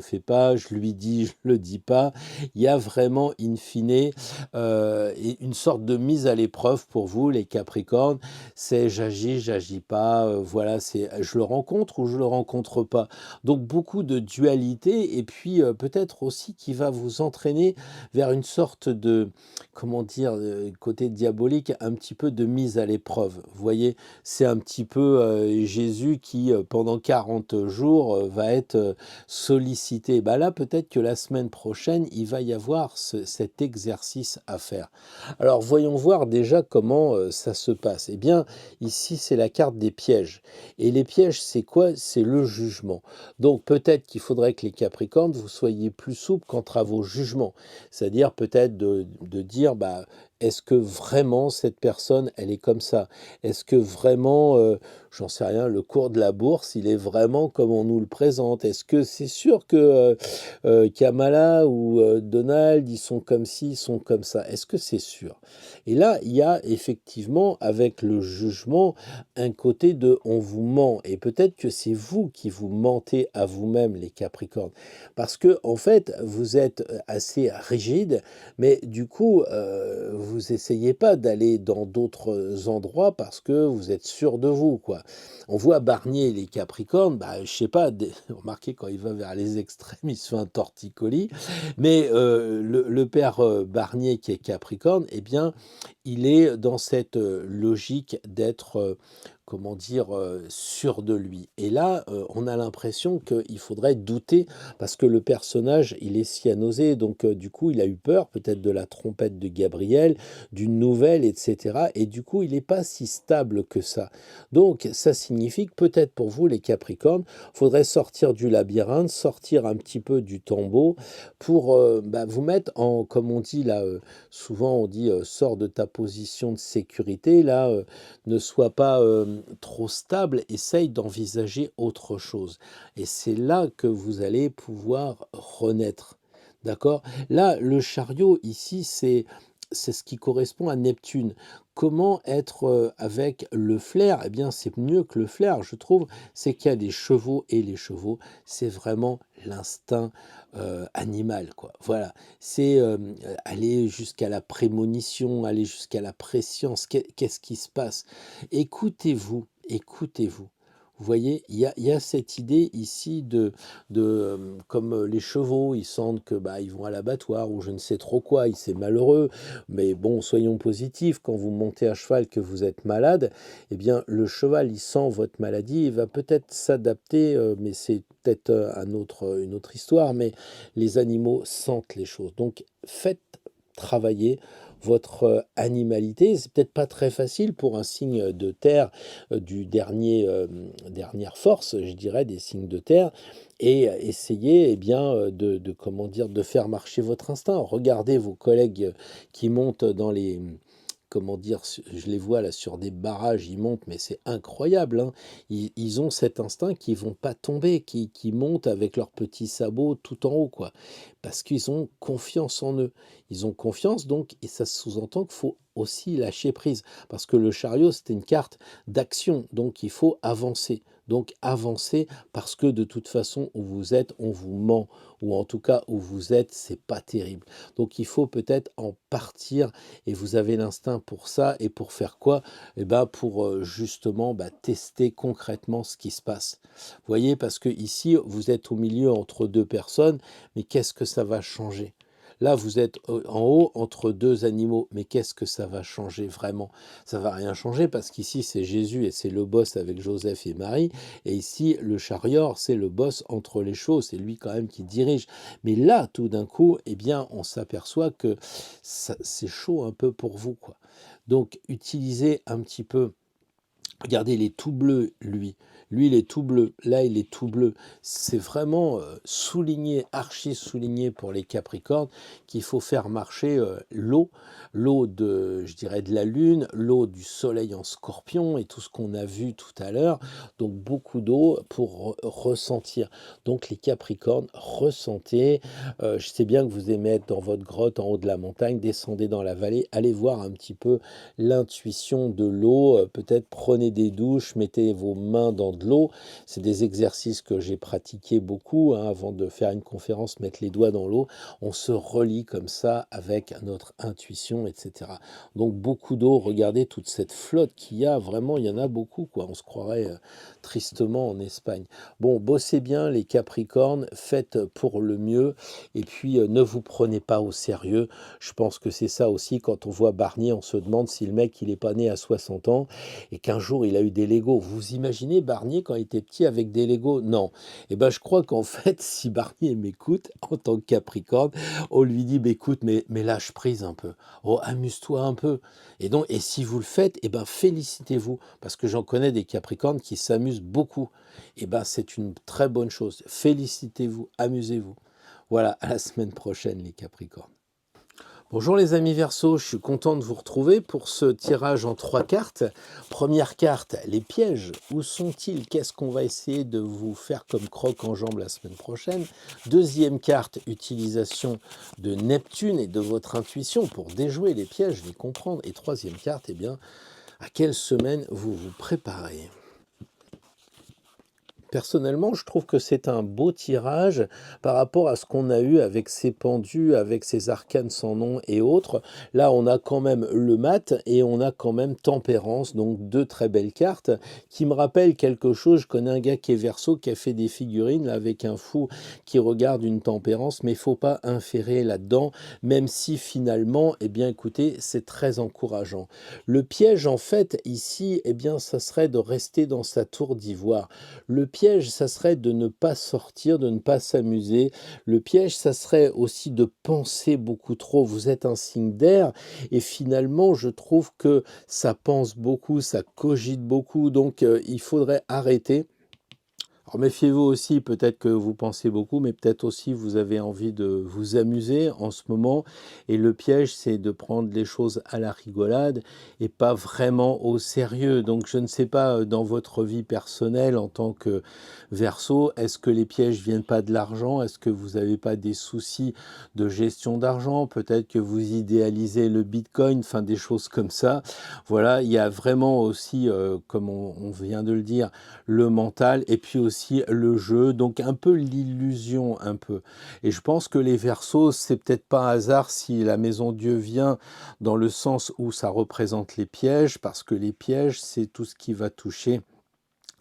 fais pas, je lui dis, je le dis pas. Il y a vraiment in fine une sorte de mise à l'épreuve pour vous les Capricornes. C'est j'agis pas, voilà, c'est je le rencontre ou je le rencontre pas. Donc beaucoup de dualité et puis peut-être aussi qui va vous entraîner vers une sorte de, comment dire, côté diabolique, un petit peu de mise à l'épreuve. Vous voyez, c'est un petit peu Jésus qui, pendant 40 jours, va être sollicité. Bah là, peut-être que la semaine prochaine, il va y avoir cet exercice à faire. Alors, voyons voir déjà comment ça se passe. Eh bien, ici, c'est la carte des pièges. Et les pièges, c'est quoi? C'est le jugement. Donc peut-être qu'il faudrait que les Capricornes, vous soyez plus souples quant à vos jugements. C'est-à-dire peut-être de dire, bah, est-ce que vraiment cette personne, elle est comme ça? Est-ce que vraiment, j'en sais rien, le cours de la bourse, il est vraiment comme on nous le présente? Est-ce que c'est sûr que, Kamala ou, Donald, ils sont comme ci, ils sont comme ça? Est-ce que c'est sûr? Et là, il y a effectivement, avec le jugement, un côté de on vous ment et peut-être que c'est vous qui vous mentez à vous-même, les Capricornes. Parce que en fait, vous êtes, assez rigide, mais du coup, vous essayez pas d'aller dans d'autres endroits parce que vous êtes sûr de vous, quoi. On voit Barnier, les Capricornes, bah, je sais pas, remarquez quand il va vers les extrêmes, il se fait un torticolis, mais le père Barnier qui est Capricorne, eh bien, il est dans cette logique d'être, comment dire, sûr de lui. Et là, on a l'impression qu'il faudrait douter parce que le personnage, il est cyanosé, donc du coup, il a eu peur peut-être de la trompette de Gabriel, d'une nouvelle, etc. Et du coup, il n'est pas si stable que ça. Donc, ça signifie que peut-être pour vous, les Capricornes, faudrait sortir du labyrinthe, sortir un petit peu du tombeau pour bah, vous mettre en, comme on dit là, souvent on dit sors de ta position de sécurité, là, ne sois pas trop stable, essaye d'envisager autre chose. Et c'est là que vous allez pouvoir renaître. D'accord? Là, le chariot, ici, c'est ce qui correspond à Neptune. Comment être avec le flair? Eh bien, c'est mieux que le flair, je trouve. C'est qu'il y a des chevaux et les chevaux, c'est vraiment l'instinct animal, quoi. Voilà. C'est aller jusqu'à la prémonition, aller jusqu'à la prescience. Qu'est-ce qui se passe? Écoutez-vous, écoutez-vous. Vous voyez, il y a cette idée ici comme les chevaux, ils sentent que bah, ils vont à l'abattoir ou je ne sais trop quoi, c'est malheureux. Mais bon, soyons positifs, quand vous montez à cheval que vous êtes malade, eh bien le cheval, il sent votre maladie, il va peut-être s'adapter, mais c'est peut-être une autre histoire, mais les animaux sentent les choses. Donc faites travailler votre animalité. C'est peut-être pas très facile pour un signe de terre du dernière force, je dirais, des signes de terre, et essayez eh bien, comment dire, de faire marcher votre instinct. Regardez vos collègues qui montent dans les, comment dire, je les vois là sur des barrages, ils montent, mais c'est incroyable, hein. Ils ont cet instinct qu'ils vont pas tomber, qui montent avec leurs petits sabots tout en haut, quoi. Parce qu'ils ont confiance en eux. Ils ont confiance, donc, et ça sous-entend qu'il faut aussi lâcher prise. Parce que le chariot, c'était une carte d'action, donc il faut avancer. Donc avancer parce que de toute façon, où vous êtes, on vous ment. Ou en tout cas, où vous êtes, c'est pas terrible. Donc il faut peut-être en partir et vous avez l'instinct pour ça et pour faire quoi? Eh ben pour justement bah, tester concrètement ce qui se passe. Vous voyez, parce que ici, vous êtes au milieu entre deux personnes, mais qu'est-ce que ça va changer? Là, vous êtes en haut entre deux animaux, mais qu'est-ce que ça va changer vraiment? Ça va rien changer parce qu'ici c'est Jésus et c'est le boss avec Joseph et Marie, et ici le chariot c'est le boss entre les choses, c'est lui quand même qui dirige. Mais là, tout d'un coup, eh bien, on s'aperçoit que c'est chaud un peu pour vous, quoi. Donc, utilisez un petit peu. Regardez, il est tout bleu, lui. Lui, il est tout bleu. Là, il est tout bleu. C'est vraiment souligné, archi souligné pour les Capricornes qu'il faut faire marcher l'eau, l'eau de, je dirais, de la Lune, l'eau du Soleil en Scorpion et tout ce qu'on a vu tout à l'heure. Donc, beaucoup d'eau pour ressentir. Donc, les Capricornes, ressentez. Je sais bien que vous aimez être dans votre grotte en haut de la montagne. Descendez dans la vallée. Allez voir un petit peu l'intuition de l'eau. Peut-être prenez des douches, mettez vos mains dans de l'eau. C'est des exercices que j'ai pratiqués beaucoup hein, avant de faire une conférence, mettre les doigts dans l'eau. On se relie comme ça avec notre intuition, etc. Donc beaucoup d'eau, regardez toute cette flotte qu'il y a, vraiment il y en a beaucoup, quoi. On se croirait tristement en Espagne. Bon, bossez bien les Capricornes, faites pour le mieux, et puis ne vous prenez pas au sérieux. Je pense que c'est ça aussi, quand on voit Barnier, on se demande si le mec il est pas né à 60 ans et qu'un jour il a eu des Legos. Vous imaginez Barnier quand il était petit avec des Legos? Non. Eh ben je crois qu'en fait, si Barnier m'écoute en tant que Capricorne, on lui dit bah, écoute, mais lâche prise un peu. Oh, amuse-toi un peu. Et donc, et si vous le faites, eh ben félicitez-vous, parce que j'en connais des Capricornes qui s'amusent beaucoup. Eh ben c'est une très bonne chose. Félicitez-vous, amusez-vous. Voilà, à la semaine prochaine les Capricornes. Bonjour les amis Verseau, je suis content de vous retrouver pour ce tirage en 3 cartes. Première carte, les pièges. Où sont-ils? Qu'est-ce qu'on va essayer de vous faire comme croc en jambe la semaine prochaine? Deuxième carte, utilisation de Neptune et de votre intuition pour déjouer les pièges, les comprendre. Et troisième carte, eh bien, à quelle semaine vous vous préparez? Personnellement, je trouve que c'est un beau tirage par rapport à ce qu'on a eu avec ces pendus, avec ces arcanes sans nom et autres. Là, on a quand même le mat et on a quand même Tempérance, donc deux très belles cartes qui me rappellent quelque chose. Je connais un gars qui est Verseau qui a fait des figurines là, avec un fou qui regarde une Tempérance, mais il faut pas inférer là-dedans, même si finalement, eh bien, écoutez, c'est très encourageant. Le piège, en fait, ici, eh bien, ça serait de rester dans sa tour d'ivoire. Le piège, ça serait de ne pas sortir, de ne pas s'amuser. Le piège, ça serait aussi de penser beaucoup trop. Vous êtes un signe d'air et finalement, je trouve que ça pense beaucoup, ça cogite beaucoup. Donc, il faudrait arrêter. Alors méfiez-vous aussi, peut-être que vous pensez beaucoup, mais peut-être aussi vous avez envie de vous amuser en ce moment. Et le piège, c'est de prendre les choses à la rigolade et pas vraiment au sérieux. Donc je ne sais pas, dans votre vie personnelle en tant que Verseau, est-ce que les pièges viennent pas de l'argent? Est-ce que vous n'avez pas des soucis de gestion d'argent? Peut-être que vous idéalisez le Bitcoin, enfin des choses comme ça. Voilà, il y a vraiment aussi, comme on vient de le dire, le mental et puis aussi le jeu, donc un peu l'illusion un peu. Et je pense que les Verseaux, c'est peut-être pas un hasard si la maison Dieu vient dans le sens où ça représente les pièges, parce que les pièges, c'est tout ce qui va toucher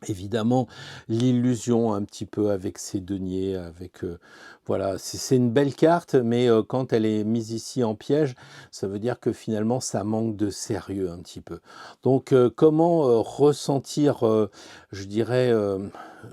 évidemment l'illusion un petit peu avec ses deniers, avec voilà, c'est une belle carte, mais quand elle est mise ici en piège, ça veut dire que finalement ça manque de sérieux un petit peu. Donc comment ressentir, je dirais,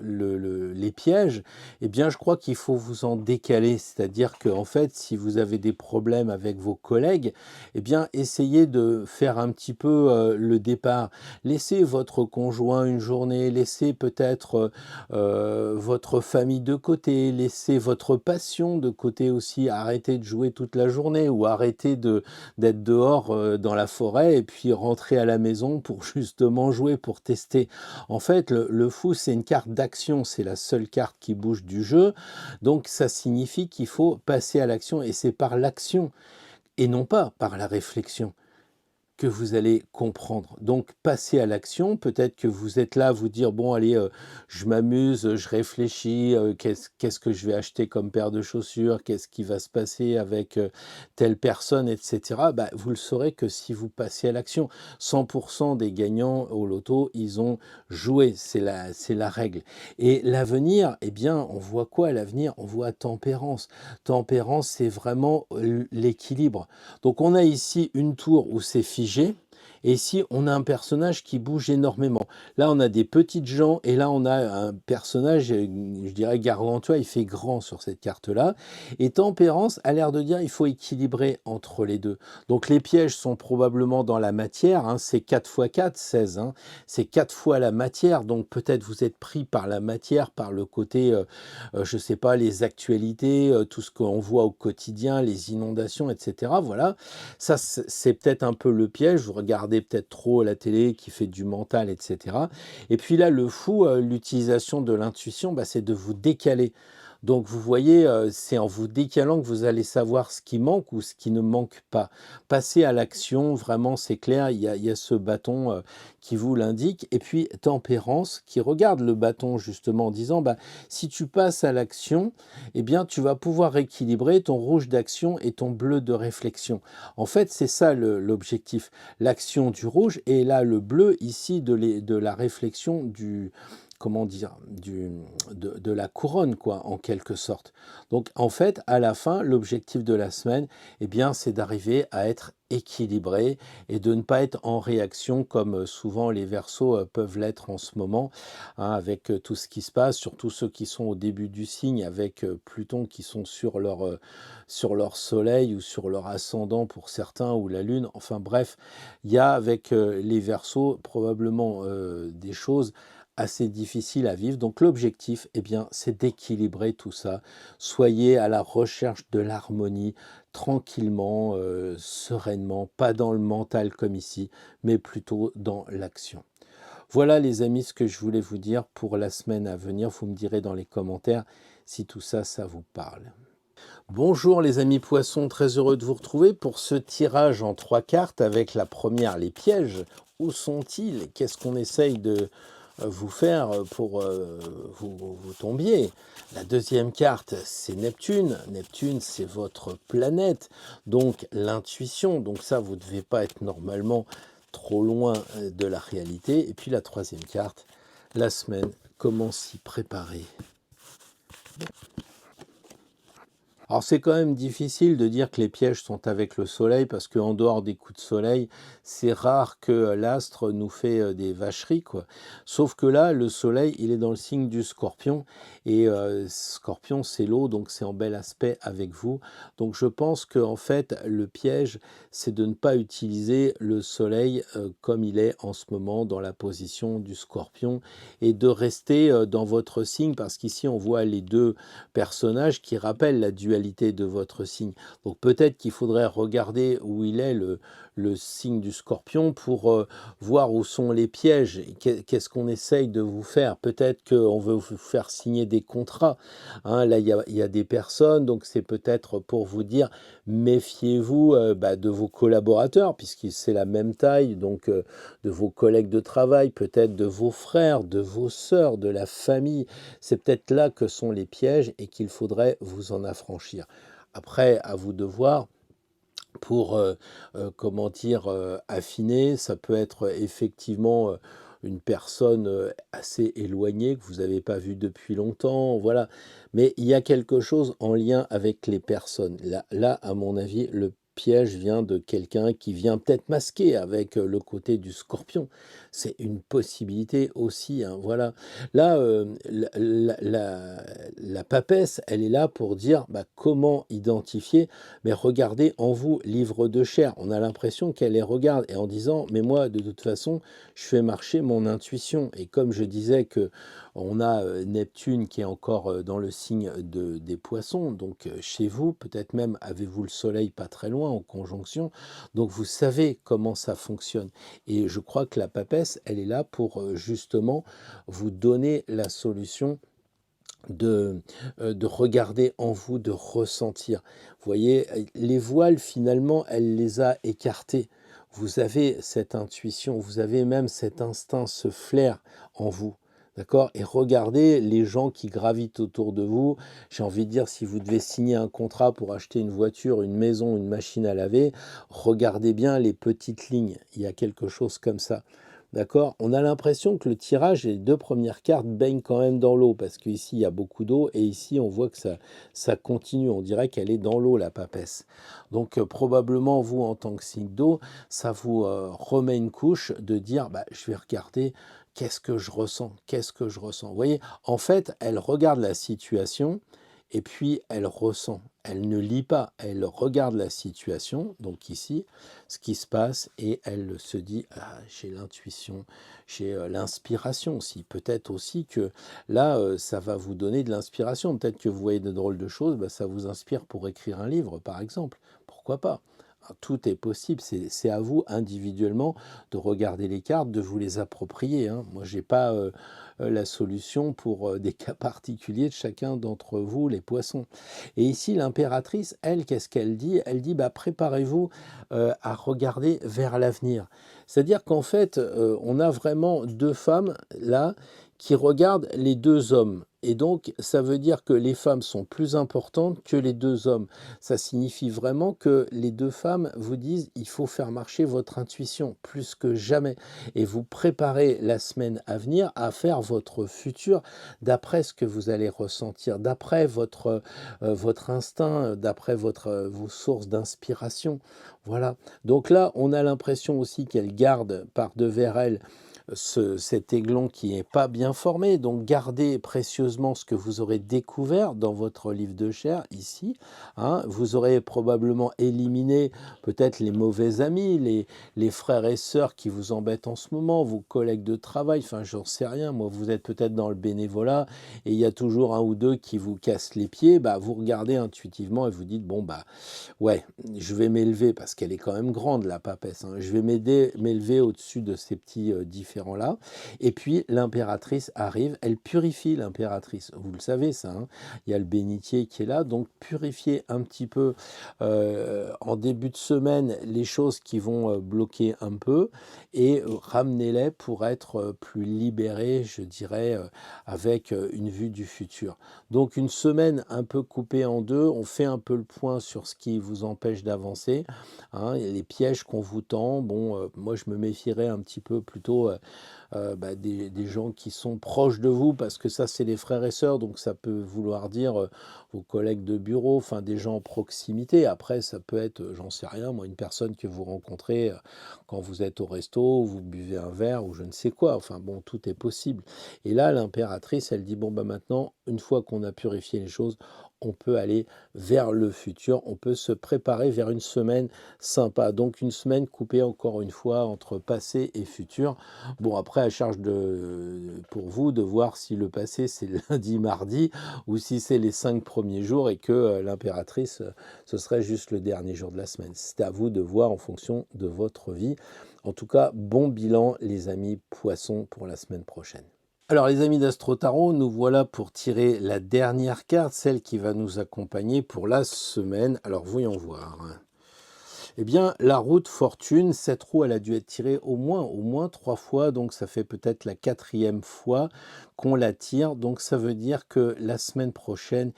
les pièges? Eh bien, je crois qu'il faut vous en décaler, c'est-à-dire que en fait, si vous avez des problèmes avec vos collègues, eh bien, essayez de faire un petit peu le départ. Laissez votre conjoint une journée, laissez peut-être votre famille de côté, laissez votre passion de côté aussi, arrêtez de jouer toute la journée ou arrêtez d'être dehors dans la forêt et puis rentrer à la maison pour justement jouer, pour tester. En fait, le fou, c'est une carte d'action, c'est la seule carte qui bouge du jeu, donc ça signifie qu'il faut passer à l'action et c'est par l'action et non pas par la réflexion que vous allez comprendre. Donc, passez à l'action. Peut-être que vous êtes là à vous dire, bon, allez, je m'amuse, je réfléchis, qu'est-ce que je vais acheter comme paire de chaussures, qu'est-ce qui va se passer avec telle personne, etc. Bah, vous le saurez que si vous passez à l'action. 100% des gagnants au loto, ils ont joué. C'est la règle. Et l'avenir, eh bien, on voit quoi à l'avenir? On voit tempérance. Tempérance, c'est vraiment l'équilibre. Donc on a ici une tour où c'est figé, et ici on a un personnage qui bouge énormément. Là on a des petites gens, et là on a un personnage, je dirais Gargantua, il fait grand sur cette carte-là. Et Tempérance a l'air de dire il faut équilibrer entre les deux. Donc les pièges sont probablement dans la matière, hein, c'est 4 x 4, 16, hein, c'est 4 fois la matière, donc peut-être vous êtes pris par la matière, par le côté, je ne sais pas, les actualités, tout ce qu'on voit au quotidien, les inondations, etc. Voilà, ça c'est peut-être un peu le piège, vous regardez peut-être trop la télé qui fait du mental, etc. Et puis là, le fou, l'utilisation de l'intuition, bah, c'est de vous décaler. Donc vous voyez, c'est en vous décalant que vous allez savoir ce qui manque ou ce qui ne manque pas. Passer à l'action, vraiment, c'est clair, il y a ce bâton qui vous l'indique. Et puis Tempérance qui regarde le bâton justement en disant, bah, si tu passes à l'action, eh bien tu vas pouvoir équilibrer ton rouge d'action et ton bleu de réflexion. En fait, c'est ça l'objectif. L'action du rouge et là le bleu ici de la réflexion du, comment dire, de la couronne, quoi, en quelque sorte. Donc, en fait, à la fin, l'objectif de la semaine, eh bien, c'est d'arriver à être équilibré et de ne pas être en réaction comme souvent les Verseaux peuvent l'être en ce moment, hein, avec tout ce qui se passe, surtout ceux qui sont au début du signe, avec Pluton qui sont sur leur soleil ou sur leur ascendant pour certains, ou la Lune. Enfin bref, il y a avec les Verseaux probablement des choses assez difficile à vivre. Donc l'objectif, eh bien, c'est d'équilibrer tout ça. Soyez à la recherche de l'harmonie, tranquillement, sereinement, pas dans le mental comme ici, mais plutôt dans l'action. Voilà les amis ce que je voulais vous dire pour la semaine à venir. Vous me direz dans les commentaires si tout ça, ça vous parle. Bonjour les amis poissons, très heureux de vous retrouver pour ce tirage en 3 cartes avec la première, les pièges. Où sont-ils? Qu'est-ce qu'on essaye de vous faire pour vous tombiez? La deuxième carte, c'est Neptune. Neptune, c'est votre planète, donc l'intuition. Donc ça, vous ne devez pas être normalement trop loin de la réalité. Et puis la troisième carte, la semaine, comment s'y préparer? Alors c'est quand même difficile de dire que les pièges sont avec le soleil parce qu'en dehors des coups de soleil, c'est rare que l'astre nous fait des vacheries, quoi. Sauf que là, le soleil, il est dans le signe du scorpion et scorpion, c'est l'eau, donc c'est en bel aspect avec vous. Donc je pense que en fait, le piège, c'est de ne pas utiliser le soleil comme il est en ce moment dans la position du scorpion et de rester dans votre signe parce qu'ici on voit les deux personnages qui rappellent la dualité de votre signe. Donc peut-être qu'il faudrait regarder où il est le signe du scorpion pour voir où sont les pièges, qu'est-ce qu'on essaye de vous faire. Peut-être qu'on veut vous faire signer des contrats. Hein, là, il y a des personnes, donc c'est peut-être pour vous dire, méfiez-vous de vos collaborateurs, puisque c'est la même taille, donc de vos collègues de travail, peut-être de vos frères, de vos sœurs, de la famille. C'est peut-être là que sont les pièges et qu'il faudrait vous en affranchir. Après, à vous de voir pour, comment dire, affiner. Ça peut être effectivement une personne assez éloignée que vous n'avez pas vue depuis longtemps, voilà. Mais il y a quelque chose en lien avec les personnes. Là, à mon avis, le piège vient de quelqu'un qui vient peut-être masquer avec le côté du scorpion. C'est une possibilité aussi, hein, voilà. Là, la papesse, elle est là pour dire comment identifier, mais regardez en vous, livre de chair. On a l'impression qu'elle les regarde et en disant, mais moi, de toute façon, je fais marcher mon intuition. Et comme je disais que on a Neptune qui est encore dans le signe des poissons, donc chez vous, peut-être même avez-vous le soleil pas très loin en conjonction, donc vous savez comment ça fonctionne. Et je crois que la papesse, elle est là pour justement vous donner la solution de regarder en vous, de ressentir. Vous voyez, les voiles, finalement, elle les a écartés. Vous avez cette intuition, vous avez même cet instinct, ce flair en vous. D'accord? Et regardez les gens qui gravitent autour de vous. J'ai envie de dire, si vous devez signer un contrat pour acheter une voiture, une maison, une machine à laver, regardez bien les petites lignes. Il y a quelque chose comme ça. D'accord? On a l'impression que le tirage et les deux premières cartes baignent quand même dans l'eau, parce qu'ici, il y a beaucoup d'eau, et ici, on voit que ça continue. On dirait qu'elle est dans l'eau, la papesse. Donc, probablement, vous, en tant que signe d'eau, ça vous remet une couche de dire, je vais regarder qu'est-ce que je ressens, qu'est-ce que je ressens. Vous voyez, en fait, elle regarde la situation, et puis elle ressent. Elle ne lit pas, elle regarde la situation, donc ici, ce qui se passe, et elle se dit, ah, j'ai l'intuition, j'ai l'inspiration aussi. Peut-être aussi que là, ça va vous donner de l'inspiration. Peut-être que vous voyez de drôles de choses, ça vous inspire pour écrire un livre, par exemple. Pourquoi pas? Tout est possible, c'est à vous individuellement de regarder les cartes, de vous les approprier. Hein. Moi, je n'ai pas la solution pour des cas particuliers de chacun d'entre vous, les poissons. Et ici, l'impératrice, elle, qu'est-ce qu'elle dit? Elle dit, préparez-vous à regarder vers l'avenir. C'est-à-dire qu'en fait, on a vraiment deux femmes là qui regardent les deux hommes. Et donc, ça veut dire que les femmes sont plus importantes que les deux hommes. Ça signifie vraiment que les deux femmes vous disent, il faut faire marcher votre intuition plus que jamais. Et vous préparez la semaine à venir à faire votre futur d'après ce que vous allez ressentir, d'après votre instinct, d'après vos sources d'inspiration. Voilà. Donc là, on a l'impression aussi qu'elle garde par devers elle cet aiglon qui n'est pas bien formé. Donc gardez précieusement ce que vous aurez découvert dans votre livre de chair ici. Hein. Vous aurez probablement éliminé peut-être les mauvais amis, les frères et sœurs qui vous embêtent en ce moment, vos collègues de travail, enfin j'en sais rien. Moi, vous êtes peut-être dans le bénévolat et il y a toujours un ou deux qui vous cassent les pieds. Bah, vous regardez intuitivement et vous dites, bon, bah ouais, je vais m'élever parce qu'elle est quand même grande, la papesse. Hein. Je vais m'élever au-dessus de ces petits différents-là. Et puis, l'impératrice arrive, elle purifie l'impératrice. Vous le savez, ça. Hein. Il y a le bénitier qui est là. Donc, purifiez un petit peu en début de semaine les choses qui vont bloquer un peu et ramenez-les pour être plus libérés, je dirais, avec une vue du futur. Donc, une semaine un peu coupée en deux, on fait un peu le point sur ce qui vous empêche d'avancer, hein, les pièges qu'on vous tend. Bon, moi je me méfierais un petit peu plutôt des gens qui sont proches de vous, parce que ça c'est les frères et sœurs, donc ça peut vouloir dire vos collègues de bureau, enfin des gens en proximité. Après ça peut être, j'en sais rien, moi, une personne que vous rencontrez quand vous êtes au resto, vous buvez un verre ou je ne sais quoi, enfin bon, tout est possible. Et là l'impératrice elle dit, bon bah maintenant, une fois qu'on a purifié les choses, on peut aller vers le futur, on peut se préparer vers une semaine sympa. Donc une semaine coupée encore une fois entre passé et futur. Bon, après, à charge pour vous de voir si le passé c'est lundi, mardi, ou si c'est les 5 premiers jours et que l'impératrice, ce serait juste le dernier jour de la semaine. C'est à vous de voir en fonction de votre vie. En tout cas, bon bilan les amis poissons pour la semaine prochaine. Alors les amis d'Astro Tarot, nous voilà pour tirer la dernière carte, celle qui va nous accompagner pour la semaine. Alors voyons voir. Eh bien, la roue de fortune, cette roue, elle a dû être tirée au moins 3 fois, donc ça fait peut-être la 4e fois qu'on la tire. Donc ça veut dire que la semaine prochaine,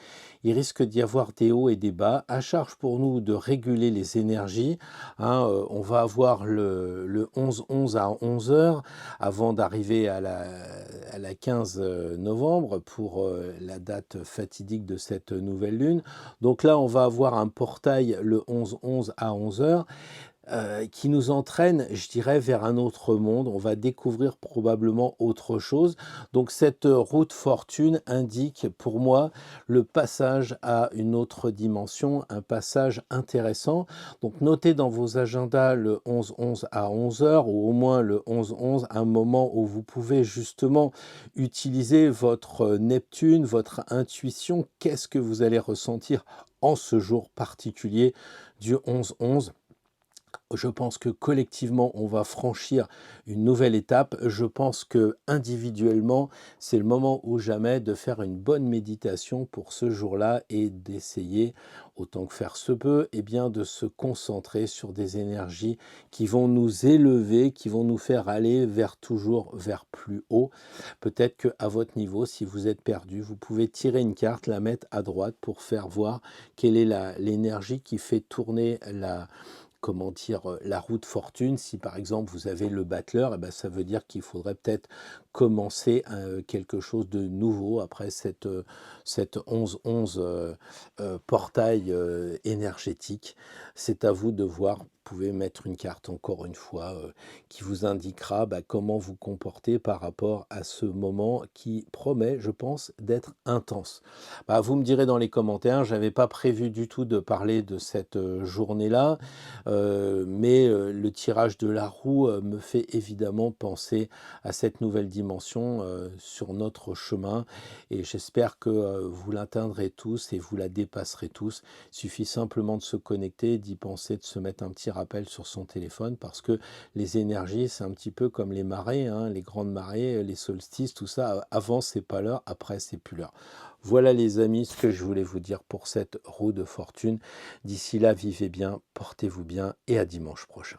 il risque d'y avoir des hauts et des bas. À charge pour nous de réguler les énergies. Hein, on va avoir le 11-11 à 11 heures avant d'arriver à la 15 novembre pour la date fatidique de cette nouvelle lune. Donc là, on va avoir un portail le 11-11 à 11 heures qui nous entraîne, je dirais, vers un autre monde. On va découvrir probablement autre chose. Donc cette route fortune indique pour moi le passage à une autre dimension, un passage intéressant. Donc notez dans vos agendas le 11-11 à 11 heures ou au moins le 11-11, un moment où vous pouvez justement utiliser votre Neptune, votre intuition. Qu'est-ce que vous allez ressentir en ce jour particulier du 11-11? Je pense que collectivement, on va franchir une nouvelle étape. Je pense que individuellement, c'est le moment ou jamais de faire une bonne méditation pour ce jour-là et d'essayer, autant que faire se peut, eh bien, de se concentrer sur des énergies qui vont nous élever, qui vont nous faire aller toujours vers plus haut. Peut-être qu'à votre niveau, si vous êtes perdu, vous pouvez tirer une carte, la mettre à droite pour faire voir quelle est l'énergie qui fait tourner la roue de fortune. Si par exemple vous avez le battleur, eh ben, ça veut dire qu'il faudrait peut-être commencer quelque chose de nouveau après cette 11-11 portail énergétique. C'est à vous de voir. Vous pouvez mettre une carte encore une fois qui vous indiquera comment vous comporter par rapport à ce moment qui promet, je pense, d'être intense. Vous me direz dans les commentaires, je n'avais pas prévu du tout de parler de cette journée-là, mais le tirage de la roue me fait évidemment penser à cette nouvelle dimension sur notre chemin, et j'espère que vous l'atteindrez tous et vous la dépasserez tous. Il suffit simplement de se connecter, d'y penser, de se mettre un petit rappel sur son téléphone, parce que les énergies, c'est un petit peu comme les marées, hein, les grandes marées, les solstices, tout ça, avant c'est pas l'heure, après c'est plus l'heure. Voilà les amis, ce que je voulais vous dire pour cette roue de fortune. D'ici là, vivez bien, portez-vous bien et à dimanche prochain.